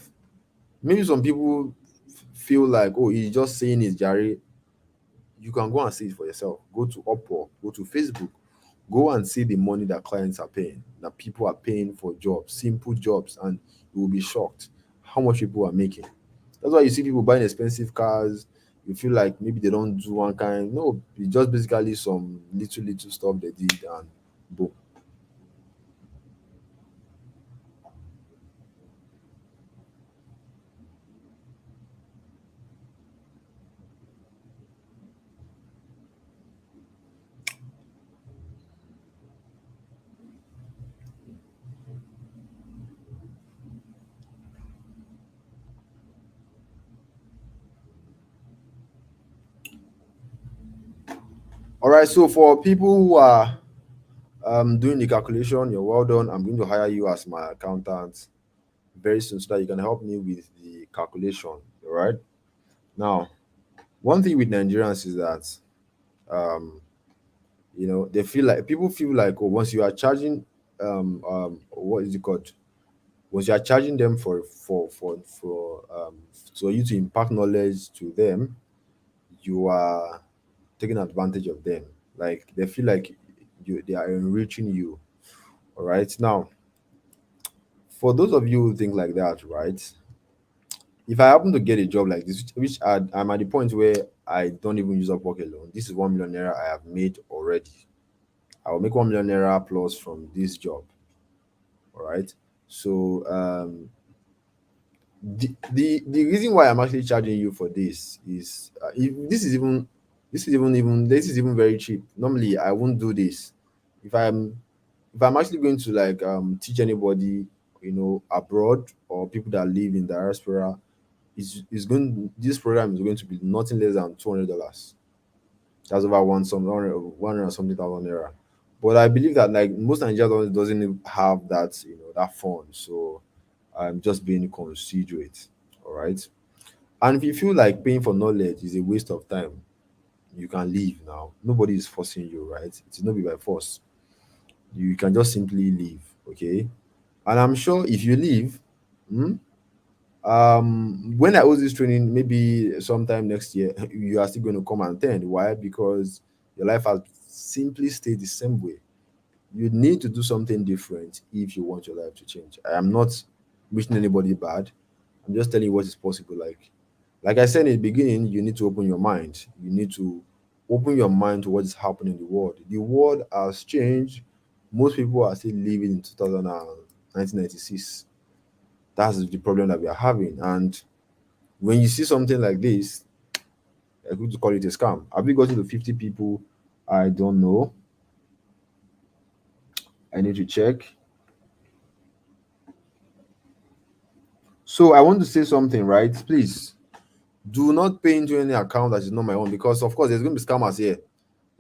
maybe some people feel like, oh, he's just saying his Jerry. You can go and see it for yourself. Go to Upwork, go to Facebook, go and see the money that clients are paying, that people are paying for jobs, simple jobs, and you will be shocked how much people are making. That's why you see people buying expensive cars. You feel like maybe they don't do one kind. No, it's just basically some little stuff they did and boom. right. So for people who are doing the calculation, you're well done. I'm going to hire you as my accountant very soon so that you can help me with the calculation. All right. Now, one thing with Nigerians is that um, they feel like people feel like, oh, once you are charging what is it called? Once you are charging them for you to impart knowledge to them, you are taking advantage of them. Like they feel like they are enriching you. All right. Now, for those of you who think like that, right? If I happen to get a job like this, I'm at the point where I don't even use up work alone. This is 1 million naira I have made already. I will make 1 million naira plus from this job. All right. So the reason why I'm actually charging you for this is if this is even very cheap. Normally I won't do this. If I'm if I'm actually going to like teach anybody, abroad or people that live in diaspora, is going this program is going to be nothing less than $200. That's over one hundred and something thousand naira. But I believe that like most Nigerians doesn't have that that fund, so I'm just being considerate. All right. And if you feel like paying for knowledge is a waste of time, you can leave now. Nobody is forcing you, right? It's not be by force. You can just simply leave, okay? And I'm sure if you leave, hmm, when I host this training, maybe sometime next year, you are still going to come and attend. Why? Because your life has simply stayed the same way. You need to do something different if you want your life to change. I am not wishing anybody bad. I'm just telling you what is possible. Like I said in the beginning, you need to open your mind. You need to open your mind to what is happening in the world. The world has changed. Most people are still living in 1996. That's the problem that we are having. And when you see something like this, I could call it a scam. Have you gotten to 50 people? I don't know. I need to check. So I want to say something, right? Please do not pay into any account that is not my own because, of course, there's going to be scammers here.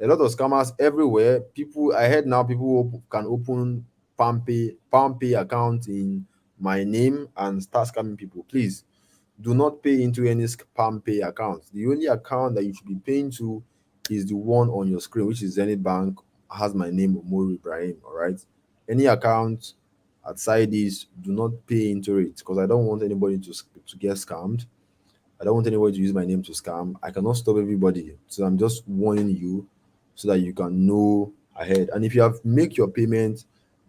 A lot of scammers everywhere. People, I heard now people can open PalmPay account in my name and start scamming people. Please do not pay into any PalmPay account. The only account that you should be paying to is the one on your screen, which is Zenith Bank, has my name, Omori Ibrahim. All right. Any account outside this, do not pay into it because I don't want anybody to get scammed. I don't want anybody to use my name to scam. I cannot stop everybody. So I'm just warning you so that you can know ahead. And if you have make your payment,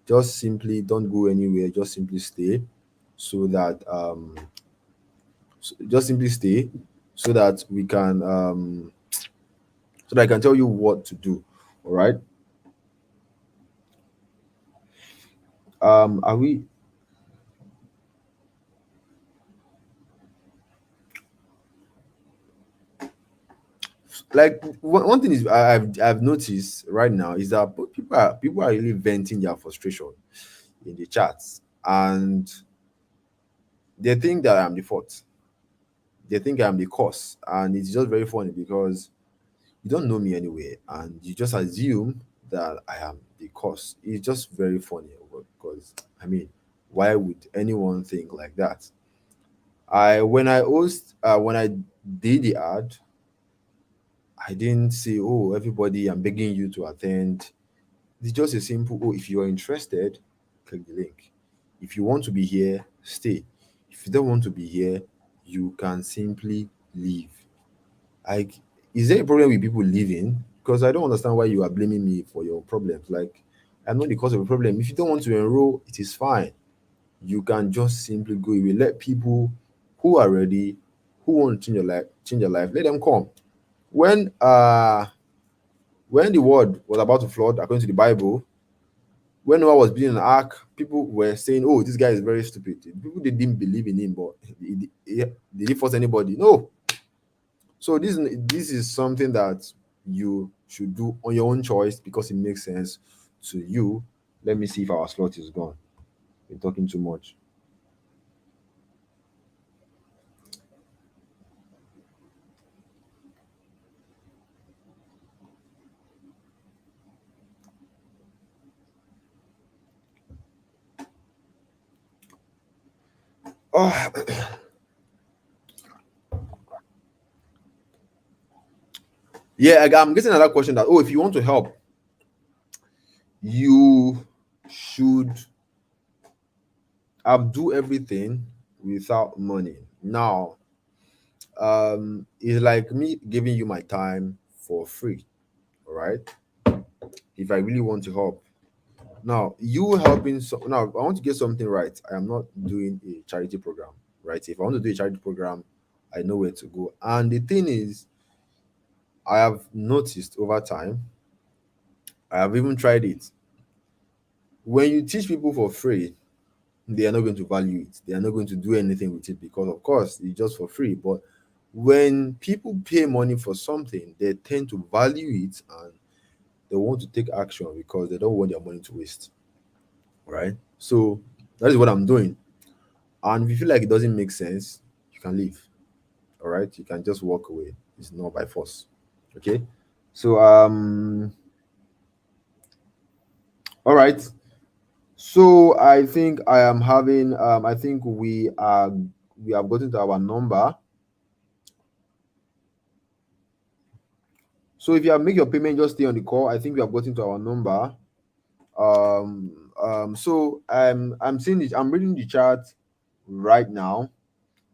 just simply don't go anywhere. Just simply stay so that just simply stay so that we can so that I can tell you what to do. All right. Are we like one thing is I've noticed right now is that people are really venting their frustration in the chats and they think that I'm the fault. They think I'm the cause, and it's just very funny because you don't know me anyway, and you just assume that I am the cause. It's just very funny because I mean, why would anyone think like that? When I did the ad, I didn't say, "Oh, everybody, I'm begging you to attend." It's just a simple, "Oh, if you are interested, click the link. If you want to be here, stay. If you don't want to be here, you can simply leave." Like, is there a problem with people leaving? Because I don't understand why you are blaming me for your problems. Like, I'm not the cause of a problem. If you don't want to enroll, it is fine. You can just simply go. You will let people who are ready, who want to change their life, let them come. When when the world was about to flood, according to the Bible, when Noah was building an ark, people were saying, "Oh, this guy is very stupid." People they didn't believe in him, but did he force anybody? No. So this is something that you should do on your own choice because it makes sense to you. Let me see if our slot is gone. We're talking too much. Oh, yeah, I'm getting another question that, oh, if you want to help, you should do everything without money. Now, it's like me giving you my time for free, all right? If I really want to help. Now, you helping, now I want to get something right. I am not doing a charity program, right? If I want to do a charity program, I know where to go. And the thing is, I have noticed over time, I have even tried it. When you teach people for free, they are not going to value it. They are not going to do anything with it because, of course, it's just for free. But when people pay money for something, they tend to value it and they want to take action because they don't want their money to waste, right? So that is what I'm doing. And if you feel like it doesn't make sense, you can leave. All right, you can just walk away. It's not by force. Okay. So all right. So I think I am having I think we have gotten to our number. So if you have make your payment, just stay on the call. I think we have gotten to our number. So I'm seeing it, I'm reading the chat right now.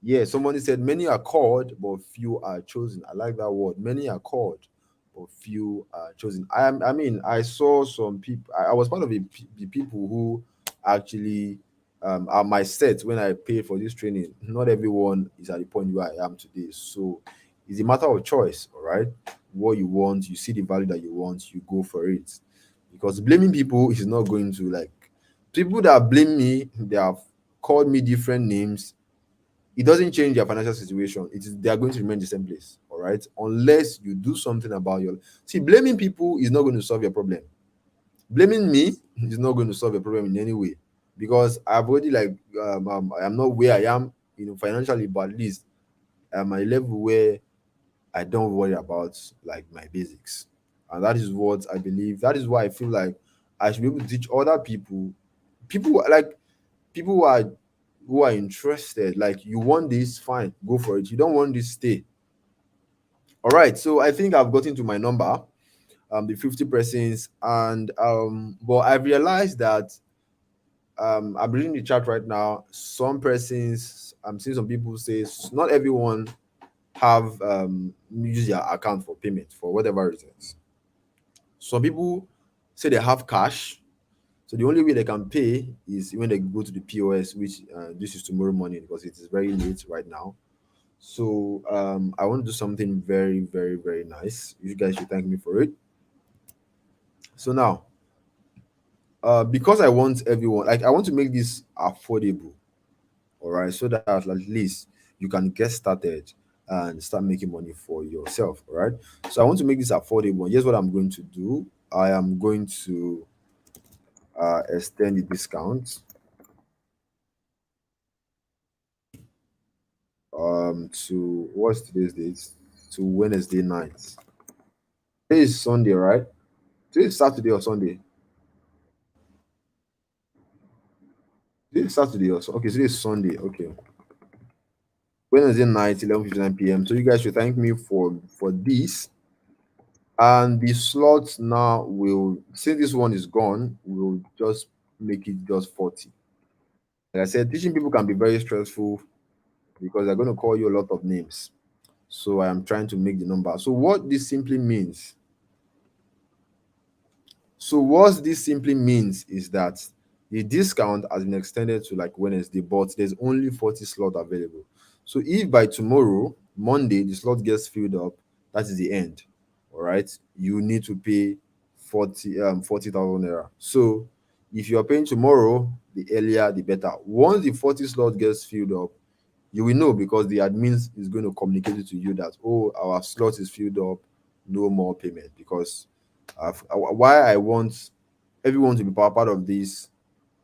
Yeah, somebody said many are called, but few are chosen. I like that word. Many are called, but few are chosen. I mean, I saw some people. I was part of the people who actually are my set when I paid for this training. Not everyone is at the point where I am today. So it's a matter of choice. All right, what you want, you see the value that you want, you go for it. Because blaming people is not going to, like, people that blame me. They have called me different names, it doesn't change their financial situation. It is, they are going to remain the same place. All right, unless you do something about your, see, blaming people is not going to solve your problem. Blaming me is not going to solve your problem in any way, because I've already, like, I am not where I am, financially, but at least I'm at a level where I don't worry about, like, my basics. And that is what I believe. That is why I feel like I should be able to teach other people, like, people who are interested. Like, you want this, fine, go for it. You don't want this, stay. All right, so I think I've gotten to my number, the 50 persons. And but I've realized that I'm reading the chat right now. Some persons, I'm seeing some people say not everyone have use their account for payment for whatever reasons. Some people say they have cash. So the only way they can pay is when they go to the POS, which this is tomorrow morning because it is very late right now. So I want to do something very, very, very nice. You guys should thank me for it. So now, because I want everyone, like, I want to make this affordable, all right, so that at least you can get started and start making money for yourself, all right. So I want to make this affordable. And here's what I'm going to do. I am going to extend the discount to, what's today's date, to Wednesday night. Today is Sunday, right? Today is Saturday or Sunday? Today is Saturday or so. Okay, today is Sunday. Okay. Wednesday night, 11:59 p.m. So you guys should thank me for this. And the slots now will, since this one is gone, we'll just make it just 40. Like I said, teaching people can be very stressful because they're going to call you a lot of names. So I am trying to make the number. So what this simply means, is that the discount has been extended to, like, Wednesday, but there's only 40 slot available. So if by tomorrow, Monday, the slot gets filled up, that is the end. All right, you need to pay 40,000 naira. So if you are paying tomorrow, the earlier the better. Once the 40 slot gets filled up, you will know because the admins is going to communicate it to you that, oh, our slot is filled up, no more payment. Because why I want everyone to be part of this,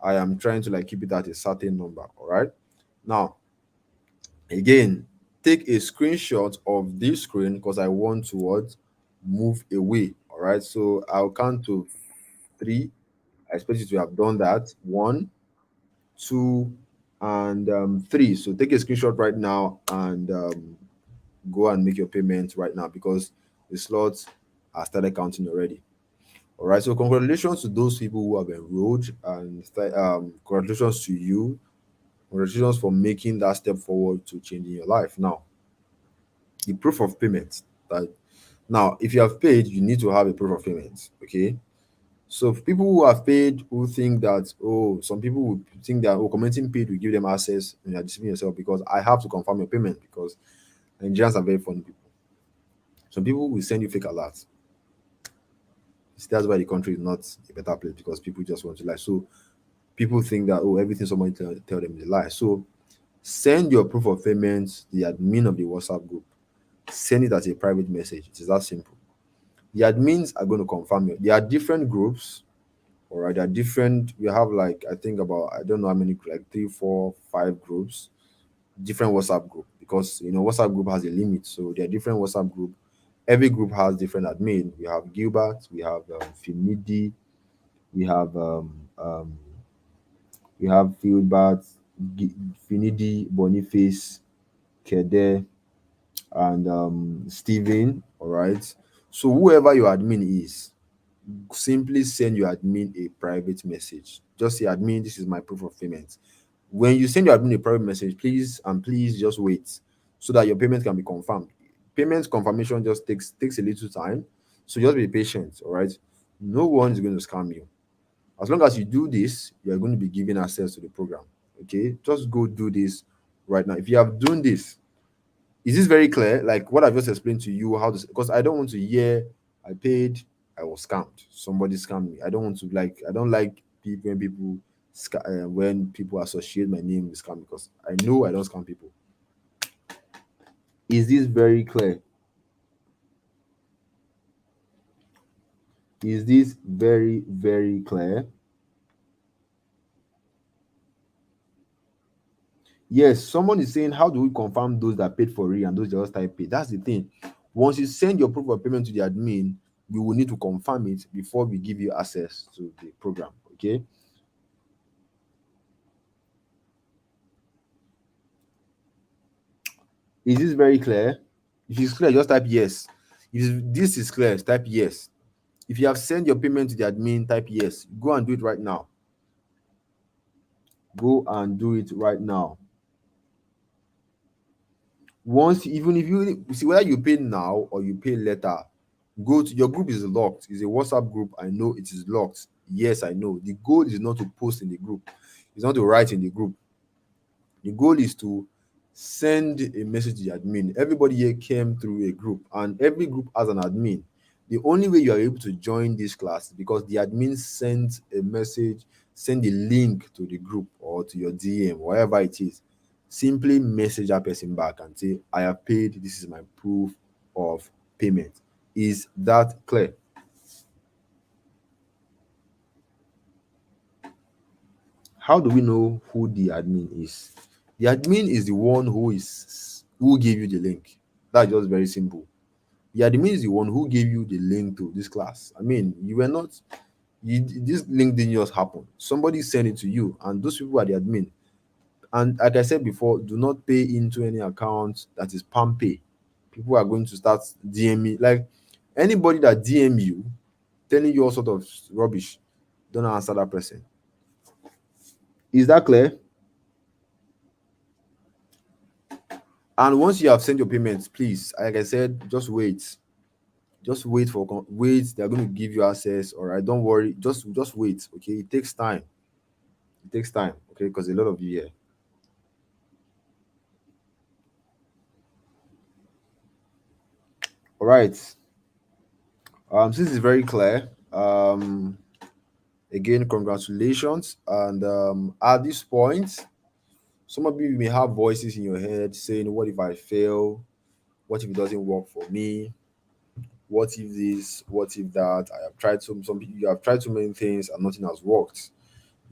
I am trying to, like, keep it at a certain number. All right, now, again, take a screenshot of this screen because I want to what, move away. All right, so I'll count to 3. I expect you to have done that. 1, 2, And three, so take a screenshot right now and go and make your payment right now because the slots are started counting already. All right, so congratulations to those people who have enrolled, and congratulations to you. Congratulations for making that step forward to changing your life. Now, the proof of payment. That now, if you have paid, you need to have a proof of payment. Okay. So people who have paid who think that, oh, some people would think that, oh, commenting paid will give them access and you're deceiving yourself because I have to confirm your payment because Nigerians are very funny people. Some people will send you fake alerts. See, that's why the country is not a better place because people just want to lie. So people think that, oh, everything somebody tell them is a lie. So send your proof of payment to the admin of the WhatsApp group. Send it as a private message. It is that simple. The admins are going to confirm you. There are different groups. All right, there are different. We have like I think about I don't know how many, like three, four, five groups, different WhatsApp group because WhatsApp group has a limit. So there are different WhatsApp group. Every group has different admin. We have Gilbert, we have Finidi, we have Philbert, Finidi, Boniface, Kede, and Steven. All right. So whoever your admin is, simply send your admin a private message. Just say, admin, this is my proof of payment. When you send your admin a private message, please just wait so that your payment can be confirmed. Payment confirmation just takes a little time. So just be patient, all right? No one is going to scam you. As long as you do this, you're going to be given access to the program. Okay, just go do this right now. If you have done this, is this very clear? Like what I've just explained to you, how this, because I don't want to hear I paid, I was scammed. Somebody scammed me. I don't want to I don't like people when people associate my name with scam because I know I don't scam people. Is this very clear? Is this very clear? Yes, someone is saying, how do we confirm those that paid for it and those that just type pay? That's the thing. Once you send your proof of payment to the admin, we will need to confirm it before we give you access to the program. Okay. Is this very clear? If it's clear, just type yes. If this is clear, type yes. If you have sent your payment to the admin, type yes. Go and do it right now. Go and do it right now. Once, even if you see whether you pay now or you pay later, go to your group is locked. It's a WhatsApp group. I know it is locked. Yes, I know. The goal is not to post in the group, it's not to write in the group. The goal is to send a message to the admin. Everybody here came through a group, and every group has an admin. The only way you are able to join this class is because the admin sent a message, send a link to the group or to your DM, wherever it is. Simply message that person back and say, I have paid, this is my proof of payment. Is that clear? How do we know who the admin is? The admin is the one who gave you the link. That's just very simple. The admin is the one who gave you the link to this class. I mean, you were not this link didn't just happen. Somebody sent it to you, and those people are the admin. And like I said before, do not pay into any account that is PalmPay. People are going to start DM me. Like anybody that DM you telling you all sort of rubbish, don't answer that person. Is that clear? And once you have sent your payments, please, like I said, just wait. Just wait for wait. They're going to give you access. All right, don't worry. Just wait. Okay, it takes time. It takes time. Okay, because a lot of you here. All right. Since it's very clear. Again, congratulations. And at this point, some of you may have voices in your head saying, "What if I fail? What if it doesn't work for me? What if this? What if that? I have tried some people, you have tried so many things and nothing has worked.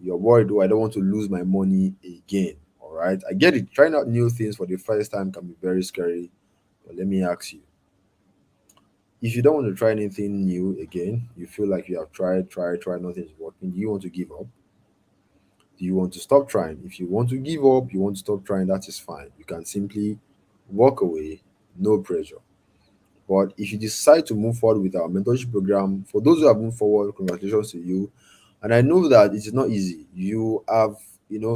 You're worried, oh, I don't want to lose my money again." All right. I get it. Trying out new things for the first time can be very scary. But let me ask you, if you don't want to try anything new again, you feel like you have tried, nothing's working, do you want to give up? Do you want to stop trying? If you want to give up, you want to stop trying, that is fine. You can simply walk away, no pressure. But if you decide to move forward with our mentorship program, for those who have moved forward, congratulations to you. And I know that it is not easy. You have,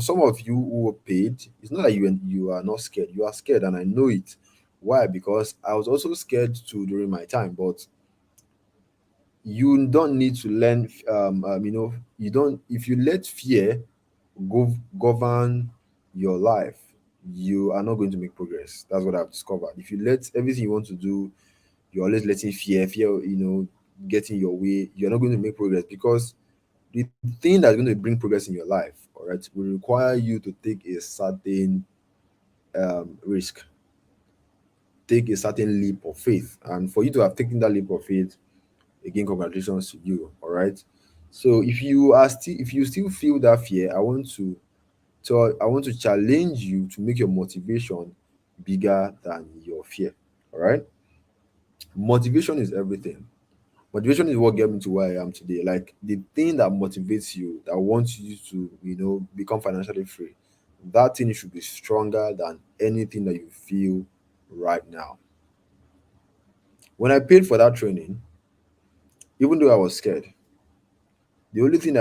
some of you who were paid, it's not that you are not scared. You are scared, and I know it. Why? Because I was also scared too during my time. But you don't need to learn. You don't. If you let fear govern your life, you are not going to make progress. That's what I've discovered. If you let everything you want to do, you're always letting fear, get in your way, you're not going to make progress, because the thing that's going to bring progress in your life, all right, will require you to take a certain risk, take a certain leap of faith. And for you to have taken that leap of faith, again, congratulations to you. All right. So if you still feel that fear, I want to challenge you to make your motivation bigger than your fear. All right. Motivation is everything. Motivation is what got me to where I am today. Like the thing that motivates you, that wants you to, become financially free, that thing should be stronger than anything that you feel right now. When I paid for that training, even though I was scared, the only thing the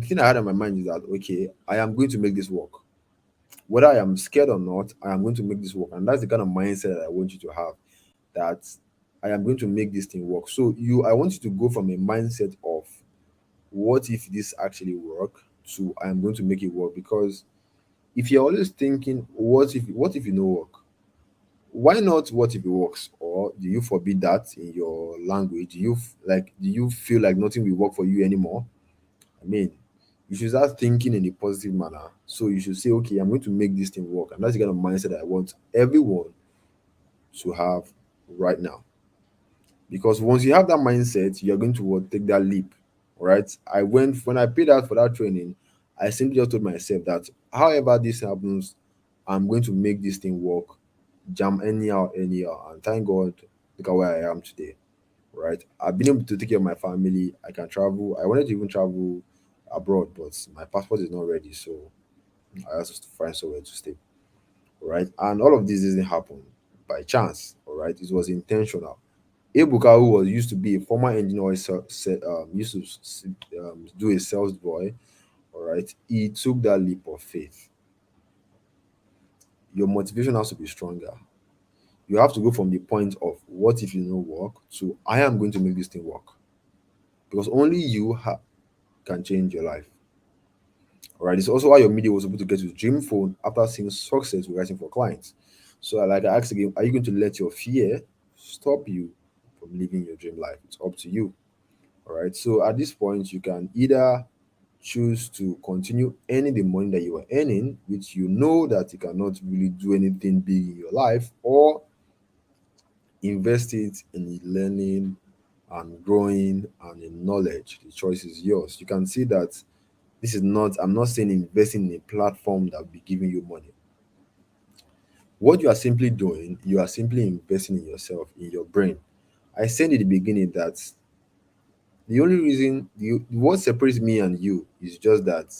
thing I had in my mind is that, okay, I am going to make this work. Whether I am scared or not, I am going to make this work. And that's the kind of mindset that I want you to have, that I am going to make this thing work. So I want you to go from a mindset of what if this actually work to I am going to make it work. Because if you're always thinking what if you know work, why not what if it works? Or do you forbid that in your language? Do you feel like nothing will work for you anymore? I mean, you should start thinking in a positive manner. So you should say, okay, I'm going to make this thing work. And that's the kind of mindset I want everyone to have right now. Because once you have that mindset, you're going to take that leap. All right. When I paid out for that training, I simply just told myself that however this happens, I'm going to make this thing work, jam anyhow. And thank God, look at where I am today. Right. I've been able to take care of my family. I can travel. I wanted to even travel abroad, but my passport is not ready. So I have to find somewhere to stay. Right. And all of this didn't happen by chance. All right. It was intentional. Ebuka, who was used to be a former engineer, used to do a sales boy. All right, he took that leap of faith. Your motivation has to be stronger. You have to go from the point of what if you don't work to I am going to make this thing work, because only you can change your life. All right, it's also why your media was able to get to dream phone after seeing success with writing for clients. So, like I asked again, are you going to let your fear stop you from living your dream life? It's up to you. All right. So at this point, you can either choose to continue earning the money that you are earning, which you know that you cannot really do anything big in your life, or invest it in learning and growing and in knowledge. The choice is yours. You can see that I'm not saying investing in a platform that will be giving you money. What you are simply doing, you are simply investing in yourself, in your brain. I said in the beginning that the only reason what separates me and you is just that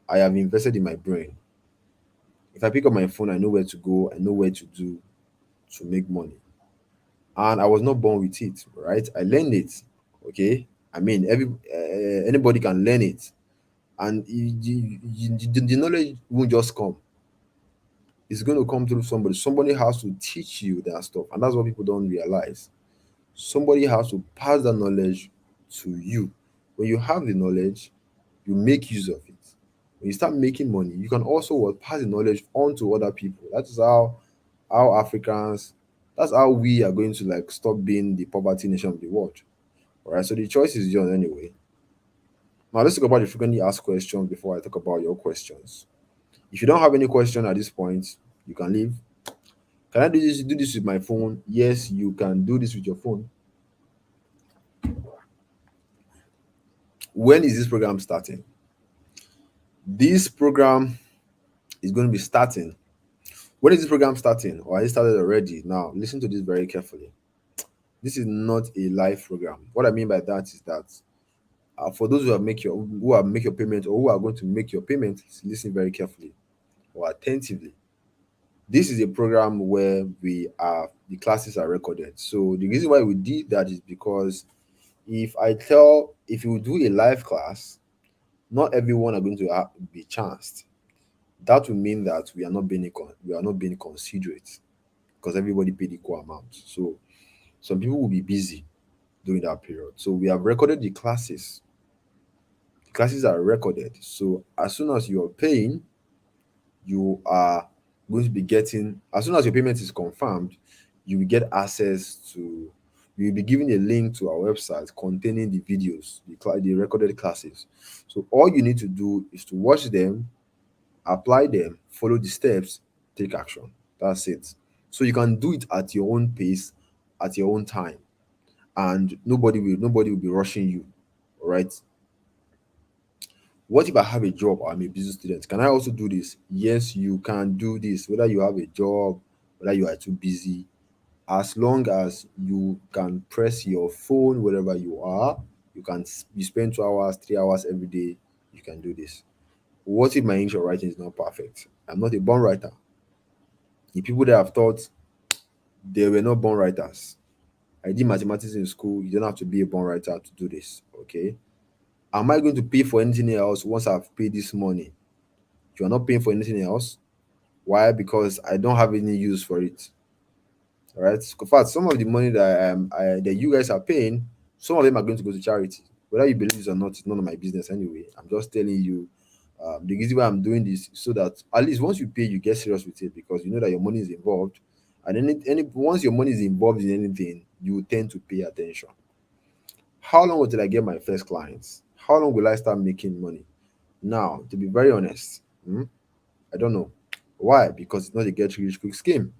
I have invested in my brain. If I pick up my phone, I know where to go, I know where to do to make money. And I was not born with it, right? I learned it. Okay. I mean, anybody can learn it. And the knowledge won't just come. It's going to come through somebody. Somebody has to teach you that stuff. And that's what people don't realize. Somebody has to pass that knowledge to you. When you have the knowledge, you make use of it. When you start making money, you can also pass the knowledge on to other people. That is how Africans, that's how we are going to like stop being the poverty nation of the world. All right. So the choice is yours anyway. Now let's talk about the frequently asked questions before I talk about your questions. If you don't have any question at this point, you can leave. Can I do this with my phone? Yes, you can do this with your phone. When is this program starting? This program is going to be starting. When is this program starting? Or has it started already? Now, listen to this very carefully. This is not a live program. What I mean by that is that For those who are make your payment or who are going to make your payment, listen very carefully or attentively. This is a program where the classes are recorded. So the reason why we did that is because if you do a live class, not everyone are going to be chanced. That will mean that we are not being considerate because everybody paid equal amount. So some people will be busy during that period. So we have recorded the classes. The classes are recorded. So as soon as you are paying, you are going to be getting, as soon as your payment is confirmed, you will get access to, you will be given a link to our website containing the videos, the recorded classes. So all you need to do is to watch them, apply them, follow the steps, take action. That's it. So you can do it at your own pace, at your own time, and nobody will be rushing you. All right. What if I have a job or I'm a business student? Can I also do this? Yes, you can do this, whether you have a job, whether you are too busy. As long as you can press your phone wherever you are, you spend 2 hours, 3 hours every day, you can do this. What if my English writing is not perfect? I'm not a born writer. The people that have thought they were not born writers. I did mathematics in school. You don't have to be a born writer to do this. Okay. Am I going to pay for anything else once I've paid this money? You are not paying for anything else. Why? Because I don't have any use for it. All right. In fact, some of the money that you guys are paying, some of them are going to go to charity. Whether you believe this or not, it's none of my business anyway. I'm just telling you the reason why I'm doing this is so that at least once you pay, you get serious with it because you know that your money is involved. And once your money is involved in anything, you tend to pay attention. How long until I get my first clients? How long will I start making money? Now, to be very honest, I don't know. Why? Because it's not a get rich quick scheme.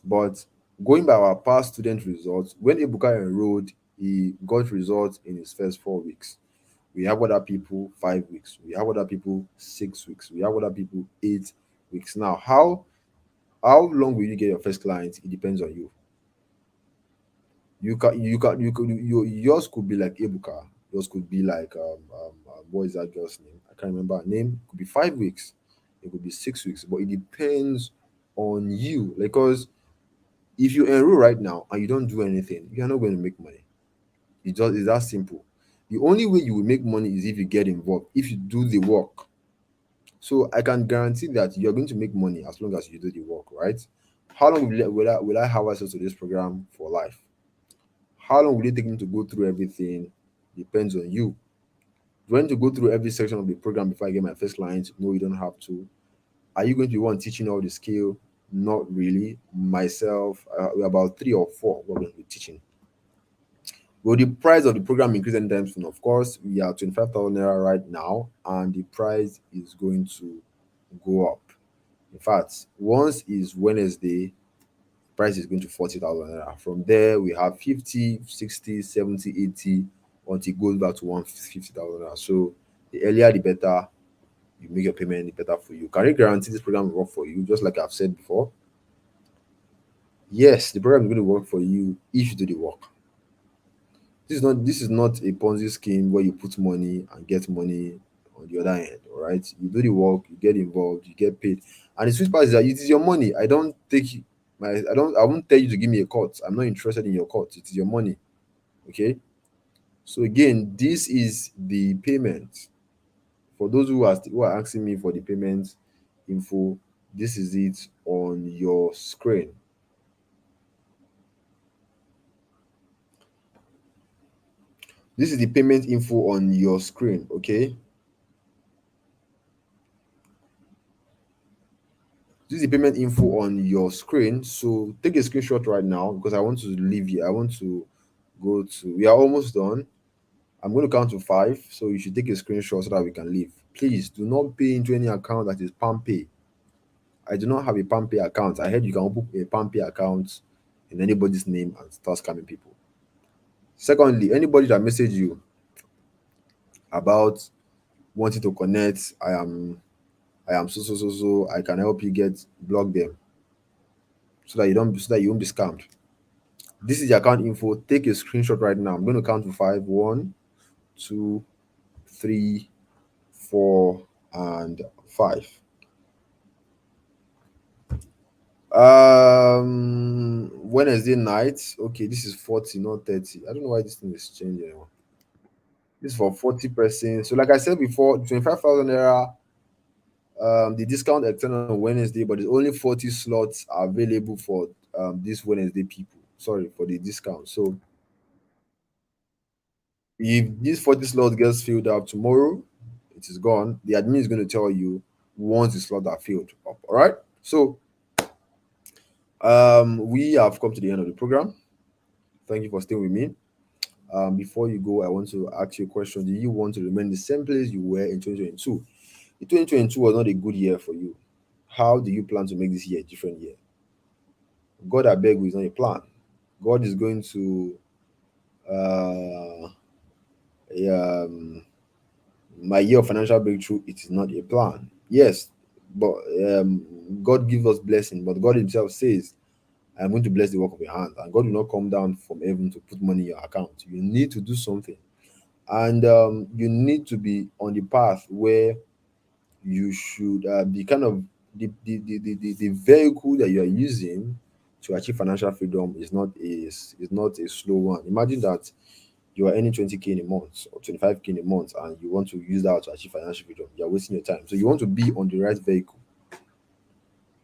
But going by our past student results, when Ebuka enrolled, he got results in his first 4 weeks. We have other people 5 weeks. We have other people 6 weeks. We have other people 8 weeks. Now, how long will you get your first client? It depends on you. Yours could be like Ebuka. Yours could be like what is that girl's name? I can't remember her name. It could be 5 weeks. It could be 6 weeks. But it depends on you. Because if you enroll right now and you don't do anything, you are not going to make money. It's that simple. The only way you will make money is if you get involved, if you do the work. So I can guarantee that you're going to make money as long as you do the work, right? How long will I have access to this program for life? How long will it take me to go through everything? Depends on you. Do I need to go through every section of the program before I get my first client? No, you don't have to. Are you going to be one teaching all the skill? Not really. Myself, we're about 3 or 4 we're going to be teaching. Will the price of the program increase anytime soon? Of course, we are 25,000 naira right now, and the price is going to go up. In fact, once is Wednesday, price is going to 40,000 naira. From there, we have 50, 60, 70, 80 until it goes back to 150,000 naira. So the earlier the better you make your payment, the better for you. Can you guarantee this program will work for you? Just like I've said before. Yes, the program is going to work for you if you do the work. This is not a Ponzi scheme where you put money and get money on the other end. All right, you do the work, you get involved, you get paid, and the sweet part is that it is your money. I won't tell you to give me a cut. I'm not interested in your cut. It is your money. Okay. So again, this is the payment. For those who are asking me for the payment info, this is it on your screen. This is the payment info on your screen. Okay. This is the payment info on your screen. So take a screenshot right now because I want to leave here. I want to go to, we are almost done. I'm going to count to 5. So you should take a screenshot so that we can leave. Please do not pay into any account that is PalmPay. I do not have a PalmPay account. I heard you can open a PalmPay account in anybody's name and start scamming people. Secondly, anybody that message you about wanting to connect, I am so, I can help you get, block them so that you won't be scammed. This is the account info. Take a screenshot right now. I'm going to count to 5. 1, 2, 3, 4, and 5. Wednesday night. Okay, this is 40, not 30. I don't know why this thing is changing. This is for 40%. So, like I said before, 25,000 naira. The discount extended on Wednesday, but there's only 40 slots available for this Wednesday people. Sorry for the discount. So, if this 40 slot gets filled up tomorrow, it is gone. The admin is going to tell you once the slot are filled up. All right. So, we have come to the end of the program. Thank you for staying with me. Before you go, I want to ask you a question. Do you want to remain the same place you were in 2022? The 2022 was not a good year for you. How do you plan to make this year a different year? God, I beg you, is not a plan. God is going to uh, um, my year of financial breakthrough. It is not a plan. Yes, but God gives us blessing. But God Himself says, "I'm going to bless the work of your hand," and God will not come down from heaven to put money in your account. You need to do something, and you need to be on the path where you should be kind of the vehicle that you are using to achieve financial freedom is not a slow one. Imagine that you are earning 20K in a month or 25K in a month and you want to use that to achieve financial freedom. You are wasting your time. So you want to be on the right vehicle.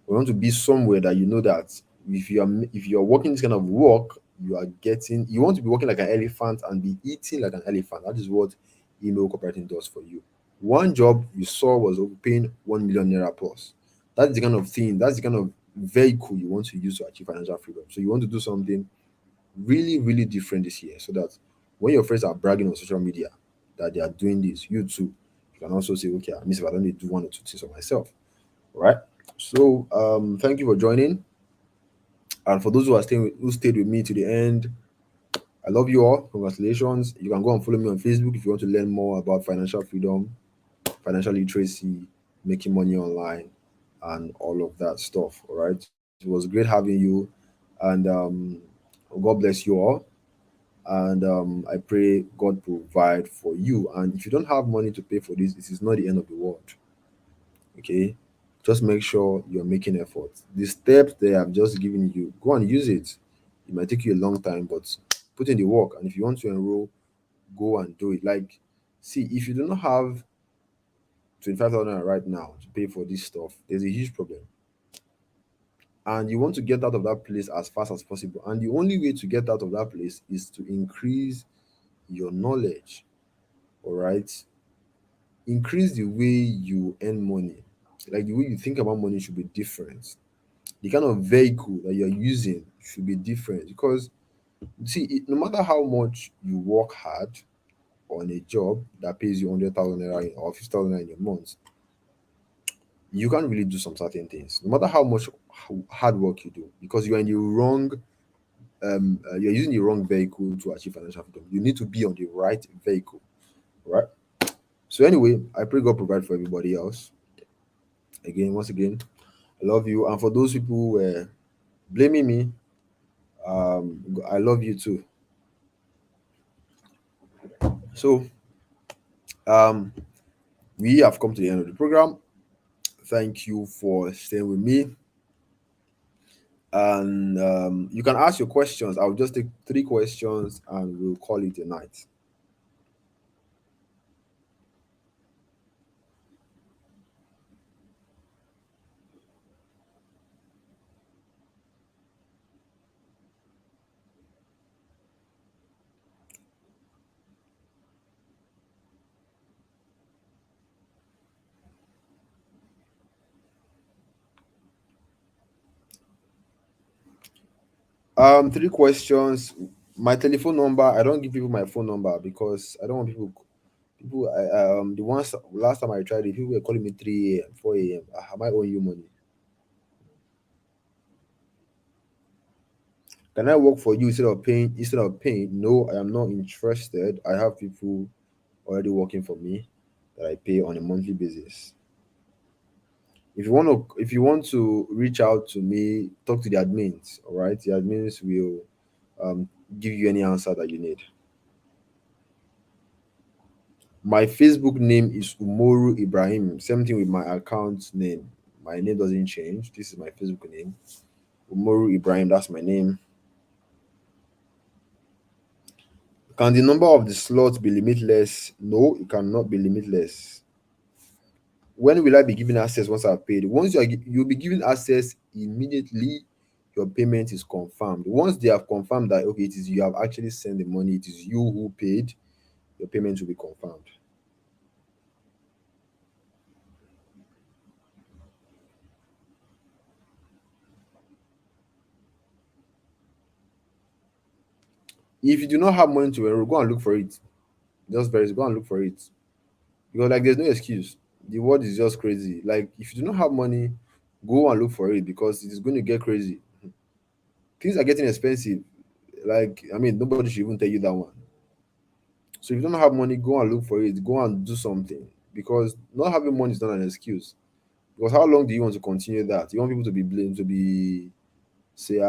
You want to be somewhere that you know that if you're working this kind of work, you want to be working like an elephant and be eating like an elephant. That is what email copywriting does for you. One job you saw was paying 1 million naira plus. That's the kind of thing, that's the kind of vehicle you want to use to achieve financial freedom. So you want to do something really, really different this year so that when your friends are bragging on social media that they are doing this, you too, you can also say, okay, I miss if I don't need to do one or two things for myself. All right. So thank you for joining. And for those who stayed with me to the end, I love you all. Congratulations. You can go and follow me on Facebook if you want to learn more about financial freedom, financial literacy, making money online, and all of that stuff. All right. It was great having you. And God bless you all. And I pray God provide for you. And if you don't have money to pay for this, it is not the end of the world. Okay, just make sure you're making effort. The steps they have just given you, go and use it. It might take you a long time, but put in the work. And if you want to enroll, go and do it. Like, see, if you do not have 25,000 right now to pay for this stuff, there's a huge problem. And you want to get out of that place as fast as possible. And the only way to get out of that place is to increase your knowledge. All right, increase the way you earn money. Like the way you think about money should be different. The kind of vehicle that you're using should be different because see no matter how much you work hard on a job that pays you 100,000 naira or 50,000 naira in a month, you can't really do some certain things no matter how much hard work you do because you're in the wrong you're using the wrong vehicle to achieve financial freedom. You need to be on the right vehicle, right? So anyway, I pray God provide for everybody else. Again, once again, I love you. And for those people who were blaming me, I love you too. So um we have come to the end of the program. Thank you for staying with me. And you can ask your questions. I'll just take 3 questions and we'll call it a night. Three questions. My telephone number, I don't give people my phone number because I don't want the ones last time I tried it, people were calling me 3 a.m., 4 a.m. Am I owing you money? Can I work for you instead of paying? No, I am not interested. I have people already working for me that I pay on a monthly basis. If you want to reach out to me, talk to the admins. All right, the admins will um, give you any answer that you need. My Facebook name is Umoru Ibrahim. Same thing with my account name. My name doesn't change. This is my Facebook name. Umoru Ibrahim, that's my name. Can the number of the slots be limitless? No, it cannot be limitless. When will I be given access once I've paid? Once you'll be given access immediately your payment is confirmed. Once they have confirmed that okay, it is you have actually sent the money, it is you who paid, your payment will be confirmed. If you do not have money to enroll, go and look for it. Just very go and look for it. Because like there's no excuse. The world is just crazy. Like if you do not have money, go and look for it because it is going to get crazy. Things are getting expensive. Like I mean, nobody should even tell you that one. So if you don't have money, go and look for it. Go and do something because not having money is not an excuse. Because how long do you want to continue that? You want people to be blamed, to be say,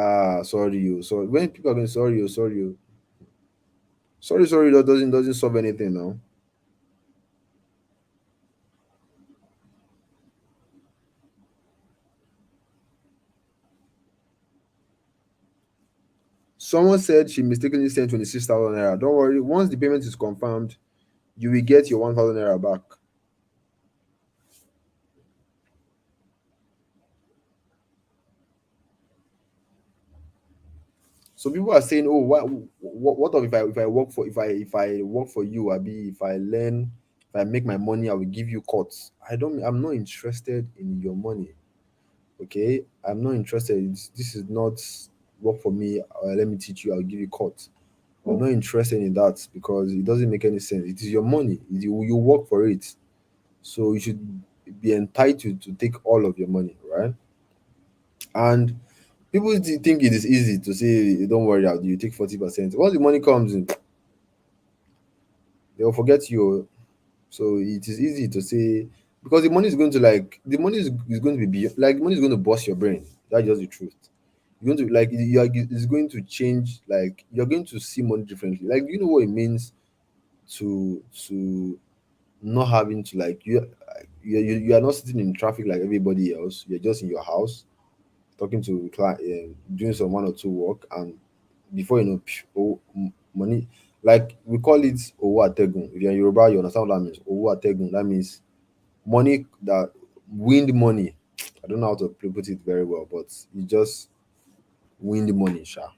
sorry, you sorry. When people are going sorry, you sorry, you sorry, that doesn't solve anything now. Someone said she mistakenly sent 26,000 naira. Don't worry, once the payment is confirmed, you will get your 1,000 naira back. So people are saying, "Oh, what if I work for if I work for you, Abi, if I learn, if I make my money, I will give you cuts." I'm not interested in your money. Okay, I'm not interested. This is not work for me. Let me teach you. I'll give you cuts. I'm not interested in that because it doesn't make any sense. It is your money. You work for it, so you should be entitled to take all of your money, right? And people think it is easy to say, "Don't worry, you take 40%." Once the money comes in, they'll forget you. So it is easy to say because the money is going to is going to be like money is going to bust your brain. That's just the truth. You're going to like it's going to change. Like you're going to see money differently. Like you know what it means to not having to like you are not sitting in traffic like everybody else. You're just in your house talking to client, doing some one or two work, and before you know, money. Like we call it owo ategun. If you're in Yoruba, you understand what that means. Owo ategun. That means money that wind money. I don't know how to put it very well, but you just wind money, sha.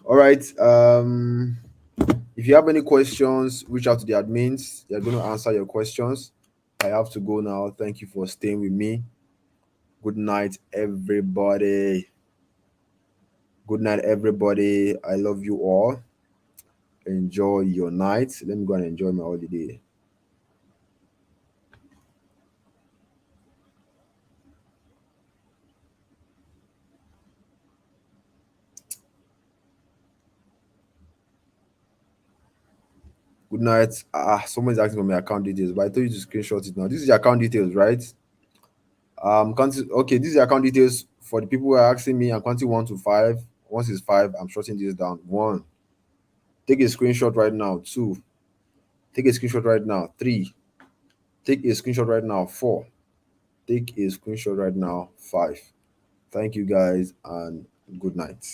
All right. If you have any questions, reach out to the admins. They're going to answer your questions. I have to go now. Thank you for staying with me. Good night, everybody. Good night, everybody. I love you all. Enjoy your night. Let me go and enjoy my holiday. Good night. Someone's asking for my account details, but I told you to screenshot it now. This is your account details, right? Okay, this is your account details for the people who are asking me. I'm counting 1 to 5. Once it's 5, I'm shutting this down. 1, take a screenshot right now. 2, take a screenshot right now. 3, take a screenshot right now. 4, take a screenshot right now. 5. Thank you guys and good night.